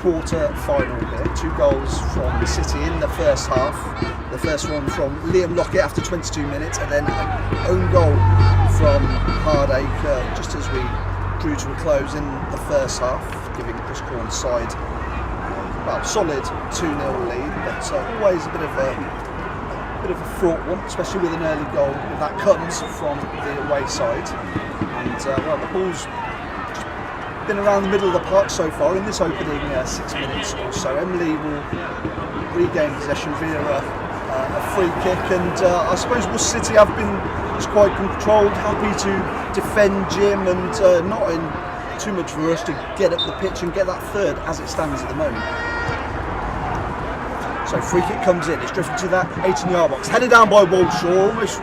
C: quarter final here. 2 goals from the City in the first half. The first one from Liam Lockett after 22 minutes, and then an own goal from Hardacre just as we drew to a close in the first half, giving Chris Corn's side solid 2-0 lead, but always a bit of a fraught one, especially with an early goal. That comes from the away side, and the ball's been around the middle of the park so far in this opening 6 minutes or so. Emley will regain possession via a free kick, and I suppose Worcester City have been just quite controlled, happy to defend Jim, and not in too much of a rush to get up the pitch and get that third as it stands at the moment. So free kick comes in, it's drifted to that 18-yard box, headed down by Walshaw, almost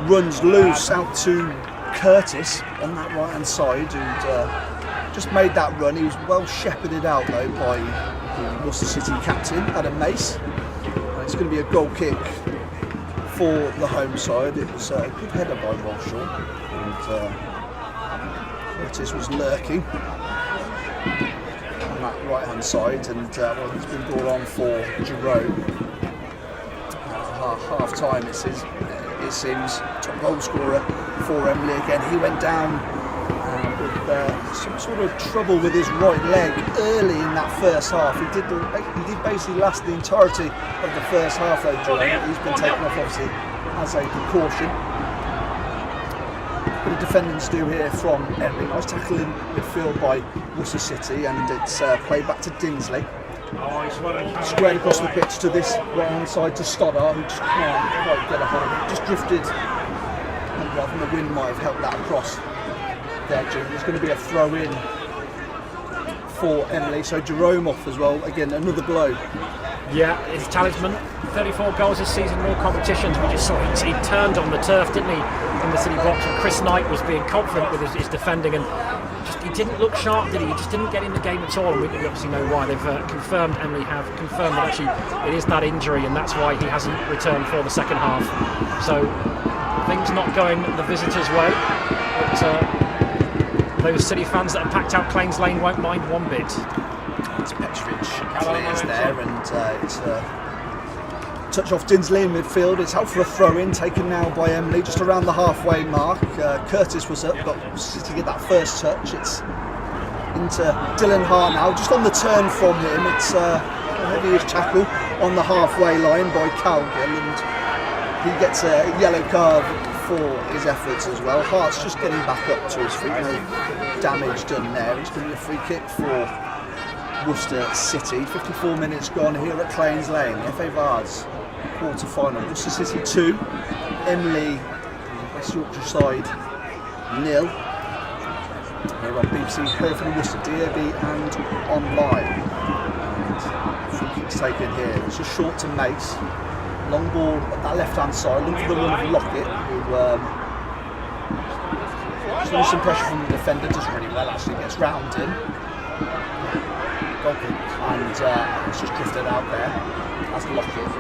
C: runs loose out to Curtis on that right hand side, and just made that run. He was well shepherded out though by the Worcester City captain Adam Mace. It's going to be a goal kick for the home side. It was a good header by Walshaw, and Curtis was lurking on that right hand side, and he's been brought on for Jerome. Half time it seems, top goal scorer for Emley again. He went down with some sort of trouble with his right leg early in that first half. He did basically last the entirety of the first half though, Jerome. He's been taken off obviously as a precaution. Bit of defending to do here from Emley. Nice tackle in midfield by Worcester City, and it's played back to Dinsley. Squared across the pitch to this right hand side to Stoddart, who just can't quite get a hold of it. Just drifted, and rather than the wind might have helped that across there, Jim. There's going to be a throw in for Emley, so Jerome off as well. Again, another blow.
B: Yeah, his talisman. 34 goals this season in all competitions. We just saw he turned on the turf, didn't he, in the City box, and Chris Knight was being confident with his defending, and he didn't look sharp, did he? He just didn't get in the game at all, and we obviously know why. They've confirmed, Emley have confirmed that actually it is that injury, and that's why he hasn't returned for the second half. So things not going the visitors' way, but those City fans that have packed out Claines Lane won't mind one bit.
C: It's Petrovic clears there, and it's touch off Dinsley in midfield. It's out for a throw-in, taken now by Emley, just around the halfway mark. Curtis was up, but City get that first touch. It's into Dylan Hart now, just on the turn from him. It's a heavyish tackle on the halfway line by Calgill, and he gets a yellow card for his efforts as well. Hart's just getting back up to his feet, no damage done there. It's going to be a free kick for Worcester City. 54 minutes gone here at Claines Lane, FA Vase quarter final. Worcester City 2, Emley, West Yorkshire side 0. Here on BBC Hereford and Worcester, DAB and online. And free kick's taken here. It's just short to Mace. Long ball at that left hand side, looking for the run of Lockett, who shows some pressure from the defender, does really well actually, gets round him. And it's just drifted out there. That's Lockett.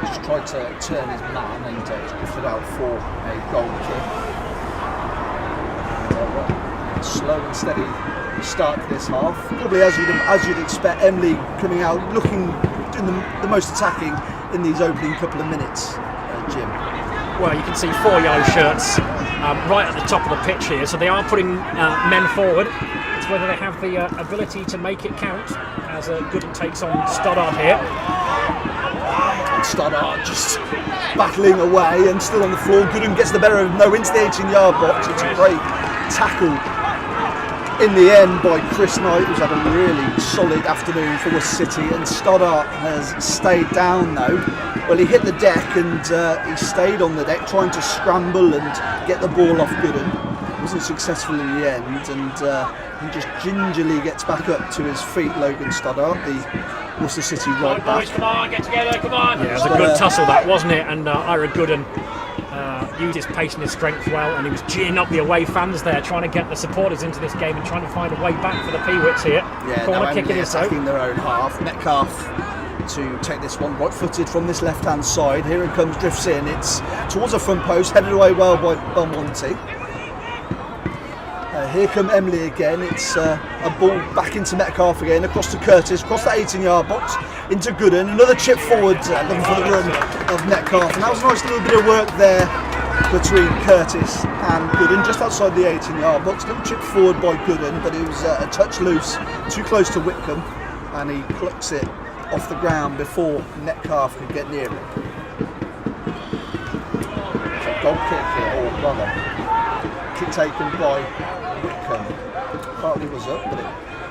C: Just tried to turn his man and it's drifted out for a goal kick. Slow and steady start to this half. Probably as you'd expect, Emley coming out looking, doing the most attacking in these opening couple of minutes, Jim.
B: Well, you can see 4 yellow shirts right at the top of the pitch here, so they are putting men forward. It's whether they have the ability to make it count, as Gooden takes on Stoddard here.
C: And Stoddard just battling away and still on the floor. Gooden gets the better of him, into the 18-yard box. It's a great tackle in the end by Chris Knight, who's had a really solid afternoon for Worcester City, and Stoddart has stayed down though. Well, he hit the deck and he stayed on the deck trying to scramble and get the ball off Gooden. Wasn't successful in the end, and he just gingerly gets back up to his feet, Logan Stoddart, the Worcester City right back.
D: Boys, come on, get together, come on.
B: Yeah, it was a good tussle that, wasn't it? And Ira Gooden used his pace and his strength well, and he was geeing up the away fans there, trying to get the supporters into this game and trying to find a way back for the Peewits here.
C: Yeah,
B: corner kick it is though.
C: Attacking their own half. Metcalf to take this one right-footed from this left-hand side. Here it comes, drifts in. It's towards the front post, headed away well by Belmonte. Here come Emley again. It's a ball back into Metcalf again, across to Curtis, across that 18-yard box, into Gooden. Another chip forward, looking for the run of Metcalf. And that was a nice little bit of work there between Curtis and Gooden, just outside the 18-yard box. Little chip forward by Gooden, but it was a touch loose, too close to Whitcomb, and he plucks it off the ground before Metcalf could get near it. It's a goal kick here, or rather, kick taken by Whitcomb. Hartley was up, but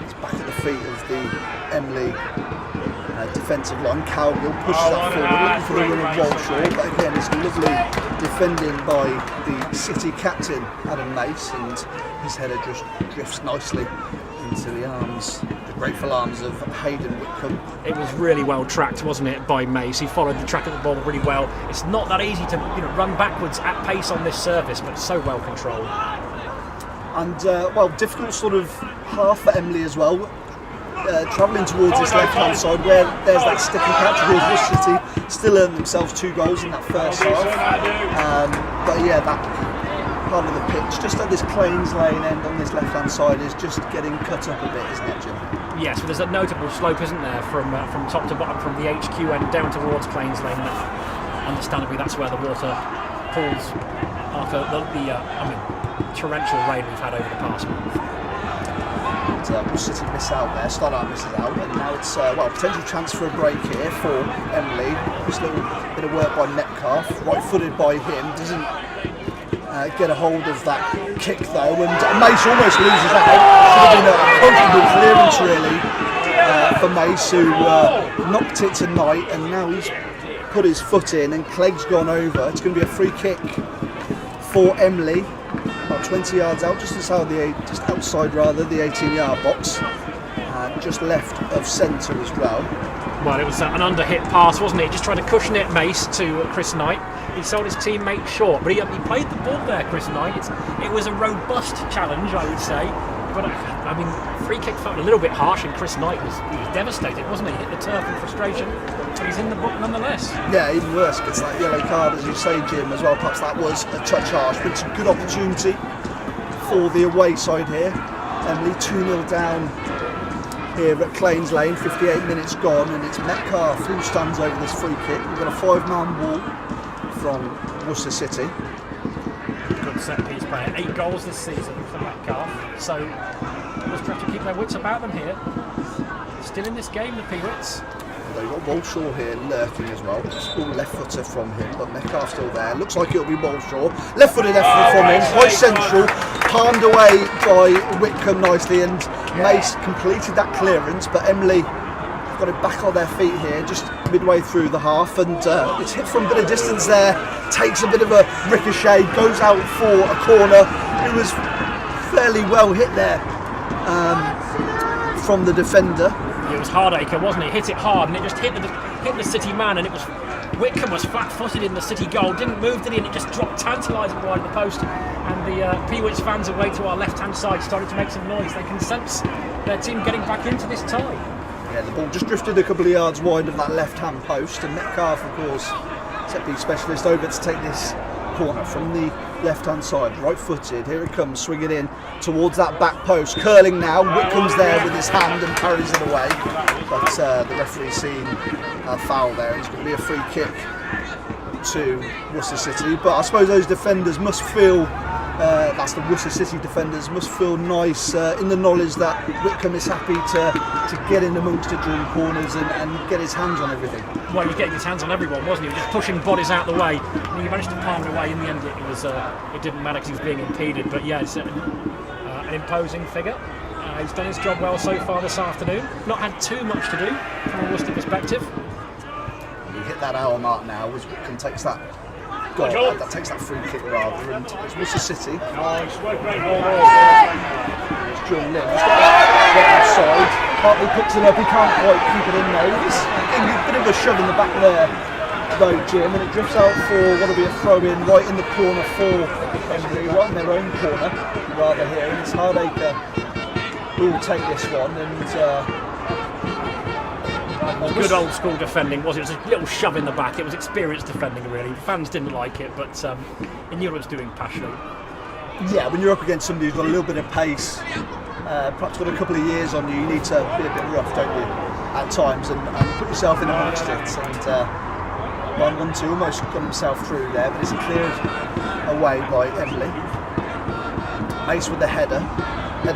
C: it's back at the feet of the Emley defensive line. Calgill pushes that forward, looking for the run of Walshaw, but again it's lovely defending by the City captain Adam Mace, and his header just drifts nicely into the arms, the grateful arms of Hayden Whitcomb.
B: It was really well tracked, wasn't it, by Mace? He followed the track of the ball really well. It's not that easy to run backwards at pace on this surface, but it's so well controlled.
C: And difficult sort of half for Emley as well. Travelling towards this left-hand side where there's that sticky catch. Of course, Worcester City still earned themselves 2 goals in that first half. But yeah, that part of the pitch, just at this Claines Lane end on this left-hand side, is just getting cut up a bit, isn't it, Jim?
B: Yes, but there's a notable slope, isn't there, from top to bottom, from the HQ end down towards Claines Lane. Understandably, that's where the water pools after the torrential rain we've had over the past month.
C: Worcester City miss out there, Stoddart misses out, and now it's potential chance for a break here for Emley. Just a little bit of work by Metcalf, right-footed by him, doesn't get a hold of that kick though, and Mace almost loses that. Should have been a comfortable clearance really for Mace, who knocked it to Knight, and now he's put his foot in and Clegg's gone over. It's going to be a free kick for Emley. About 20 yards out, just outside the 18-yard box, just left of centre as well.
B: Well, it was an under-hit pass, wasn't it? Just trying to cushion it, Mace, to Chris Knight. He sold his teammate short, but he played the ball there, Chris Knight. It was a robust challenge, I would say. But free kick felt a little bit harsh, and Chris Knight was devastated, wasn't he? He hit the turf in frustration, but he's in the book nonetheless.
C: Yeah, even worse, gets that yellow card, as you say, Jim, as well. Perhaps that was a touch harsh, but it's a good opportunity for the away side here. Emley 2-0 down here at Claines Lane, 58 minutes gone, and it's Metcalf who stands over this free kick. We've got a 5-man wall from Worcester City.
B: Good set piece player, 8 goals this season for Metcalf. So Worcester have to keep their wits about them here. Still in this game, the Peewits.
C: They've got Walshaw here lurking as well. It's all left footer from him, but Metcalf still there. Looks like it'll be Walshaw. Left footed from him, quite central. Palmed away by Whitcomb nicely, and Mace completed that clearance, but Emley got it back on their feet here, just midway through the half, and it's hit from a bit of distance there. Takes a bit of a ricochet, goes out for a corner. It was fairly well hit there from the defender.
B: It was Hardacre, wasn't it? Hit it hard, and it just hit the City man, and it was Whitcomb was flat-footed in the City goal, didn't move, did he? And it just dropped tantalising wide of the post. And the Peewits fans away to our left-hand side started to make some noise. They can sense their team getting back into this tie.
C: Yeah, the ball just drifted a couple of yards wide of that left-hand post, and Metcalf, of course, set-piece specialist, over to take this corner from the left-hand side, right-footed. Here it comes, swinging in towards that back post, curling now. Whitcomb's there with his hand and carries it away, but the referee's seen a foul there. It's going to be a free kick to Worcester City, but I suppose those defenders must feel, that's the Worcester City defenders, must feel nice in the knowledge that Whitcomb is happy to get in amongst the dream corners and get his hands on everything.
B: Well, he was getting his hands on everyone, wasn't he? He was just pushing bodies out the way, and he managed to palm it away. In the end, it didn't matter because he was being impeded, but yeah, it's an imposing figure. He's done his job well so far this afternoon. Not had too much to do from a Worcester perspective.
C: We hit that hour mark now as Whitcomb takes that goal, that takes that free kick rather, and it's Worcester City.
D: Nice, well played.
C: It's John Lim, he's got that outside, partly picks it up, he can't quite keep it in there. He's getting a bit of a shove in the back there though, Jim, and it drifts out for what will be a throw-in right in the corner for Emley, right in their own corner rather here, and it's Hardacre who will take this one, and
B: good old school defending, was it? It was a little shove in the back. It was experienced defending, really. Fans didn't like it, but he knew what it was doing passionately.
C: yeah, when you're up against somebody who's got a little bit of pace, perhaps got a couple of years on you, you need to be a bit rough, don't you, at times, and put yourself in amongst it. And 1-2 almost got himself through there, but it's cleared away by Emley. Mace with the header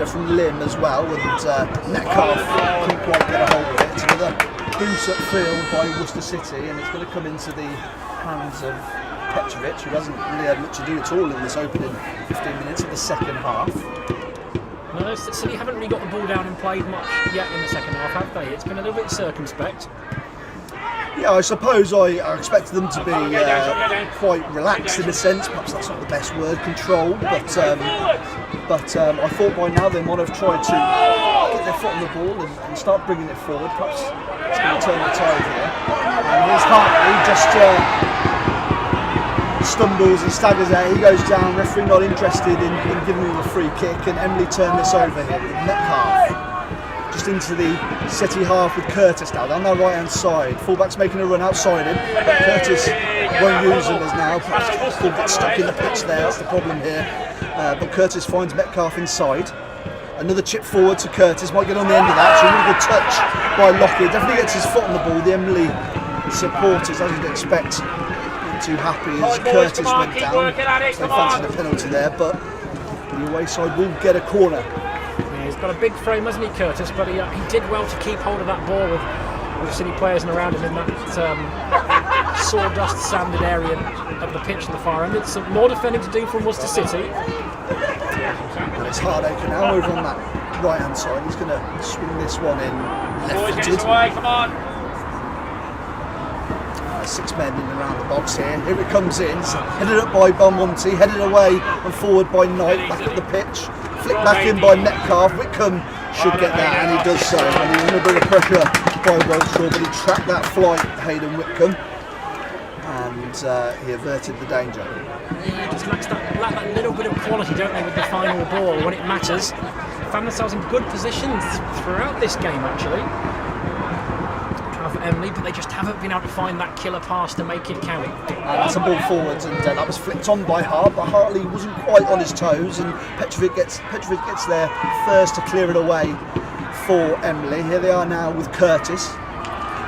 C: from Lim as well, and Metcalf couldn't quite get a hold of it. It's another goose upfield by Worcester City, and it's going to come into the hands of Petrovic, who hasn't really had much to do at all in this opening 15 minutes of the second half.
B: No, City haven't really got the ball down and played much yet in the second half, have they? It's been a little bit circumspect.
C: Yeah, I suppose I expected them to be quite relaxed in a sense. Perhaps that's not the best word, controlled, but I thought by now they might have tried to get their foot on the ball and start bringing it forward. Perhaps it's going to turn the tide here. And here's Hartley, just stumbles and staggers out. He goes down. Referee not interested in giving him a free kick, and Emley turned this over here with Metcalf. Just into the City half with Curtis now down their right hand side. Fullback's making a run outside him, but Curtis won't use him as now. Perhaps he'll get stuck in the pitch there, that's the problem here. But Curtis finds Metcalf inside. Another chip forward to Curtis, might get on the end of that. So a really good touch by Lockyer. Definitely gets his foot on the ball. The Emley supporters, as you'd expect, not too happy as Curtis went down. So they fancied a penalty there, but the away side will get a corner.
B: He's got a big frame, hasn't he, Curtis? But he did well to keep hold of that ball with City players and around him in that sawdust sanded area of the pitch in the far end. It's some more defending to do from Worcester City.
C: And it's Hardacre now over on that right hand side. He's going to swing this one in left-footed.
D: Come on.
C: 6 men in and around the box here. Here it comes in. It's headed up by Belmonte, headed away and forward by Knight, back at the pitch. Flicked back in by Metcalf. Whitcomb should get that, and he does so. And he's under a bit of pressure by Walshaw, but he tracked that flight, Hayden Whitcomb, and he averted the danger.
B: Yeah, just lack that little bit of quality, don't they, with the final ball when it matters. Found themselves in good positions throughout this game, actually. For Emley, but they just haven't been able to find that killer pass to make it count.
C: That's a ball forwards, and that was flicked on by Hart, but Hartley wasn't quite on his toes, and Petrovic gets there first to clear it away for Emley. Here they are now with Curtis.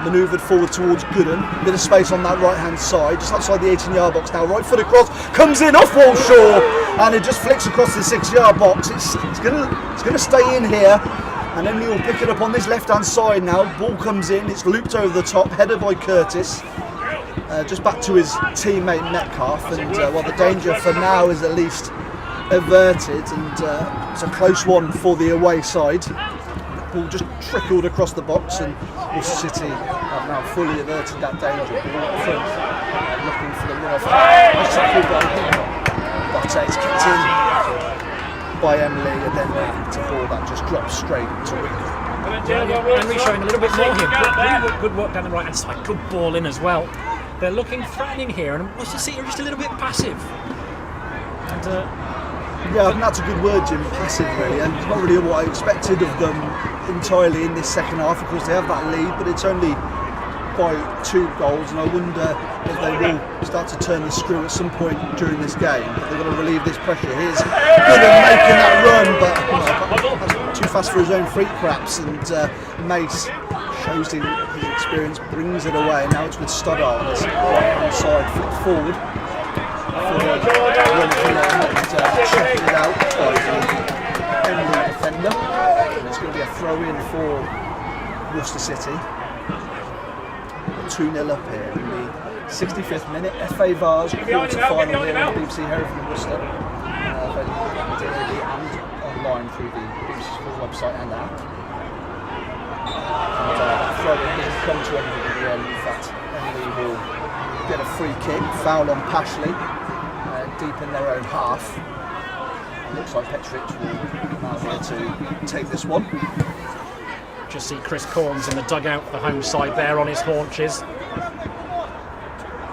C: manoeuvred forward towards Gooden. Bit of space on that right hand side, just outside the 18-yard box now. Right foot across, comes in off Walshaw, and it just flicks across the 6-yard box. It's gonna stay in here, and Emley will pick it up on this left hand side now. Ball comes in, it's looped over the top, headed by Curtis. Just back to his teammate Metcalf, and well, the danger for now is at least averted, and it's a close one for the away side. Ball just trickled across the box, and Worcester City have now fully averted that danger. Ball up front, looking for the run-off. But it's kicked in by Emley, and then it's a ball that just drops straight to Wickham.
B: Emley showing a little bit more here. Good work down the right hand side. Good ball in as well. They're looking threatening here, and Worcester City are just a little bit passive. And
C: yeah, I think that's a good word, Jim. Passive, really, and it's not really what I expected of them entirely in this second half. Of course, they have that lead, but it's only by 2 goals, and I wonder if they will start to turn the screw at some point during this game. But they're going to relieve this pressure. Here's Gooden making that run, but that's too fast for his own feet, perhaps. And Mace shows his experience, brings it away. Now it's with Stoddart on his right-hand side, flip forward. Checking it out by the Emley defender. And it's going to be a throw-in for Worcester City. 2-0 up here in the 65th minute. FA Vase quarter-final here on BBC Hereford and Worcester. Available daily and online through the BBC Sport website and app. And throw-in doesn't come to anything at the end. In fact, Emley will get a free kick, foul on Pashley, deep in their own half. It looks like Petric will come out here to take this one.
B: just see Chris Corns in the dugout, the home side there on his haunches,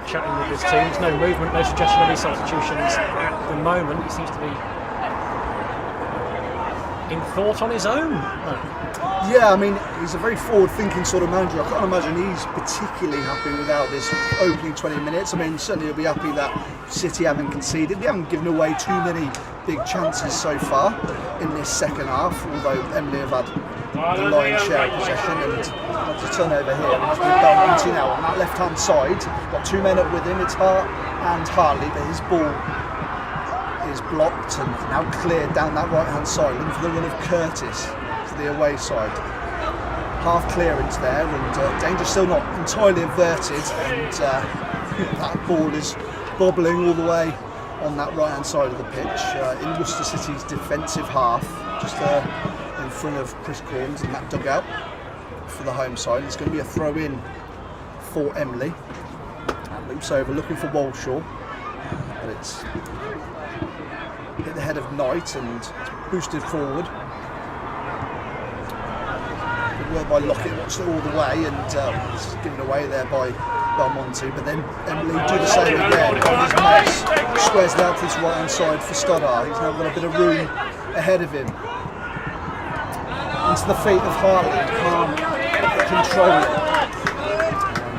B: chatting with his team. There's no movement, no suggestion of any substitutions at the moment. He seems to be in thought on his own.
C: Yeah, I mean, he's a very forward-thinking sort of manager. I can't imagine he's particularly happy without this opening 20 minutes. I mean, certainly he'll be happy that City haven't conceded. They haven't given away too many big chances so far in this second half, although Emley have had the lion's share of possession. And there's a turnover here, which we've done 19 now on that left-hand side. Got two men up with him, it's Hart and Hartley, but his ball is blocked and now cleared down that right-hand side, looking for the run of Curtis to the away side. Half clearance there, and danger still not entirely averted, and that ball is bobbling all the way on that right-hand side of the pitch in Worcester City's defensive half, just in front of Chris Corns in that dugout for the home side. It's going to be a throw-in for Emley. Loops over, looking for Walshaw, but it's hit the head of Knight and it's boosted forward. Good work by Lockett, watched it all the way, and it's given away there by Belmonte, but then Emley do the same again. His Mace squares it out to this right hand side for Stoddart. He's now got a bit of room ahead of him. Into the feet of Hartley, can't control it.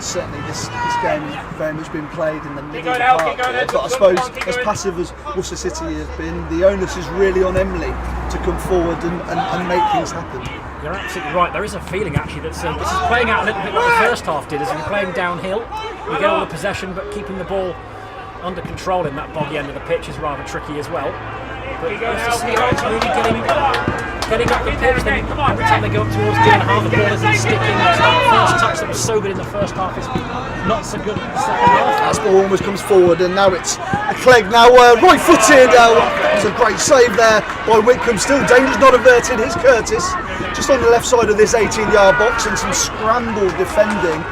C: Certainly this game has very much been played in the middle of the park here, but I suppose as passive as Worcester City has been, the onus is really on Emley to come forward and make things happen.
B: You're absolutely right. There is a feeling actually that this is playing out a little bit like the first half did, as you're playing downhill, you get all the possession, but keeping the ball under control in that boggy end of the pitch is rather tricky as well. But Worcester City are really getting up the pitch. Then every time they go up towards the end half, the ball isn't sticking. That first touch that was so good in the first half is not so good in the second half.
C: That ball almost comes forward, and now it's a Clegg now right-footed. It's a great save there by Wickham. Still danger's not averted. Here's Curtis just on the left side of this 18-yard box, and some scrambled defending.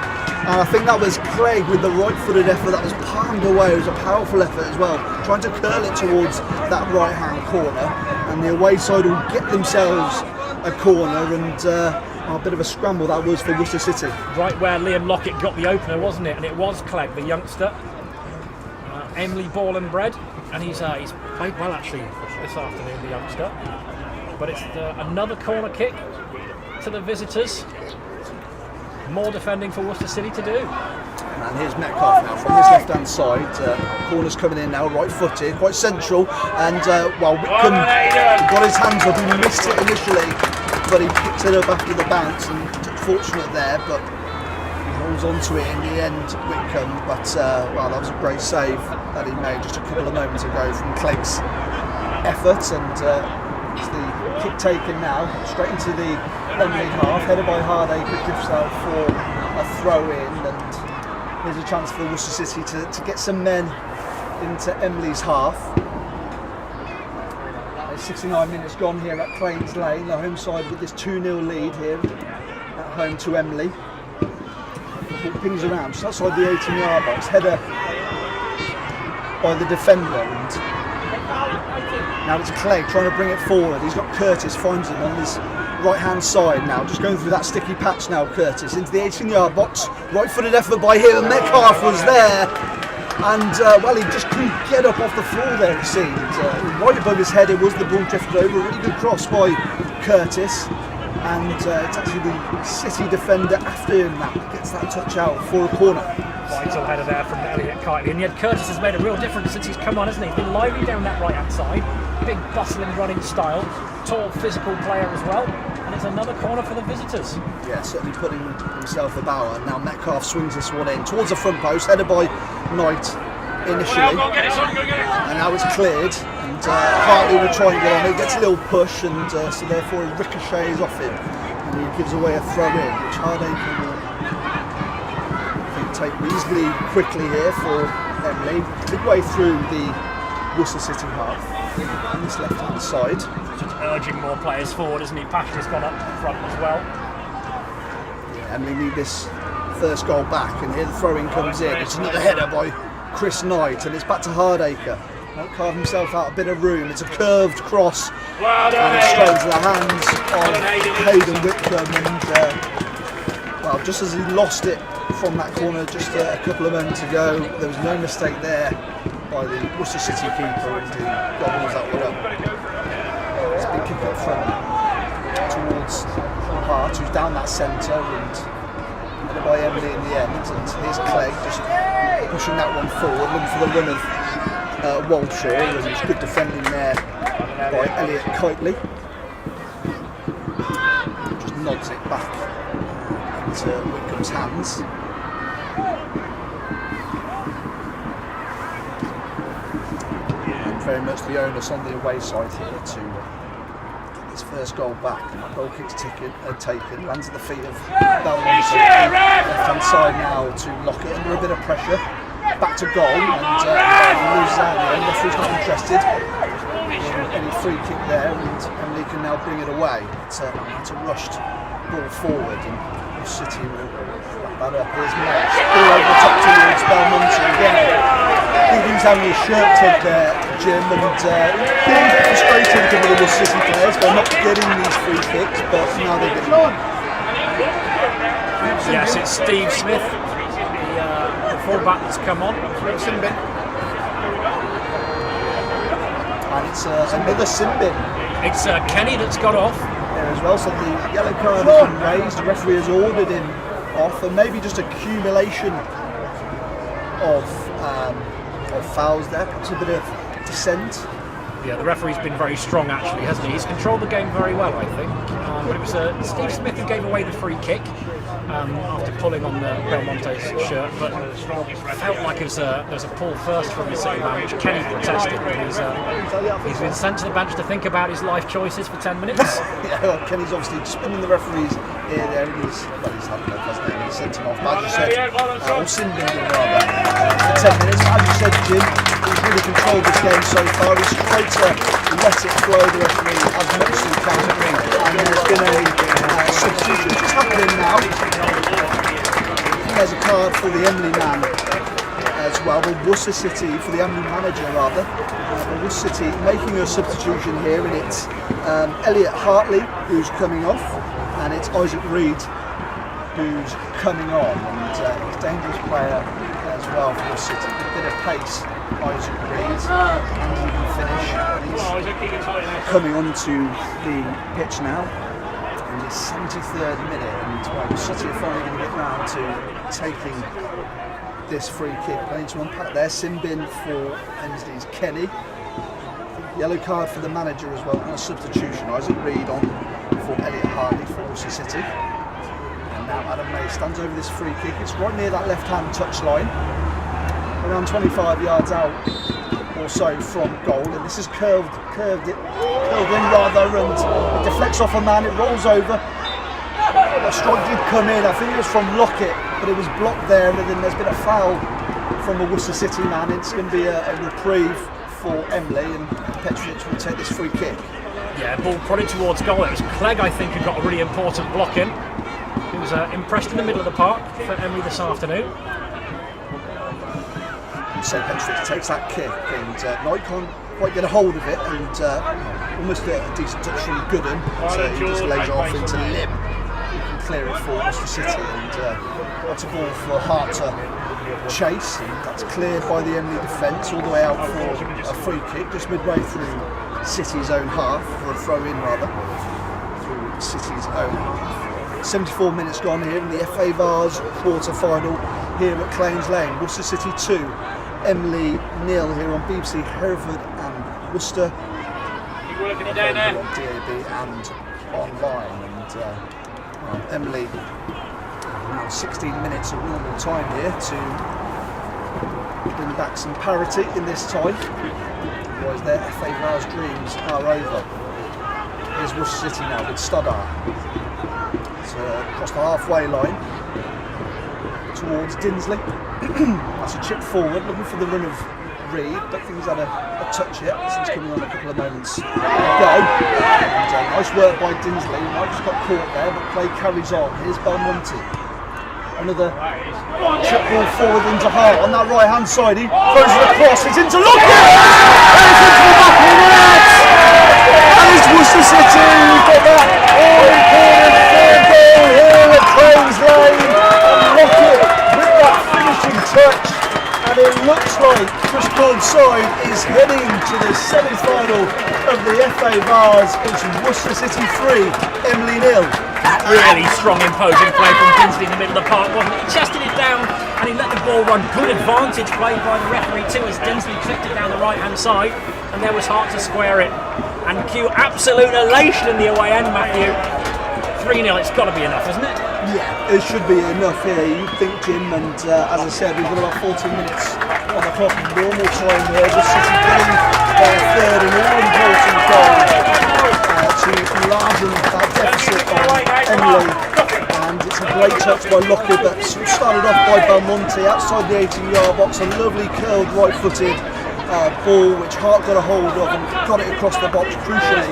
C: And I think that was Clegg with the right-footed effort that was palmed away. It was a powerful effort as well, trying to curl it towards that right-hand corner. And the away side will get themselves a corner, and a bit of a scramble that was for Worcester City. Right
B: where Liam Lockett got the opener, wasn't it? And it was Clegg, the youngster. Emley ball and bred, and he's played well actually this afternoon, the youngster. But it's another corner kick to the visitors. More defending for Worcester City to do.
C: And here's Metcalf now from this left-hand side. Corner's coming in now, right-footed, quite central. And Wickham got his hands up. He missed it initially, but he picked it up after the bounce, and fortunate there. But holds on to it in the end, Whitcomb, but well, that was a great save that he made just a couple of moments ago from Clegg's effort, and it's the kick taken now, straight into the Emley half, headed by Hardacre, gives out for a throw in, and here's a chance for Worcester City to get some men into Emley's half. 69 minutes gone here at Cranes Lane, the home side with this 2-0 lead here at home to Emley. It pings around just outside the 18-yard box, header by the defender, and now it's Clegg trying to bring it forward. He's got Curtis, finds him on his right hand side now, just going through that sticky patch now. Curtis into the 18-yard box, right footed effort by him, and Metcalf was there, and well, he just couldn't get up off the floor there, it seemed. Right above his head it was, the ball drifted over, a really good cross by Curtis, and it's actually the City defender after him that gets that touch out for a corner.
B: Vital header there from Elliot Kitely, and yet Curtis has made a real difference since he's come on, hasn't he? He's been lively down that right hand side, big bustling running style, tall physical player as well, and it's another corner for the visitors.
C: Yeah, certainly putting himself about, and now Metcalf swings this one in towards the front post, headed by Knight initially, and now it's cleared, and Hartley will try and get on it, gets a little push, and so therefore he ricochets off him, and he gives away a throw in, which Hardacre will take reasonably quickly here for Emley, midway through the Worcester City half on this left hand side.
B: Just urging more players forward, isn't he? Pashley's gone up front as well.
C: Yeah, Emley need this first goal back, and here the throw-in comes in. It's another header by Chris Knight, and it's back to Hardacre. Won't carve himself out a bit of room. It's a curved cross, and it's straight into the hands of Hayden Whitcomb, and well, just as he lost it from that corner just a couple of moments ago, there was no mistake there by the Worcester City keeper, and he gobbles that one up. It's a big kick up front towards Hart, who's down that centre, and headed by Emley in the end, and here's Clegg just pushing that one forward, looking for the run of Walshaw, and there's good defending there by Elliot Kitely. Just nods it back into Whitcomb's hands. And very much the onus on the away side here to get this first goal back. And that goal kick's taken, lands at the feet of Belmont. Left hand side now to Lockett under a bit of pressure. Back to goal, and loses out there. The referee's not interested in any free kick there, and Emley can now bring it away. It's a rushed ball forward, and City will wrap that up. Here's Max, all over the top towards Belmont again. He's having his shirt tugged there, Jim, and being a bit frustrating to the Worcester City players by not getting these free kicks, but now they're getting them.
B: Yes, it's Steve Smith, the fullback that's come on.
C: And it's another sin bin.
B: It's Kenny that's got off.
C: There as well, so the yellow card has been raised, the referee has ordered him off, and maybe just accumulation of fouls there, perhaps a bit of dissent.
B: Yeah, the referee's been very strong actually, hasn't he? He's controlled the game very well, I think. But it was Steve Smith who gave away the free kick after pulling on the Belmonte's shirt, but it felt like there was a pull first from the City man, which Kenny protested. But he's been sent to the bench to think about his life choices for 10 minutes.
C: Yeah, well, Kenny's obviously spinning the referee's ear there, and he's had enough, hasn't he? He sent him off, but as you said, or sin-binging rather, for 10 minutes. As you said, Jim, he's really controlled this game so far. He's tried to let it flow, the referee, as much as he can, and there's been a substitution just happening now. There's a card for the Emley man as well, the Worcester City, for the Emley manager rather. The Worcester City making a substitution here, and it's Elliot Hartley who's coming off, and it's Isaac Reed who's coming on, and he's a dangerous player as well for Worcester City. A bit of pace, Isaac Reed, and he can finish. He's coming onto the pitch now in the 73rd minute, and well, City are finally going to get round to taking this free kick. Playing to unpack there, sin bin for Emsley's Kenny. Yellow card for the manager as well, and a substitution. Isaac Reed on for Elliot Hartley for Worcester City. And now. Adam May stands over this free kick. It's right near that left-hand touch line, around 25 yards out or so from goal. And this is curled in rather, and it deflects off a man. It rolls over. A strike did come in. I think it was from Lockett, but it was blocked there. And then there's been a foul from a Worcester City man. It's going to be a reprieve for Emley, and Petrovic will take this free kick.
B: Yeah, ball prodded towards goal. It was Clegg, I think, who got a really important block in. He was impressed in the middle of the park for Emley this afternoon.
C: So Petrovic takes that kick, and Knight can't quite get a hold of it, and almost a decent touch from Gooden. So he just lays off into Lim. He can clear it for Worcester City, and that's a ball for Hart to chase, and that's cleared by the Emley defence all the way out for a free kick, just midway through City's own half, or a throw in rather, through City's own half. 74 minutes gone here in the FA Vase quarter-final here at Claims Lane. Worcester City 2, Emley 0 here on BBC Hereford and Worcester.
D: You working it down there?
C: On DAB and online. And Emley, now 16 minutes of normal time here to bring back some parity in this tie. Otherwise their FA Vase dreams are over. Here's Worcester City now with Stoddart. It's across the halfway line towards Dinsley. That's a chip forward, looking for the run of Reid. Don't think he's had a touch yet since coming on a couple of moments ago. And, nice work by Dinsley. Might just got caught there, but play carries on. Here's Belmonte. Another chip ball forward into Hart on that right hand side. He throws it across. It's into Lockett! And it's into the back of the net! And it's Worcester City. We've got that all important third goal here at Claims Lane. And Lockett with that finishing touch. And it looks like Chris Broadside is heading to the semi-final of the FA Vase. It's Worcester City 3, Emley 0.
B: Really strong, imposing play from Dinsley in the middle of the park, wasn't he? He chested it down and he let the ball run. Good advantage played by the referee too, as Dinsley clipped it down the right hand side, and there was Hart to square it. And cue absolute elation in the away end, Matthew. 3-0, it's got to be enough, isn't it?
C: Yeah, it should be enough here, you'd think, Jim, and as I said, we've got about 14 minutes on the clock, normal time here. The City getting their third and all-important goal to enlarge that deficit on Emley, and it's a great touch by Lockett, but started off by Belmonte outside the 18-yard box, a lovely curled right-footed ball which Hart got a hold of and got it across the box crucially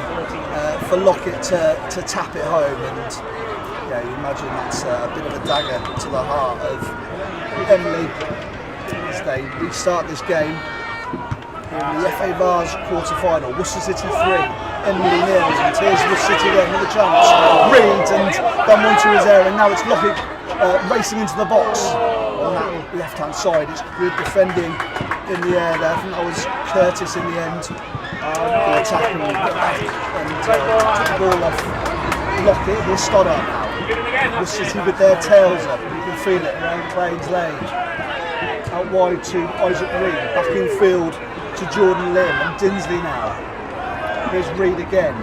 C: for Lockett to tap it home. And yeah, you imagine that's a bit of a dagger to the heart of Emley as they restart this game in the FA Vase quarter-final. Worcester City 3, Emley 0, and here's Worcester City again, another chance. Reid and Belmonte is there, and now it's Lockett racing into the box on that left-hand side. It's good defending in the air there. I think that was Curtis in the end. The attacker got back and took the ball off Lockett. Here's Stoddart now. Worcester City with their tails up. You can feel it around Claims Lane. Out wide to Isaac Reid. Back in field to Jordan Lim and Dinsley now. Here's Reid again.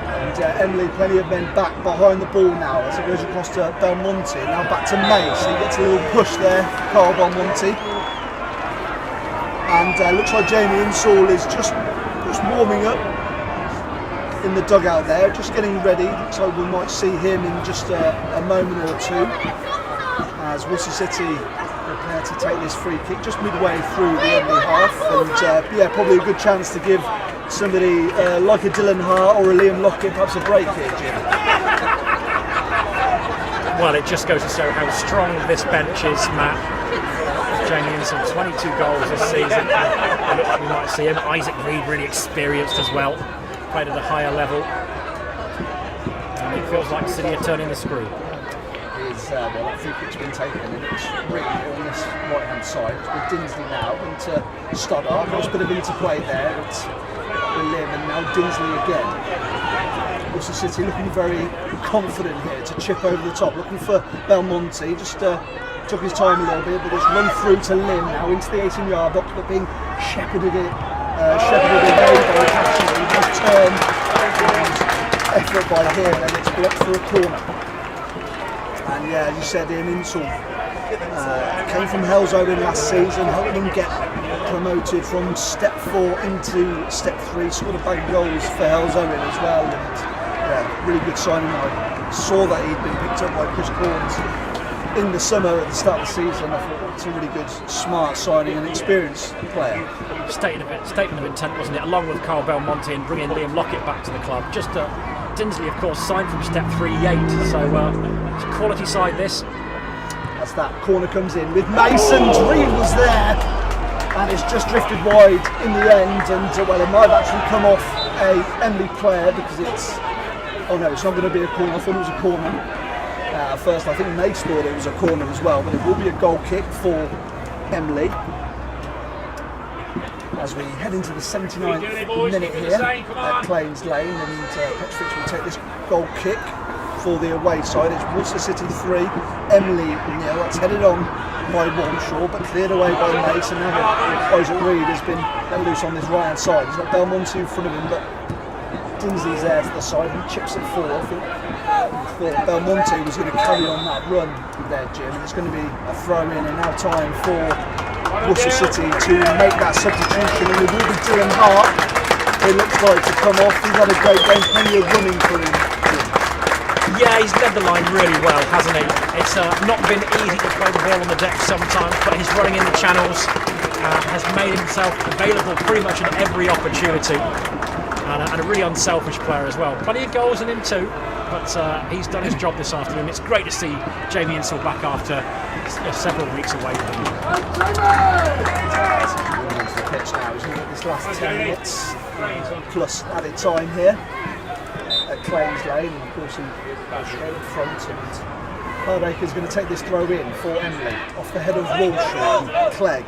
C: And Emley, plenty of men back behind the ball now as it goes across to Belmonte. Now back to May, so he gets a little push there, Carl Belmonte. And looks like Jamie Insall is just warming up in the dugout there, just getting ready. So we might see him in just a moment or two as Worcester City prepare to take this free kick just midway through the Emley half. And yeah, probably a good chance to give somebody like a Dylan Hart or a Liam Lockett perhaps a break here, Jim.
B: Well, it just goes to show how strong this bench is, Matt. Jamie Insall, 22 goals this season. It looks like we might see him. Isaac Reid, really experienced as well, played at a higher level. And it feels like City are turning the screw.
C: Well, that free kick's been taken and it's Reid on this right hand side. It's with Dinsley now into Stoddart. There's a bit of interplay there. It's Lim and now Dinsley again. Worcester City looking very confident here to chip over the top, looking for Belmonte. Just took his time a little bit, but it's run through to Lim now into the 18-yard box, but being shepherded away by Catchy. Nice turn and effort by him, and it's blocked for a corner. yeah, as you said, Ian Insall came from Halesowen last season, helped them get promoted from Step 4 into Step 3, scored a bag of goals for Halesowen as well, and yeah, really good signing. I saw that he'd been picked up by Chris Corns in the summer at the start of the season. I thought it's a really good, smart signing and experienced player.
B: Statement of intent, wasn't it? Along with Carl Belmonte and bringing Liam Lockett back to the club. Just Dinsley, of course, signed from Step 3-8, so it's a quality side this.
C: As that corner comes in with Mason, Dream was there, and it's just drifted wide in the end, and well, it might have actually come off a Emley player because it's, oh no, it's not going to be a corner. I thought it was a corner. At first I think Mace thought it was a corner as well, but it will be a goal kick for Emley. As we head into the 79th minute here at Claines Lane, and Petrovic will take this goal kick for the away side. It's Worcester City 3, Emley 0. That's headed on by Walshaw, but cleared away by Mace, and now Isaac Reed has been let loose on this right hand side. He's got Belmonte in front of him, but Dinsley's there to the side and chips it forward. I think thought Belmonte was going to carry on that run there, Jim. It's going to be a throw in, and now time for Worcester City to make that substitution, and it will be Dylan Hart, it looks like, to come off. He's had a great game, plenty of running for him.
B: Yeah, he's led the line really well, hasn't he? It's not been easy to throw the ball on the deck sometimes, but his running in the channels has made himself available pretty much in every opportunity, and a really unselfish player as well. Plenty of goals in him too, but he's done his job this afternoon. It's great to see Jamie Insall back after several weeks away from him.
C: Into the pitch now, isn't it? This last 10 minutes plus added time here at Claines Lane, and of course he goes straight up front, and Hardaker's going to take this throw in for Emley off the head of Walshaw. Clegg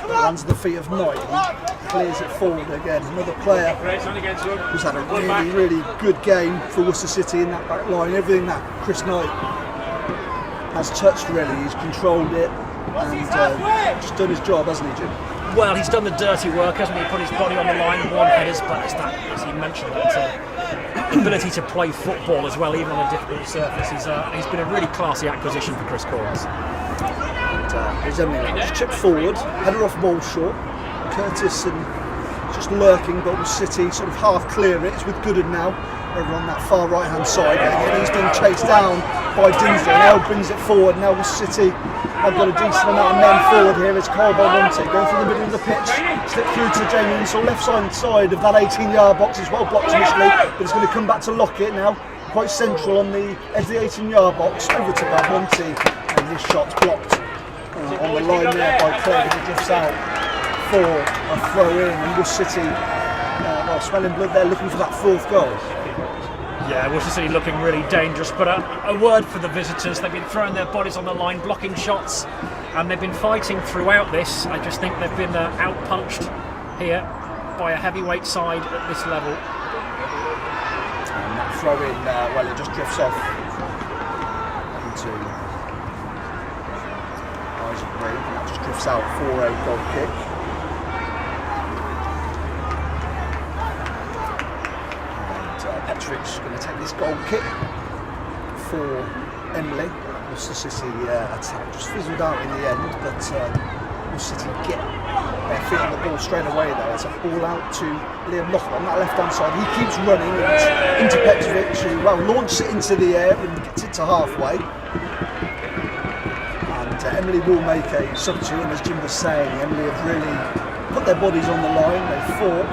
C: lands at the feet of Knight, he clears it forward again. Another player who's had a really, really good game for Worcester City in that back line. Everything that Chris Knight has touched, really, he's controlled it and just done his job, hasn't he, Jim?
B: Well, he's done the dirty work, hasn't he? Put his body on the line, won headers, but it's that, as he mentioned, that ability to play football as well, even on a difficult surface. He's been a really classy acquisition for Chris Corns.
C: Here's Emley now, just chipped forward, header off Walshaw. Curtis and just lurking, but Worcester City sort of half clear it. It's with Gooden now over on that far right hand side, and again he's been chased down by Dinsley, and now brings it forward. Now Worcester City have got a decent amount of men forward here. It's Carl Belmonte going through the middle of the pitch, slip through to Jamie Insall, left side of that 18-yard box. It's well blocked initially, but it's going to come back to Lockett now, quite central on the edge of the 18-yard box, over to Belmonte, and his shot's blocked on the line there by Clegg, and it drifts out for a throw in, and Worcester City well, smelling blood there, looking for that fourth goal.
B: Yeah, Worcester City looking really dangerous, but a word for the visitors. They've been throwing their bodies on the line, blocking shots, and they've been fighting throughout this. I just think they've been outpunched here by a heavyweight side at this level.
C: And that throw in, well, it just drifts off into Isaac Reed, and that just drifts out for a goal kick. Petrovic's going to take this goal kick for Emley. Worcester City attack just fizzled out in the end, but Worcester City get their feet on the ball straight away though. It's a ball out to Liam Lockett on that left hand side. He keeps running into Petrovic, who launches it into the air and gets it to halfway. And Emley will make a substitute, and as Jim was saying, Emley have really put their bodies on the line. They fought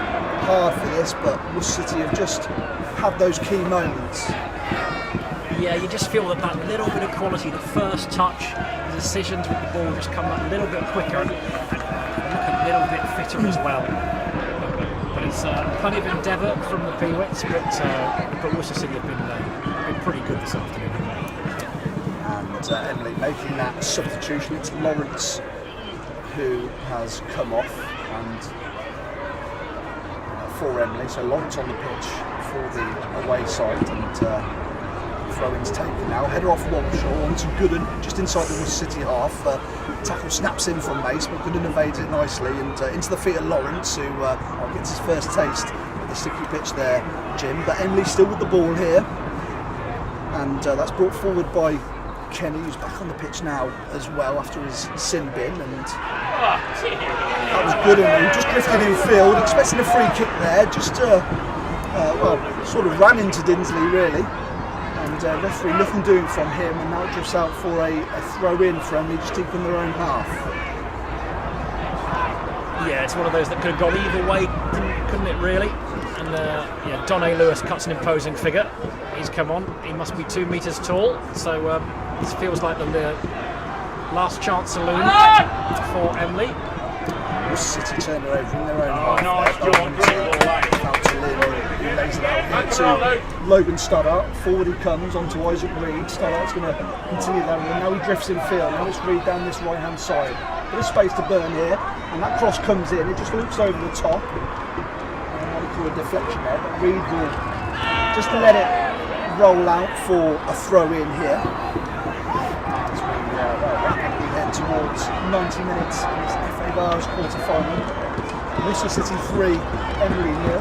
C: hard for this, but Worcester City have just had those key moments.
B: Yeah, you just feel that little bit of quality, the first touch, the decisions with the ball just come that little bit quicker and look a little bit fitter as well. But it's plenty of endeavour from the Peewits, but Worcester City have been pretty good this afternoon.
C: And Emley making that substitution. It's Lawrence who has come off, and for Emley, so Lawrence on the pitch for the away side, and throw-in's taken now. Header off Walshaw onto Gooden, just inside the Worcester City half. Tackle snaps in from Mace, but Gooden evades it nicely, and into the feet of Lawrence, who gets his first taste of the sticky pitch there, Jim. But Emley still with the ball here, and that's brought forward by Kenny, who's back on the pitch now as well after his sin bin, and that was good. And he just drifted in field, expecting a free kick there, just sort of ran into Dinsley really, and referee nothing doing from him, and now it drifts out for a throw in for Emley, just deep in their own half.
B: Yeah, it's one of those that could have gone either way, couldn't it really? And Don A. Lewis cuts an imposing figure. He's come on. He must be 2 metres tall. So this feels like the last chance saloon for Emley.
C: Worcester City turn it over in their own half.
D: Nice, John.
C: Out to Lynn, who lays it out here to Logan Stoddart. Forward he comes onto Isaac Reed. Stoddart's going to continue that run. Now he drifts in field. Now it's Reed down this right hand side. Bit of space to burn here, and that cross comes in. It just loops over the top. A deflection there, but Reed will just let it roll out for a throw in here as we head towards 90 minutes in this FA Vase quarter final. Worcester City 3, Emley 0.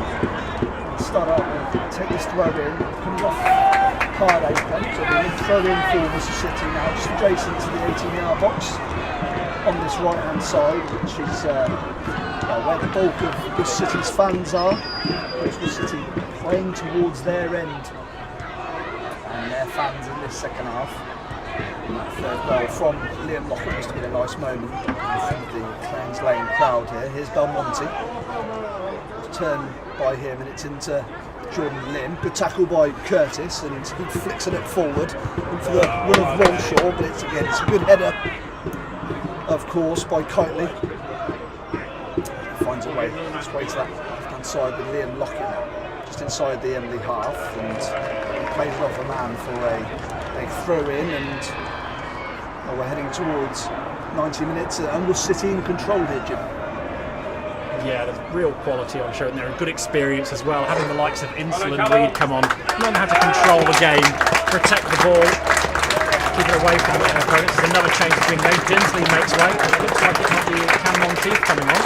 C: Stoddart will take this throw in, comes off Hardacre, so we'll throw in for Worcester City now, just adjacent to the 18-yard box on this right hand side, which is where the bulk of Worcester City's fans are. Worcester City playing towards their end and their fans in this second half. And that third goal from Liam Lockett must have been a nice moment from the Clans Lane crowd here. Here's Belmonte, turn by him, and it's into Jordan Lim. Good tackle by Curtis, and he flicks it forward for the run of Walshaw, but it's a good header, of course, by Kitely. Finds its way to that left-hand side with Liam Lockett now, just inside the Emley half, and plays it off a man for a throw-in, and we're heading towards 90 minutes, and Worcester City in control here, Jim.
B: Yeah, there's real quality on show, and they're a good experience as well, having the likes of Insulan Reed come on, learn how to control the game, protect the ball, keep it away from their opponents. There's another change being made. Dinsley makes way. It looks like it might be Cam Monteith coming on.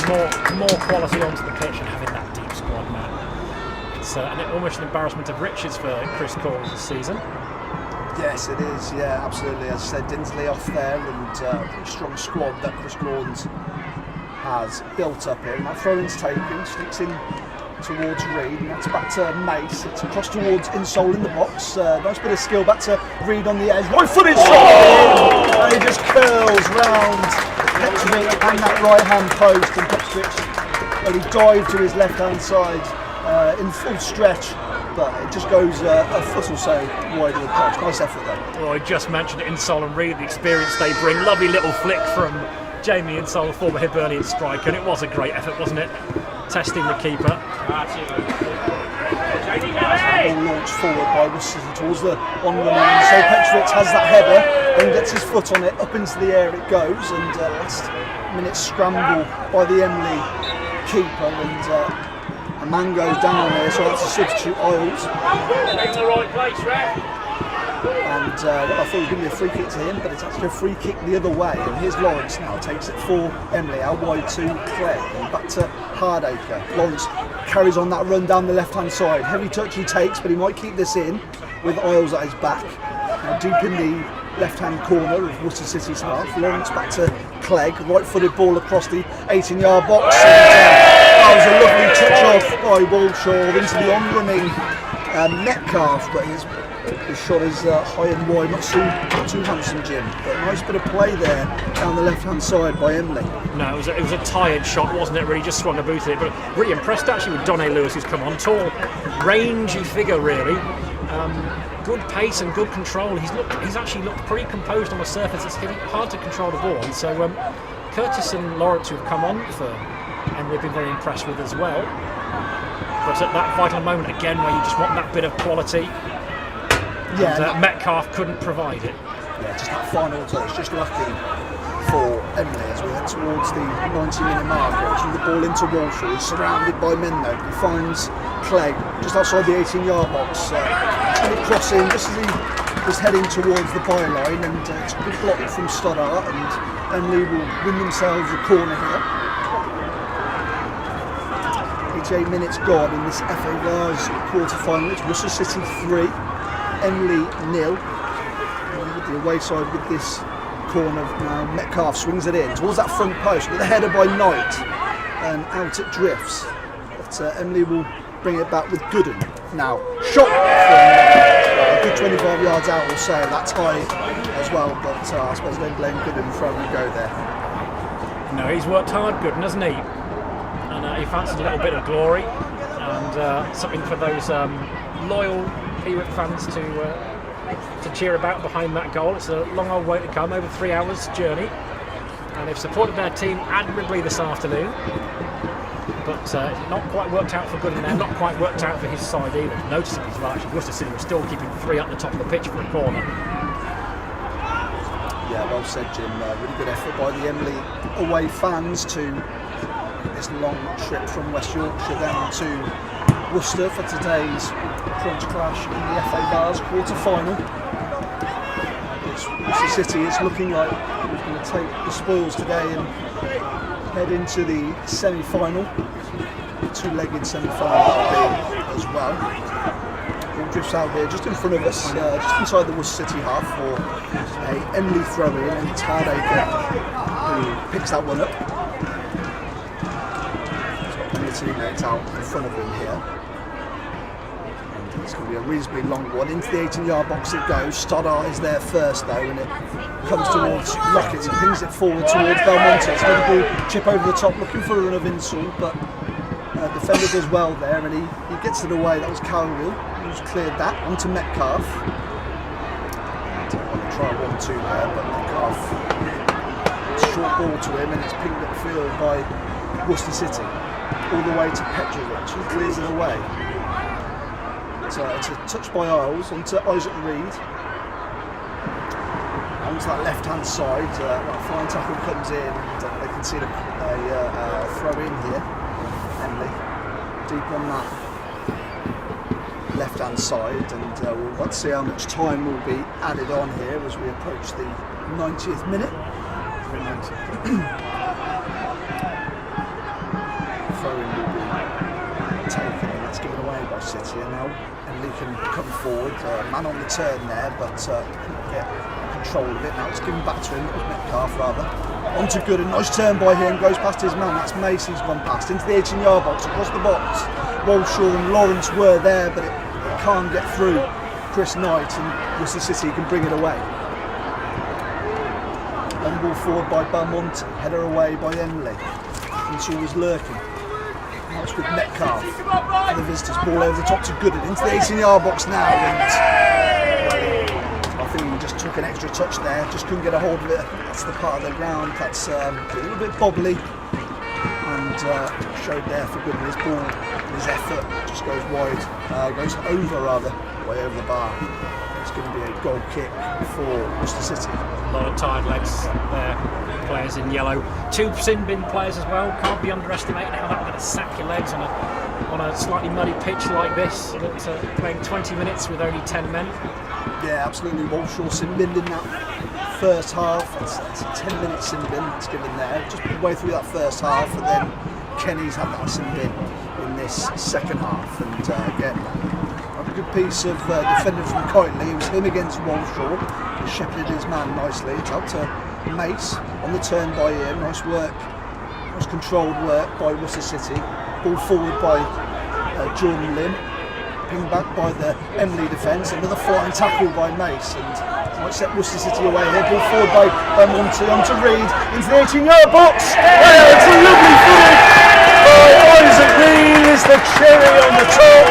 B: More quality onto the pitch, and having that deep squad now. It's almost an embarrassment of riches for Chris Corls this season.
C: Yes, it is. Yeah, absolutely. As I said, Dinsley off there, and a strong squad that Chris Corls has built up here. And that throw-in's taken, sticks in towards Reed, and that's back to Mace. It's across towards Insole in the box. Nice bit of skill back to Reed on the edge. Right-footed shot! And he just curls round Petrovic and that right-hand post, and Petrovic, he dived to his left-hand side in full stretch, but it just goes a foot or so wide of the post. Nice effort though.
B: Well, I just mentioned Insole and Reed, the experience they bring. Lovely little flick from Jamie Insole, former Hibernian striker, and it was a great effort, wasn't it? Testing the keeper.
C: Ball launched forward by Worcester towards the on-running, so Petrovic has that header, then gets his foot on it, up into the air it goes, and last minute scramble by the Emley keeper, and a man goes down there, so that's a substitute, Isles.
D: In the right place, Ref.
C: And I thought it was going to be a free kick to him, but it's actually a free kick the other way, and here's Lawrence now, takes it for Emley, out wide to Clegg, and back to Hardacre. Lawrence carries on that run down the left-hand side. Heavy touch he takes, but he might keep this in with Isles at his back. Now deep in the left-hand corner of Worcester City's half. Lawrence back to Clegg, right-footed ball across the 18-yard box. And, that was a lovely touch-off by Walshaw into the on-running Metcalf, but his shot is high and wide, not too handsome, Jim. But a nice bit of play there down the left-hand side by Emley.
B: No, it was a tired shot, wasn't it? Really, just swung a boot at it. But really impressed actually with Don A. Lewis, who's come on. Tall, rangy figure, really. Good pace and good control. He's actually looked pretty composed on the surface. It's hard to control the ball. And so Curtis and Lawrence, who've come on for Emley, have been very impressed with as well. But at that vital moment again, where you just want that bit of quality.
C: Yeah,
B: and Metcalf couldn't provide it.
C: Yeah, just that final touch, just lucky for Emley as we head towards the 90-minute mark. Watching the ball into Walshaw, he's surrounded by men though. He finds Clegg just outside the 18-yard box. Trying to cross in just as he was heading towards the byline, and it's a good block from Stoddart, and Emley will win themselves a corner here. 88 minutes gone in this FA Vase quarter final. It's Worcester City 3. Emley 0. With the away side with this corner now. Metcalf swings it in towards that front post with a header by Knight, and out it drifts. But Emley will bring it back with Gooden now. Shot from a good 25 yards out or so. That's high as well, but I suppose don't blame Gooden for having a go there.
B: No, he's worked hard, Gooden, hasn't he? And he fancied a little bit of glory, and something for those loyal Pewick fans to cheer about behind that goal. It's a long old way to come, over 3 hours journey, and they've supported their team admirably this afternoon. But not quite worked out for Gooden there, not quite worked out for his side either. Noticeably, well, actually, Worcester City was still keeping 3 up the top of the pitch for a corner.
C: Yeah, well said, Jim. Really good effort by the Emley away fans to this long trip from West Yorkshire down to Worcester for today's crunch clash in the FA Vase quarter-final. Worcester City is looking like it's going to take the spoils today and head into the semi-final, two-legged semi-final as well. Ball drifts out here just in front of us, just inside the Worcester City half for a Emley throw-in, and it's Hardacre who picks that one up. He's got plenty of teammates out in front of him here. And it's going to be a reasonably long one. Into the 18-yard box it goes. Stoddart is there first though, and it comes towards Lockett and pings it forward towards Belmonte. It's going to ball chip over the top, looking for a run of insult, but defender does well there, and he gets it away. That was Cowgill who's cleared that onto Metcalf. And, try 1-2 there, but Metcalf, short ball to him, and it's pinged upfield by Worcester City all the way to Petrovic, who clears it away. So it's a touch by Isles onto Isaac Reed. Onto that left-hand side, that flying tackle comes in, and they can see a throw in here. Emley deep on that left-hand side, and we'll want to see how much time will be added on here as we approach the 90th minute. Throw-in will be taken, and that's given away by City, and now Emley can come forward. Man on the turn there, but couldn't get control of it. Now it's given back to him. It was Metcalf rather. Onto Gooden, nice turn by him, goes past his man. That's Macy's gone past into the 18-yard box, across the box. Walshaw and Lawrence were there, but it can't get through Chris Knight, and Worcester City can bring it away. And ball forward by Belmonte, header away by Emley. Insall was lurking. Now it's with Metcalf. And the visitors, ball over the top to Gooden, into the 18-yard box now. And I think he just took an extra touch there, just couldn't get a hold of it. That's the part of the ground that's a little bit bobbly, and showed there for Gooden. His ball, his effort just goes wide, goes over rather, way over the bar. It's going to be a goal kick for Worcester City.
B: A lot of tired legs there, players in yellow. 2 sin bin players as well. Can't be underestimated how that's going to sack your legs on a slightly muddy pitch like this. But playing 20 minutes with only 10 men.
C: Yeah, absolutely. Walshaw sin bin in that first half. It's a 10-minute sin bin that's given there, just midway through that first half, and then Kenny's had that sin bin in this second half. And again, a good piece of defending from Kitely. It was him against Walshaw. He shepherded his man nicely. It's out to Mace on the turn by him. Nice work, nice controlled work by Worcester City. Ball forward by Jordan Lim. Pinged back by the Emley defence. Another flying tackle by Mace, and might set Worcester City away here. Ball forward by Monty onto Reed into the 18-yard box. Oh, it's a lovely finish by Isaac Reed. Is the cherry on the top.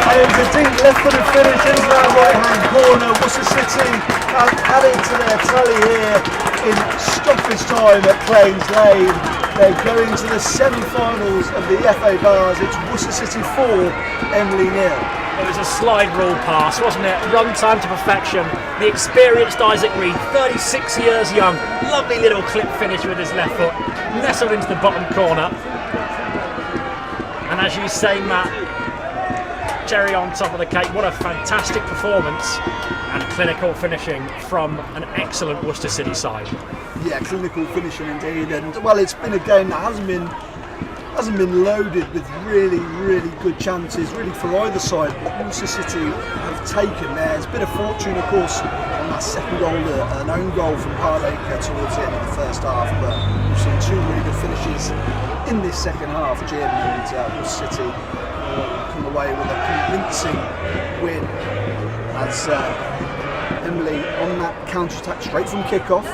C: And it's a deep left-footed finish into that right-hand corner. Worcester City have added to their tally here in stoppage time at Claims Lane. They're going to the semi-finals of the FA Vase. It's Worcester City 4, Emley 0.
B: It was a slide rule pass, wasn't it? Run time to perfection. The experienced Isaac Reed, 36 years young. Lovely little clip finish with his left foot. Nestled into the bottom corner. And as you say, Matt, cherry on top of the cake. What a fantastic performance and clinical finishing from an excellent Worcester City side.
C: Yeah, clinical finishing indeed, and well, it's been a game that hasn't been hasn't been loaded with really good chances, really, for either side. But Worcester City have taken theirs. Bit of fortune, of course, on that second goal, an own goal from Hardacre towards the end of the first half. But we've seen two really good finishes in this second half. Jim and Worcester City come away with a convincing win as Emley on that counter-attack straight from kick-off.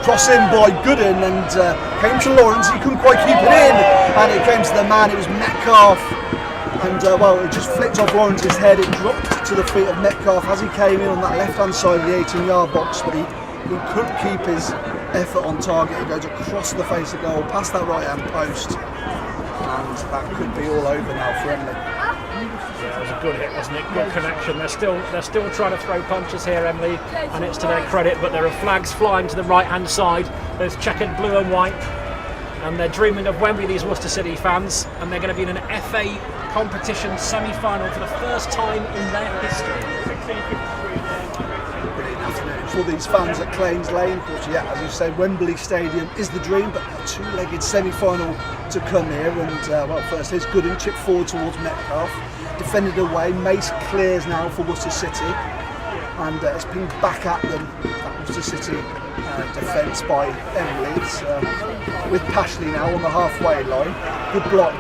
C: Cross in by Gooden and came to Lawrence. He couldn't quite keep it in, and it came to the man. It was Metcalf, and well, it just flicked off Lawrence's head. It dropped to the feet of Metcalf as he came in on that left-hand side of the 18-yard box, but he couldn't keep his effort on target. It goes across the face of goal, past that right-hand post, and that could be all over now for Emley.
B: Yeah, it was a good hit, wasn't it? Good connection. They're still trying to throw punches here, Emley, and it's to their credit. But there are flags flying to the right-hand side. There's checkered blue and white, and they're dreaming of Wembley. These Worcester City fans, and they're going to be in an FA competition semi-final for the first time in their history.
C: Brilliant afternoon for these fans at Claines Lane. Of course, yeah, as you say, Wembley Stadium is the dream, but a two-legged semi-final to come here. And well, first here's Gooden, chip forward towards Metcalf. Defended away, Mace clears now for Worcester City, and it's pinged back at them. That Worcester City defence by Emley. It's with Pashley now on the halfway line. Good block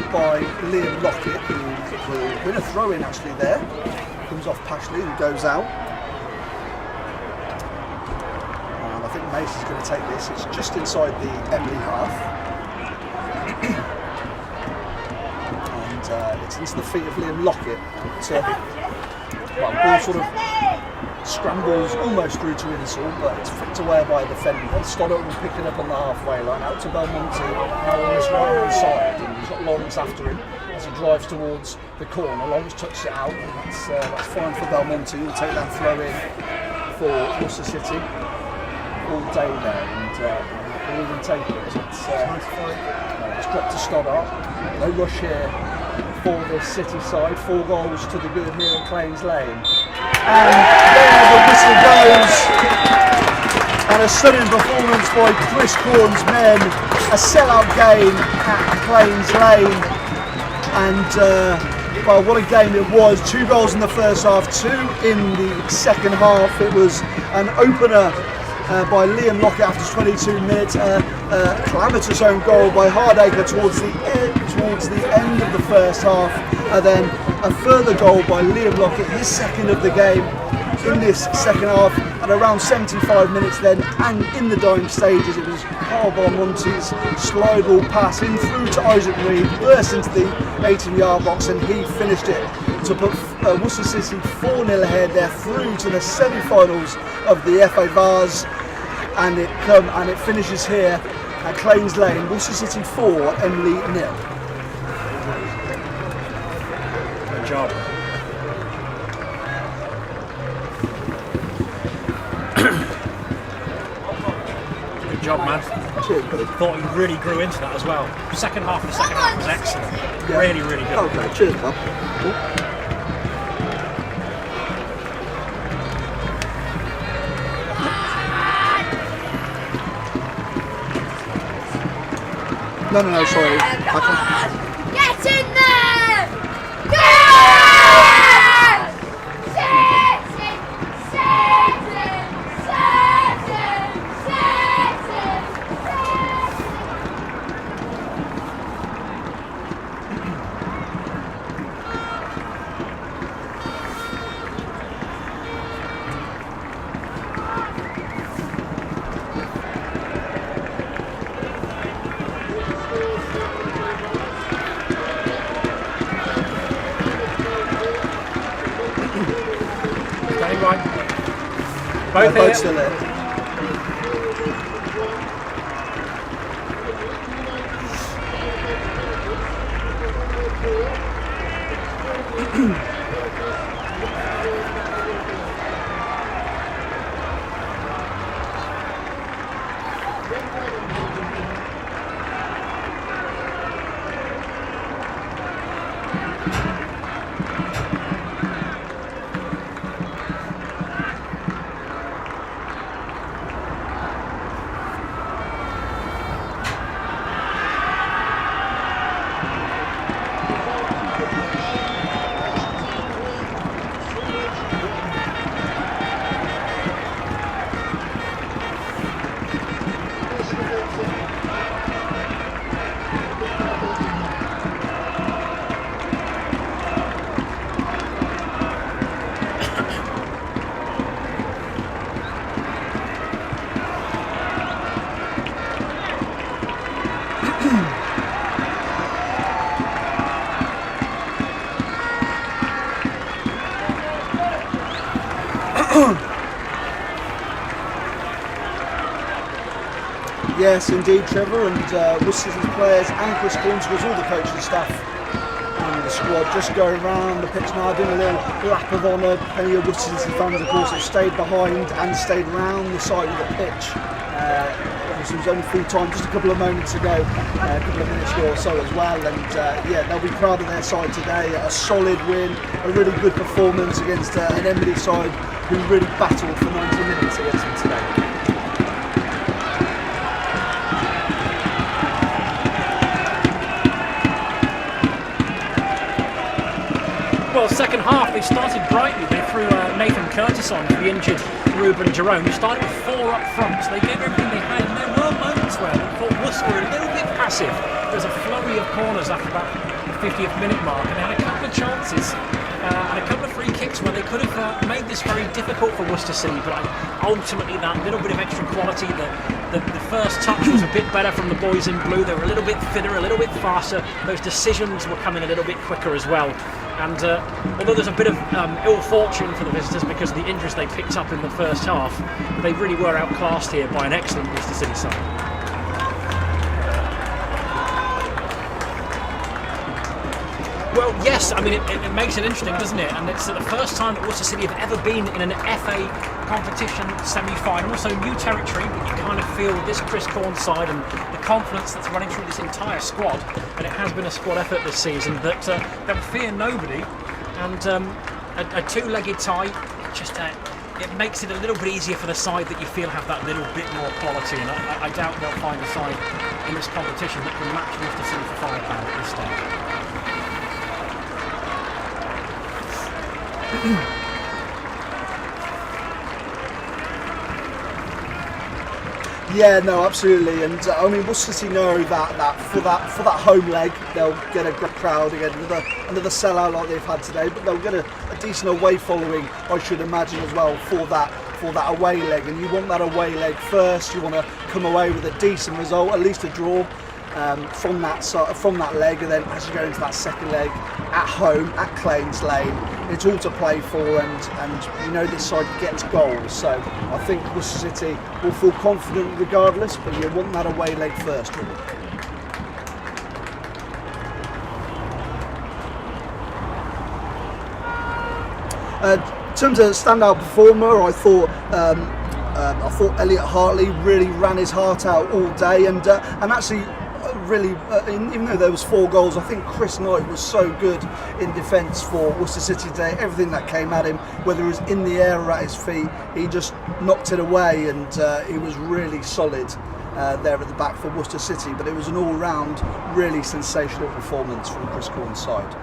C: by Liam Lockett, who will win a throw-in actually there. Comes off Pashley and goes out. And I think Mace is going to take this. It's just inside the Emley half. It's into the feet of Liam Lockett. Well, ball sort of scrambles almost through to Insall, but it's flicked away by a defender. Stoddart will pick it up on the halfway line, out to Belmonte, now on this right hand side, and he's got Lawrence after him as he drives towards the corner. Lawrence touches it out, and that's fine for Belmonte. He'll take that throw in for Worcester City all day there, and he'll even take it. It's dropped to Stoddart. No rush here for this City side. 4 goals to the good here at Claines Lane. And there the whistle goes. And a stunning performance by Chris Corn's men. A sellout game at Claines Lane. And well, what a game it was. 2 goals in the first half, 2 in the second half. It was an opener by Liam Lockett after 22 minutes, calamitous own goal by Hardacre towards the end of the first half, and then a further goal by Liam Lockett, his second of the game in this second half at around 75 minutes then, and in the dying stages it was Carl Belmonte's slide ball pass in through to Isaac Reed, burst into the 18-yard box, and he finished it to put Worcester City 4-0 ahead. They're through to the semi-finals of the FA Vase, and it finishes here at Claines Lane. Worcester City 4, Emley 0.
B: Good job. Good job, man.
C: Cheers, buddy.
B: Thought he really grew into that as well. The second half was excellent.
C: Yeah.
B: Really good.
C: Okay, cheers, pal. Cool. No, sorry.
E: Get in there! Go! Sit!
C: Both still there. Yes, indeed, Trevor, and Worcester City's players and Chris Cornsworth, all the coaching staff and the squad just going around the pitch now, doing a little lap of honour. Plenty of Worcester City fans, of course, have stayed behind and stayed around the side of the pitch. It was only full time just a couple of moments ago, a couple of minutes ago or so as well, and they'll be proud of their side today. A solid win, a really good performance against an Emley side who really battled for 90 minutes against them today.
B: Well, second half, they started brightly. They threw Nathan Curtis on for the injured Ruben Jerome, who started with 4 up front. So they gave everything they had, and there were moments where they thought Worcester were a little bit passive. There was a flurry of corners after about the 50th minute mark, and they had a couple of chances and a couple of free kicks where they could have made this very difficult for Worcester City, but ultimately that little bit of extra quality, the first touch was a bit better from the boys in blue. They were a little bit thinner, a little bit faster. Those decisions were coming a little bit quicker as well. And although there's a bit of ill fortune for the visitors because of the injuries they picked up in the first half, they really were outclassed here by an excellent Worcester City side. Well, yes, I mean, it makes it interesting, doesn't it? And it's the first time that Worcester City have ever been in an FA competition semi-final, so new territory, but you kind of feel this Chris Corn side and the confidence that's running through this entire squad, and it has been a squad effort this season, that they'll fear nobody, and a two-legged tie, it makes it a little bit easier for the side that you feel have that little bit more quality, and I doubt they'll find a side in this competition that can match Worcester City for firepower at this stage.
C: Yeah, no, absolutely, and I mean Worcester City know that for that home leg they'll get a great crowd again, another sellout like they've had today, but they'll get a decent away following, I should imagine, as well for that away leg, and you want that away leg first. You want to come away with a decent result, at least a draw. From that leg, and then as you go into that second leg at home at Claines Lane, it's all to play for, and you know this side gets goals, so I think Worcester City will feel confident regardless, but you want that away leg first, really. In terms of standout performer, I thought Elliot Hartley really ran his heart out all day, and actually really, even though there was 4 goals, I think Chris Knight was so good in defence for Worcester City today. Everything that came at him, whether it was in the air or at his feet, he just knocked it away, and he was really solid there at the back for Worcester City. But it was an all-round, really sensational performance from Chris Corn's side.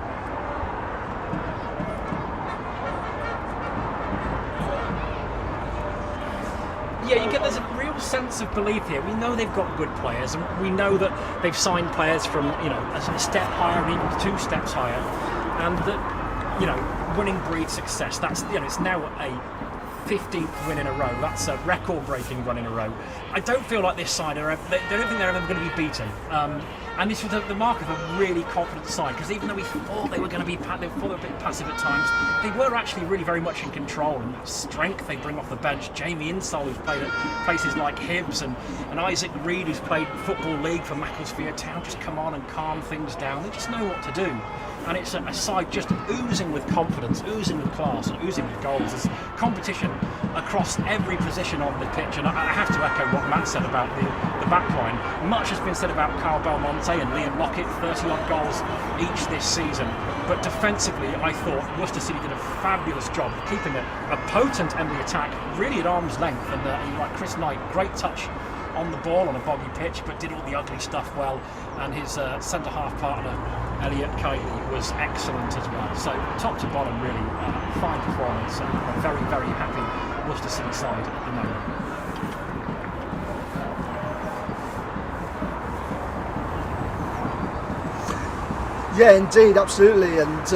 B: Yeah, there's a real sense of belief here. We know they've got good players, and we know that they've signed players from a step higher, and even 2 steps higher, and that winning breeds success. That's it's now a 15th win in a row. That's a record-breaking run in a row. I don't feel like this side they don't think they're ever going to be beaten. And this was the mark of a really confident side, because even though we thought they were going to be a bit passive at times, they were actually really very much in control, and that strength they bring off the bench. Jamie Insole, who's played at places like Hibs, and Isaac Reed, who's played Football League for Macclesfield Town, just come on and calm things down. They just know what to do. And it's a side just oozing with confidence, oozing with class, and oozing with goals. There's competition across every position on the pitch, and I have to echo what Matt said about the back line. Much has been said about Carl Belmonte and Liam Lockett, 30-odd goals each this season. But defensively, I thought Worcester City did a fabulous job of keeping a potent Emley attack really at arm's length. And you're right, Chris Knight, great touch on the ball on a boggy pitch, but did all the ugly stuff well, and his centre-half partner Elliot Kiley was excellent as well. So top to bottom, really fine performance, and a very, very happy Worcester City side at the moment.
C: Yeah, indeed, absolutely, and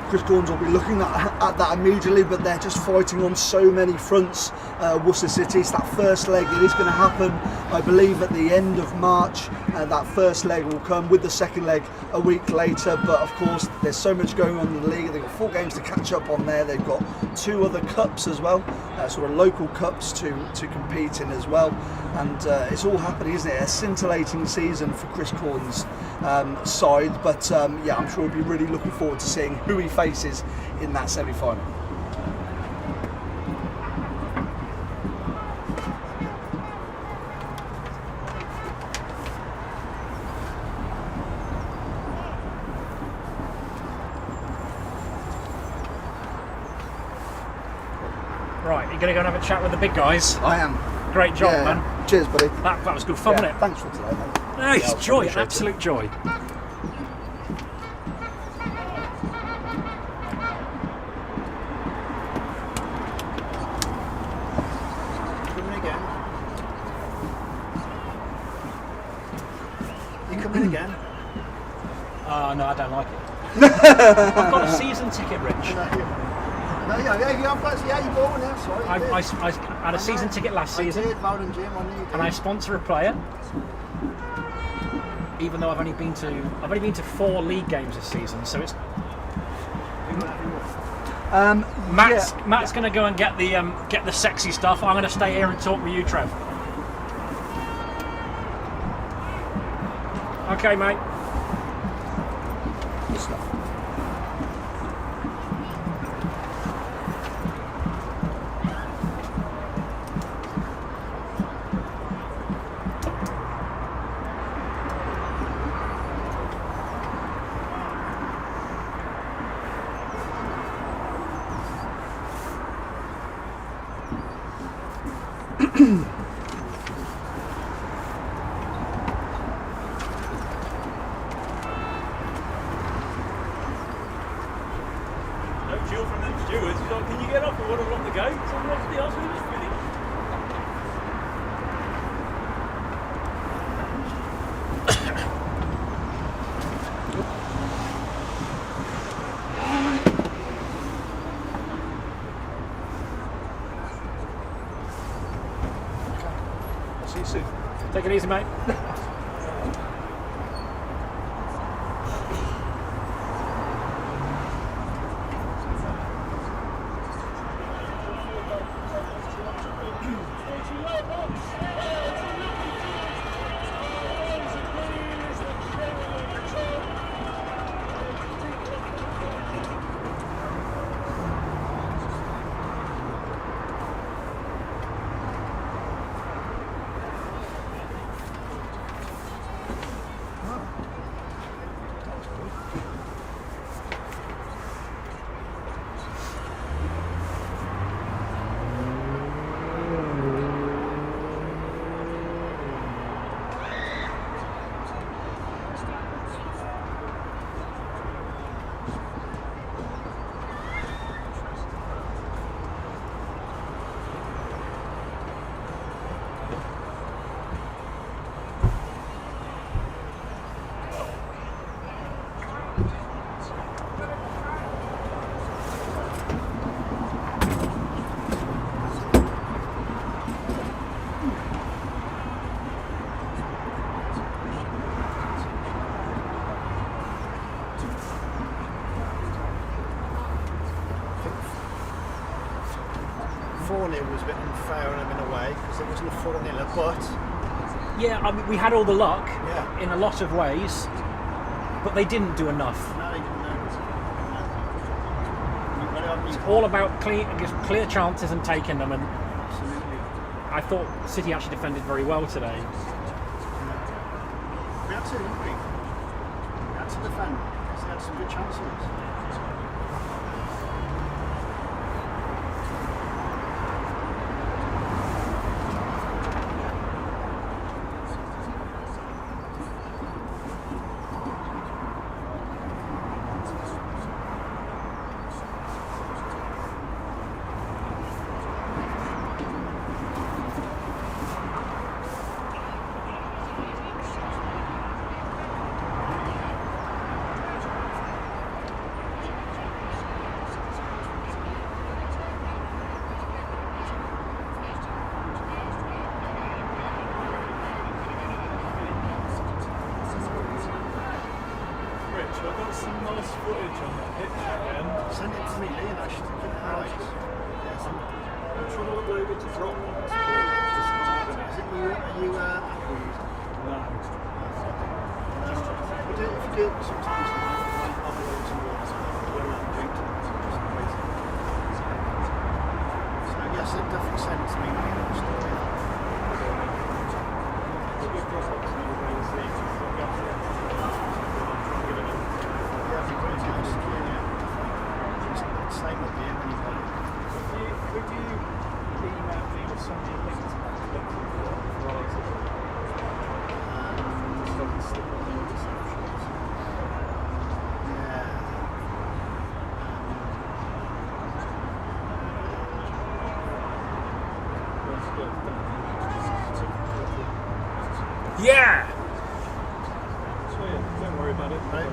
C: Chris Corns will be looking at that immediately, but they're just fighting on so many fronts. Worcester City, it's that first leg, it is going to happen, I believe, at the end of March. That first leg will come with the second leg a week later, but of course there's so much going on in the league. They've got 4 games to catch up on there. They've got 2 other cups as well, sort of local cups to compete in as well, and it's all happening, isn't it? A scintillating season for Chris Corns' side, but I'm sure we'll be really looking forward to seeing who he faces in that semi-final.
B: Right, you're going to go and have a chat with the big guys.
C: I am.
B: Great job, man.
C: Cheers, buddy.
B: That was good fun, wasn't it?
C: Thanks for today, mate.
B: No, it's joy, absolute joy.
A: Coming again. You coming again?
B: No, I don't like it. I've got a season ticket, Rich.
A: You bought one, yeah, sorry.
B: I had a season ticket last season, and I sponsor a player. Even though I've only been to 4 league games this season, so it's. Matt's going to go and get the sexy stuff. I'm going to stay here and talk with you, Trev. Okay, mate.
C: Good stuff.
D: No chill from them stewards. He's like, can you get up? We want to lock the gates. I'm like, the answer is finished.
C: I'll see you soon.
B: Take it easy, mate.
A: It was a bit unfair on him in a way because it wasn't a 4-0, but
B: Yeah, I mean, we had all the luck
A: Yeah.
B: in a lot of ways, but they didn't do enough.
A: no, he didn't know.
B: It's all about clear chances and taking them, and
A: Absolutely.
B: I thought City actually defended very well today.
A: We had to, didn't we? We had to defend because they had some good chances.
D: I've got some nice footage on that pitch again.
A: Send it to me, Lee, and I should give it highlights.
D: I'm trying to upload it to Dropbox.
A: Is it you? Are you Apple user?
D: No.
A: We do, if you do it sometimes, I'll upload some words. We're not doing it. So yes, definitely send it to me. Same with you when you got it.
D: Could you email me or send me a link to that to look through what so I can slip on the descriptions?
A: Yeah.
B: Yeah!
D: So yeah, don't worry about it.
A: Right.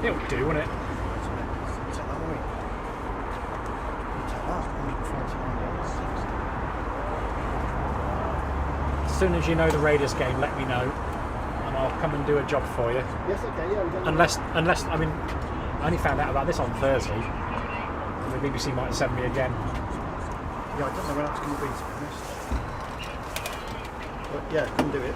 B: It'll do, won't it? As soon as you know the Raiders game, let me know, and I'll come and do a job for you.
A: Yes, okay, yeah.
B: Unless, I mean, I only found out about this on Thursday. The BBC might send me again.
A: Yeah, I don't know when that's going to be, to be honest. But yeah, come do it.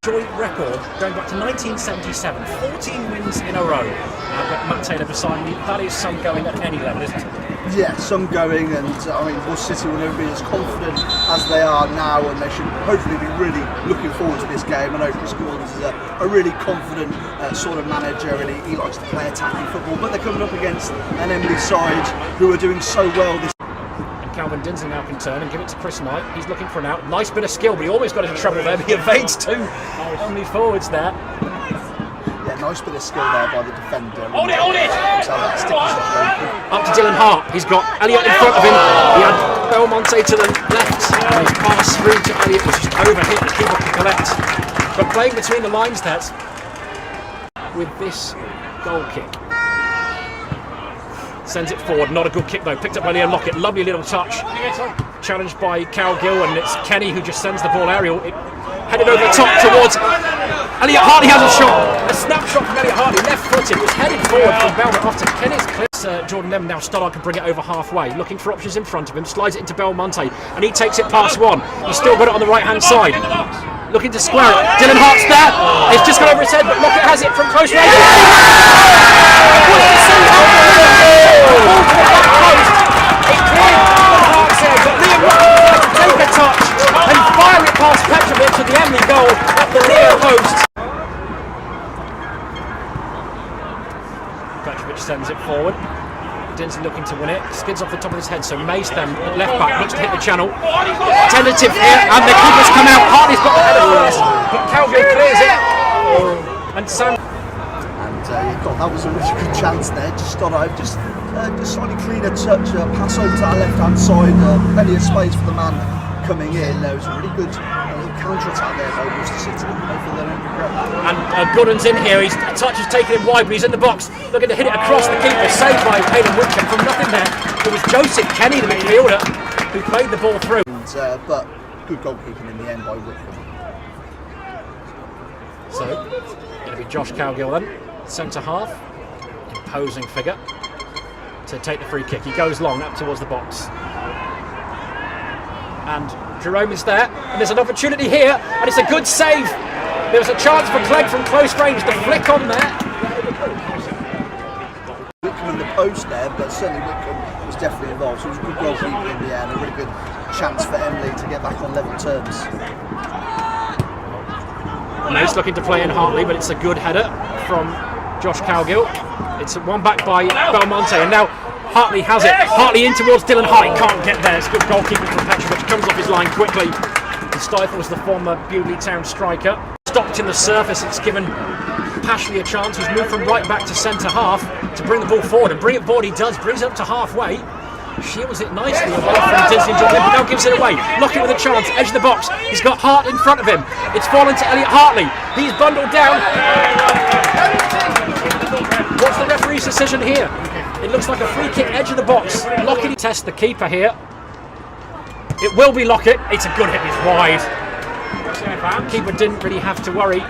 B: Joint record going back to 1977, 14 wins in a row. I've got Matt Taylor beside me. That is some going at any level, isn't it?
C: Yeah, some going, and I mean, Worcester City will never be as confident as they are now, and they should hopefully be really looking forward to this game. I know Chris Gordon is a really confident sort of manager, and he likes to play attacking football, but they're coming up against an Emley side who are doing so well this.
B: Calvin Dinsey now can turn and give it to Chris Knight. He's looking for an out. Nice bit of skill, but he almost got into trouble there. He evades two Emley forwards there.
C: Yeah, nice bit of skill there by the defender.
B: Hold it!
C: Up
B: to Dylan Hart. He's got Elliott in front of him. He had Belmonte to the left, and his pass through to Elliott was just overhit. The keeper could collect. But playing between the lines there with this goal kick. Sends it forward, not a good kick though. Picked up by Liam Lockett, lovely little touch. Challenged by Cal Gill, and it's Kenny who just sends the ball aerial. It headed over the top towards Elliott Hartley. Has a shot, a snapshot from Elliott Hartley, left footed. It was headed forward from Belmont off to Kenny's clip. Jordan Lemon now Stoddard can bring it over halfway, looking for options in front of him, slides it into Belmonte, and he takes it past one. He's still got it on the right hand side. Looking to square it. Dylan Hart's there. It's just gone over his head, but Lockett has it from close range. It cleared Hart's head, but Liam Lockett had to take a touch and fire it past Petrovic to the Emley goal at the near post. Petrovic sends it forward. Dinsey looking to win it, skids off the top of his head, so Mace then left back looks to hit the channel. Tentative here, and the keeper's come out. Hartley's got the header first, but Calgary clears it. And Sam.
C: And that was a really good chance there. Just thought I'd just slightly cleaner touch, pass over to our left hand side, plenty of space for the man coming in. There was a really good counter attack there by Worcester City. Hopefully they don't regret that.
B: And Gooden's in here. His touch is taking him wide, but he's in the box, looking to hit it across the keeper. Saved by Hayden Whitcomb from nothing there. It was Joseph Kenny, the midfielder, who played the ball through.
C: But good goalkeeping in the end by Whitcomb.
B: So it'll be Josh Cowgill then, centre half, imposing figure to take the free kick. He goes long up towards the box. And Jerome is there, and there's an opportunity here, and it's a good save. There was a chance for Clegg from close range, the flick on there.
C: Whitcomb in the post there, but certainly Whitcomb was definitely involved, so it was good goalkeeping in the end, a really good chance for Emley to get back on level terms.
B: Mace looking to play in Hartley, but it's a good header from Josh Cowgill. It's one back by Belmonte, and now Hartley has it. Hartley in towards Dylan Hart. He can't get there. It's good goalkeeping from Petrovic. Comes off his line quickly. And stifles the former Bewley Town striker. Stopped in the surface. It's given Pashley a chance. He's moved from right back to centre half to bring the ball forward. And bring it forward he does. Brings it up to halfway. Shields it nicely away from Dinsey and Jordan, but now gives it away. Lockett with a chance. Edge of the box. He's got Hart in front of him. It's fallen to Elliott Hartley. He's bundled down. What's the referee's decision here? It looks like a free kick, edge of the box. Lockett tests the keeper here. It will be Lockett. It's a good hit, it's wide. The keeper didn't really have to worry.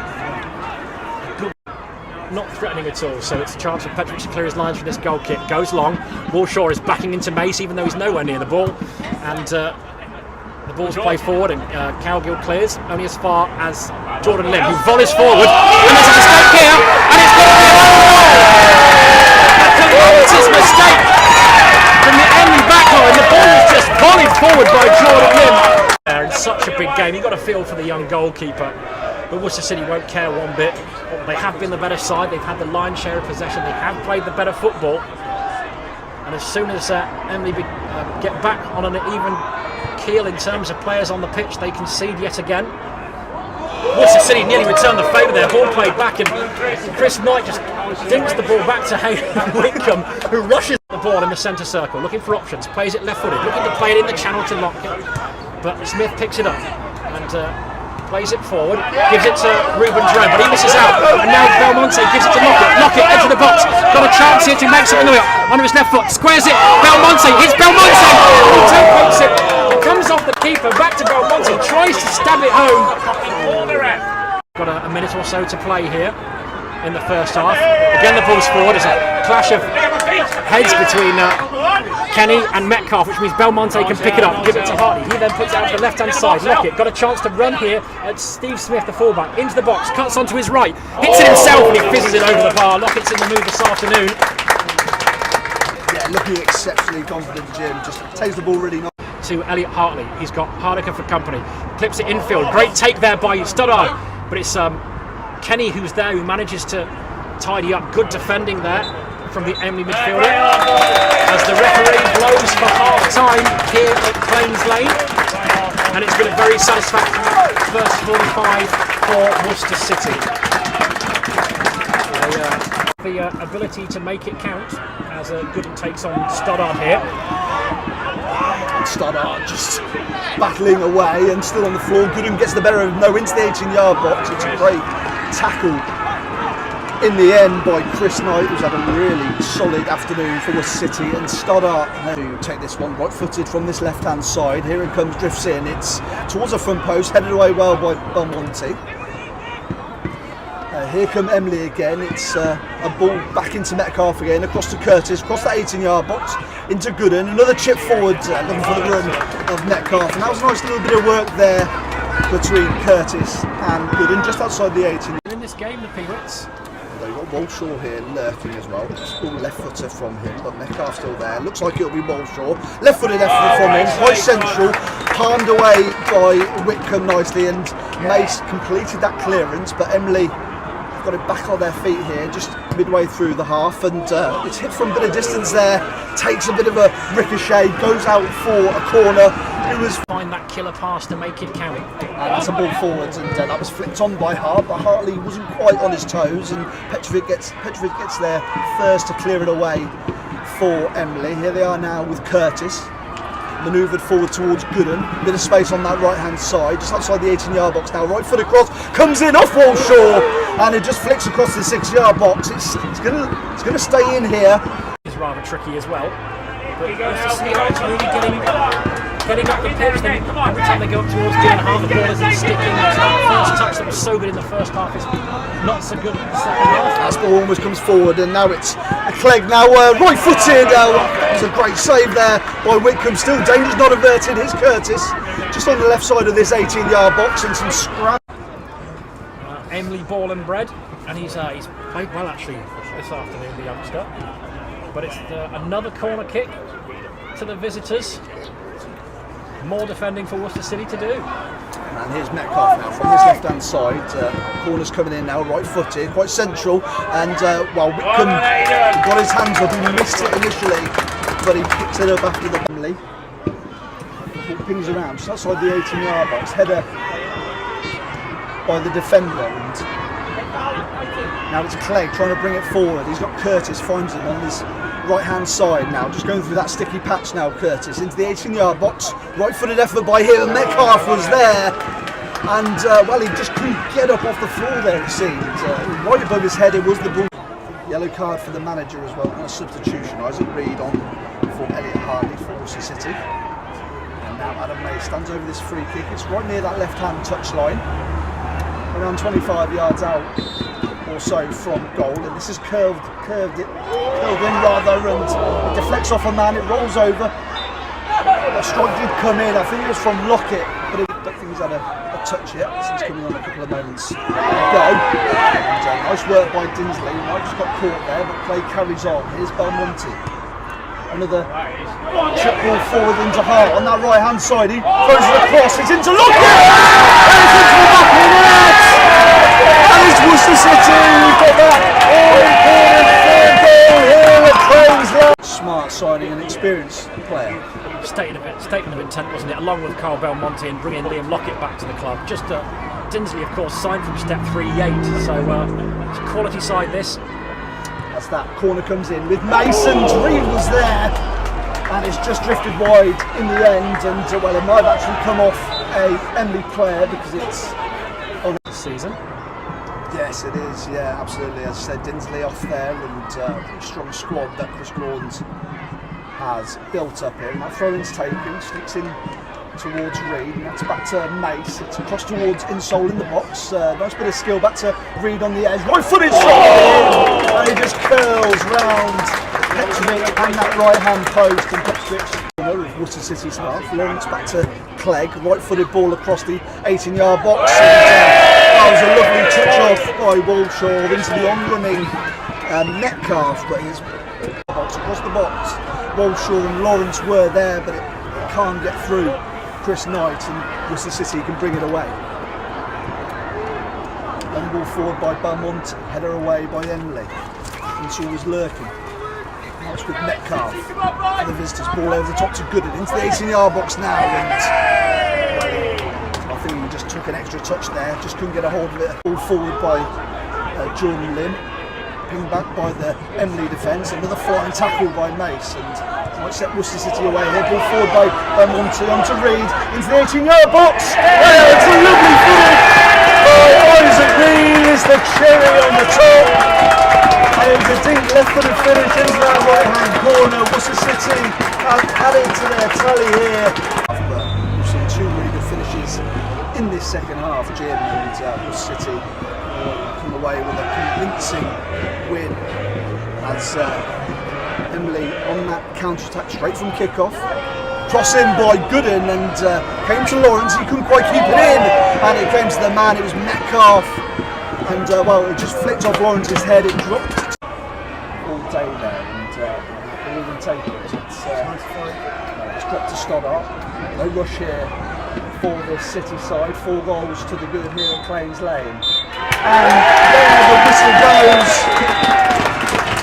B: Not threatening at all, so it's a chance for Petrovic to clear his lines from this goal kick. Goes long. Walshaw is backing into Mace, even though he's nowhere near the ball. And the ball's played forward, and Cowgill clears only as far as Jordan Lim, who volleys forward. And there's a mistake here, and it's going to be a goal! His mistake from the Emley backline. The ball is just volleyed forward by Jordan Lim. In such a big game, you've got to feel for the young goalkeeper. But Worcester City won't care one bit. They have been the better side. They've had the lion's share of possession. They have played the better football. And as soon as Emley get back on an even keel in terms of players on the pitch, they concede yet again. Worcester City nearly returned the favour there. Ball played back, and Chris Knight just dinks the ball back to Hayden Whitcomb, who rushes the ball in the centre circle, looking for options. Plays it left-footed, looking to play it in the channel to Lockett. But Smith picks it up and plays it forward, gives it to Ruben Jerome, but he misses out. And now Belmonte gives it to Lockett. Lockett into the box. Got a chance here to make something of it. Under his left foot, squares it. Belmonte, it's Belmonte. He takes it. It comes off the keeper, back to Belmonte. Tries to stab it home. Got a minute or so to play here in the first half. Again, the ball's forward. It's a clash of heads between Kenny and Metcalf, which means Belmonte can pick it up, give it to Hartley. He then puts it out to the left-hand side. Lockett got a chance to run here at Steve Smith, the fullback, into the box, cuts onto his right, hits it himself, and he fizzes it over the bar. Lockett's in the mood this afternoon.
C: Yeah, looking exceptionally confident, Jim. Just takes the ball really nice.
B: To Elliot Hartley, he's got Hardiker for company. Clips it infield. Great take there by Stoddard, but it's Kenny who's there, who manages to tidy up. Good defending there from the Emley midfielder. As the referee blows for half time here at Claims Lane, and it's been a very satisfactory first 45 for Worcester City. The ability to make it count as Gooden takes on Stoddard here.
C: Stoddard just battling away and still on the floor. Gooden gets the better of him, into the 18-yard box. It's a great tackle in the end by Chris Knight, who's had a really solid afternoon for Worcester City. And Stoddard to take this one right-footed from this left-hand side. Here it comes, drifts in. It's towards the front post, headed away well by Belmonte. Here come Emley again. It's a ball back into Metcalf again, across to Curtis, across that 18-yard box, into Gooden. Another chip forward, looking for the run of Metcalf. And that was a nice little bit of work there between Curtis and Gooden, just outside the 18.
B: In this game, the Peewits.
C: They've got Walshaw here lurking as well. Just all left-footer from him, but Metcalf's still there. Looks like it'll be Walshaw. Left-footed effort from him, quite central. Palmed away by Whitcomb nicely, and Mace completed that clearance, but Emley got it back on their feet here, just midway through the half, and it's hit from a bit of distance there, takes a bit of a ricochet, goes out for a corner. It was
B: find that killer pass to make it count.
C: That's a ball forwards, and that was flicked on by Hart, but Hartley wasn't quite on his toes, and Petrovic gets there first to clear it away for Emley. Here they are now with Curtis, manoeuvred forward towards Gooden, bit of space on that right hand side, just outside the 18-yard box now, right foot across, comes in off Walshaw, and it just flicks across the 6-yard box. It's gonna stay in here.
B: It's rather tricky as well, but it's really getting up the pitch. Then every time they go up towards doing half, the ball isn't sticking. That first touch that was so good in the first half is not so good in the second half.
C: That ball almost comes forward, and now it's a Clegg now right-footed. It's a great save there by Whitcomb. Still danger's not averted. Here's Curtis, just on the left side of this 18-yard box, and some scrap.
B: Emley ball and bread, and he's played well actually this afternoon, the youngster. But it's another corner kick to the visitors. More defending for Worcester City to do.
C: And here's Metcalf now from this left-hand side. Corner's coming in now, right-footed, quite central. And while Whitcomb got his hands up, he missed it initially, but he picks it up after the Emley. Ball pings around just outside the 18-yard box. Header by the defender. And now it's Clegg trying to bring it forward. He's got Curtis, finds him on his right-hand side now, just going through that sticky patch now. Curtis into the 18-yard box, right-footed effort by him, and Metcalf was there, and well, he just couldn't get up off the floor there, it seemed. Right above his head, it was the ball. Yellow card for the manager as well, and a substitution. Isaac Reed on for Elliot Hartley for Worcester City, and now Adam May stands over this free kick. It's right near that left-hand touchline, around 25 yards out or so from goal, and this is curled in rather, and it deflects off a man, it rolls over. A strike did come in, I think it was from Lockett, but I don't think he's had a touch yet since coming on a couple of moments ago. And nice work by Dinsley, Mike just got caught there, but play carries on. Here's Belmonte, another chip ball forward into Hart on that right hand side. He throws it across, it's into Lockett, and it's into the back of the net. And it's Worcester City, we've got that all-important third goal here at Claims Lane. Smart signing, an experienced player.
B: Statement of intent, wasn't it? Along with Carl Belmonte and bringing Liam Lockett back to the club. Just Dinsley, of course, signed from step 3-8, so it's a quality side this.
C: As that corner comes in with Mason's, Reed was there, and it's just drifted wide in the end, and well, it might have actually come off a Emley player because it's on
B: the season.
C: Yes, it is, yeah, absolutely. As I said, Dinsley off there, and strong squad that Chris Gordon's has built up here. And that throw-in's taken, sticks in towards Reed, and that's back to Mace. It's across towards Insole in the box. Nice bit of skill back to Reed on the edge. Right-footed shot, and he just curls round Petrovic and that right hand post, and Petrovic of Worcester City's half. Lawrence back to Clegg, right footed ball across the 18-yard box. That was a lovely touch off by Walshaw into the on-running Metcalf, but he's across the box. Walshaw and Lawrence were there, but it can't get through Chris Knight, and Worcester City can bring it away. Long ball forward by Belmont, header away by Emley. Insall was lurking. Now it's with Metcalf. And the visitors ball over the top to Gooden into the 18-yard box now, and I think he just took an extra touch there, just couldn't get a hold of it. Ball forward by Jordan Lynn. Pinged back by the Emley defence, another flying tackle by Mace, and might set Worcester City away here. Ball forward by Monty onto Reed into the 18-yard box. Oh, it's a lovely finish by Isaac Reed, is the cherry on the top. And it was a deep left-footed finish into that right-hand corner. Worcester City have added to their tally here. But we've seen two really good finishes in this second half. Jim and Worcester City come away with a convincing win as Emley on that counter-attack straight from kick-off. Cross in by Gooden, and came to Lawrence, he couldn't quite keep it in, and it came to the man, it was Metcalf, and well, it just flicked off Lawrence's head, it dropped all day there, and we'll even take it. It's dropped to Stoddart, no rush here for this City side, 4 goals to the good here at Claims Lane. And there the whistle goes,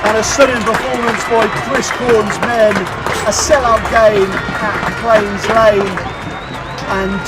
C: and a stunning performance by Chris Corn's men, a sellout game at Claims Lane, and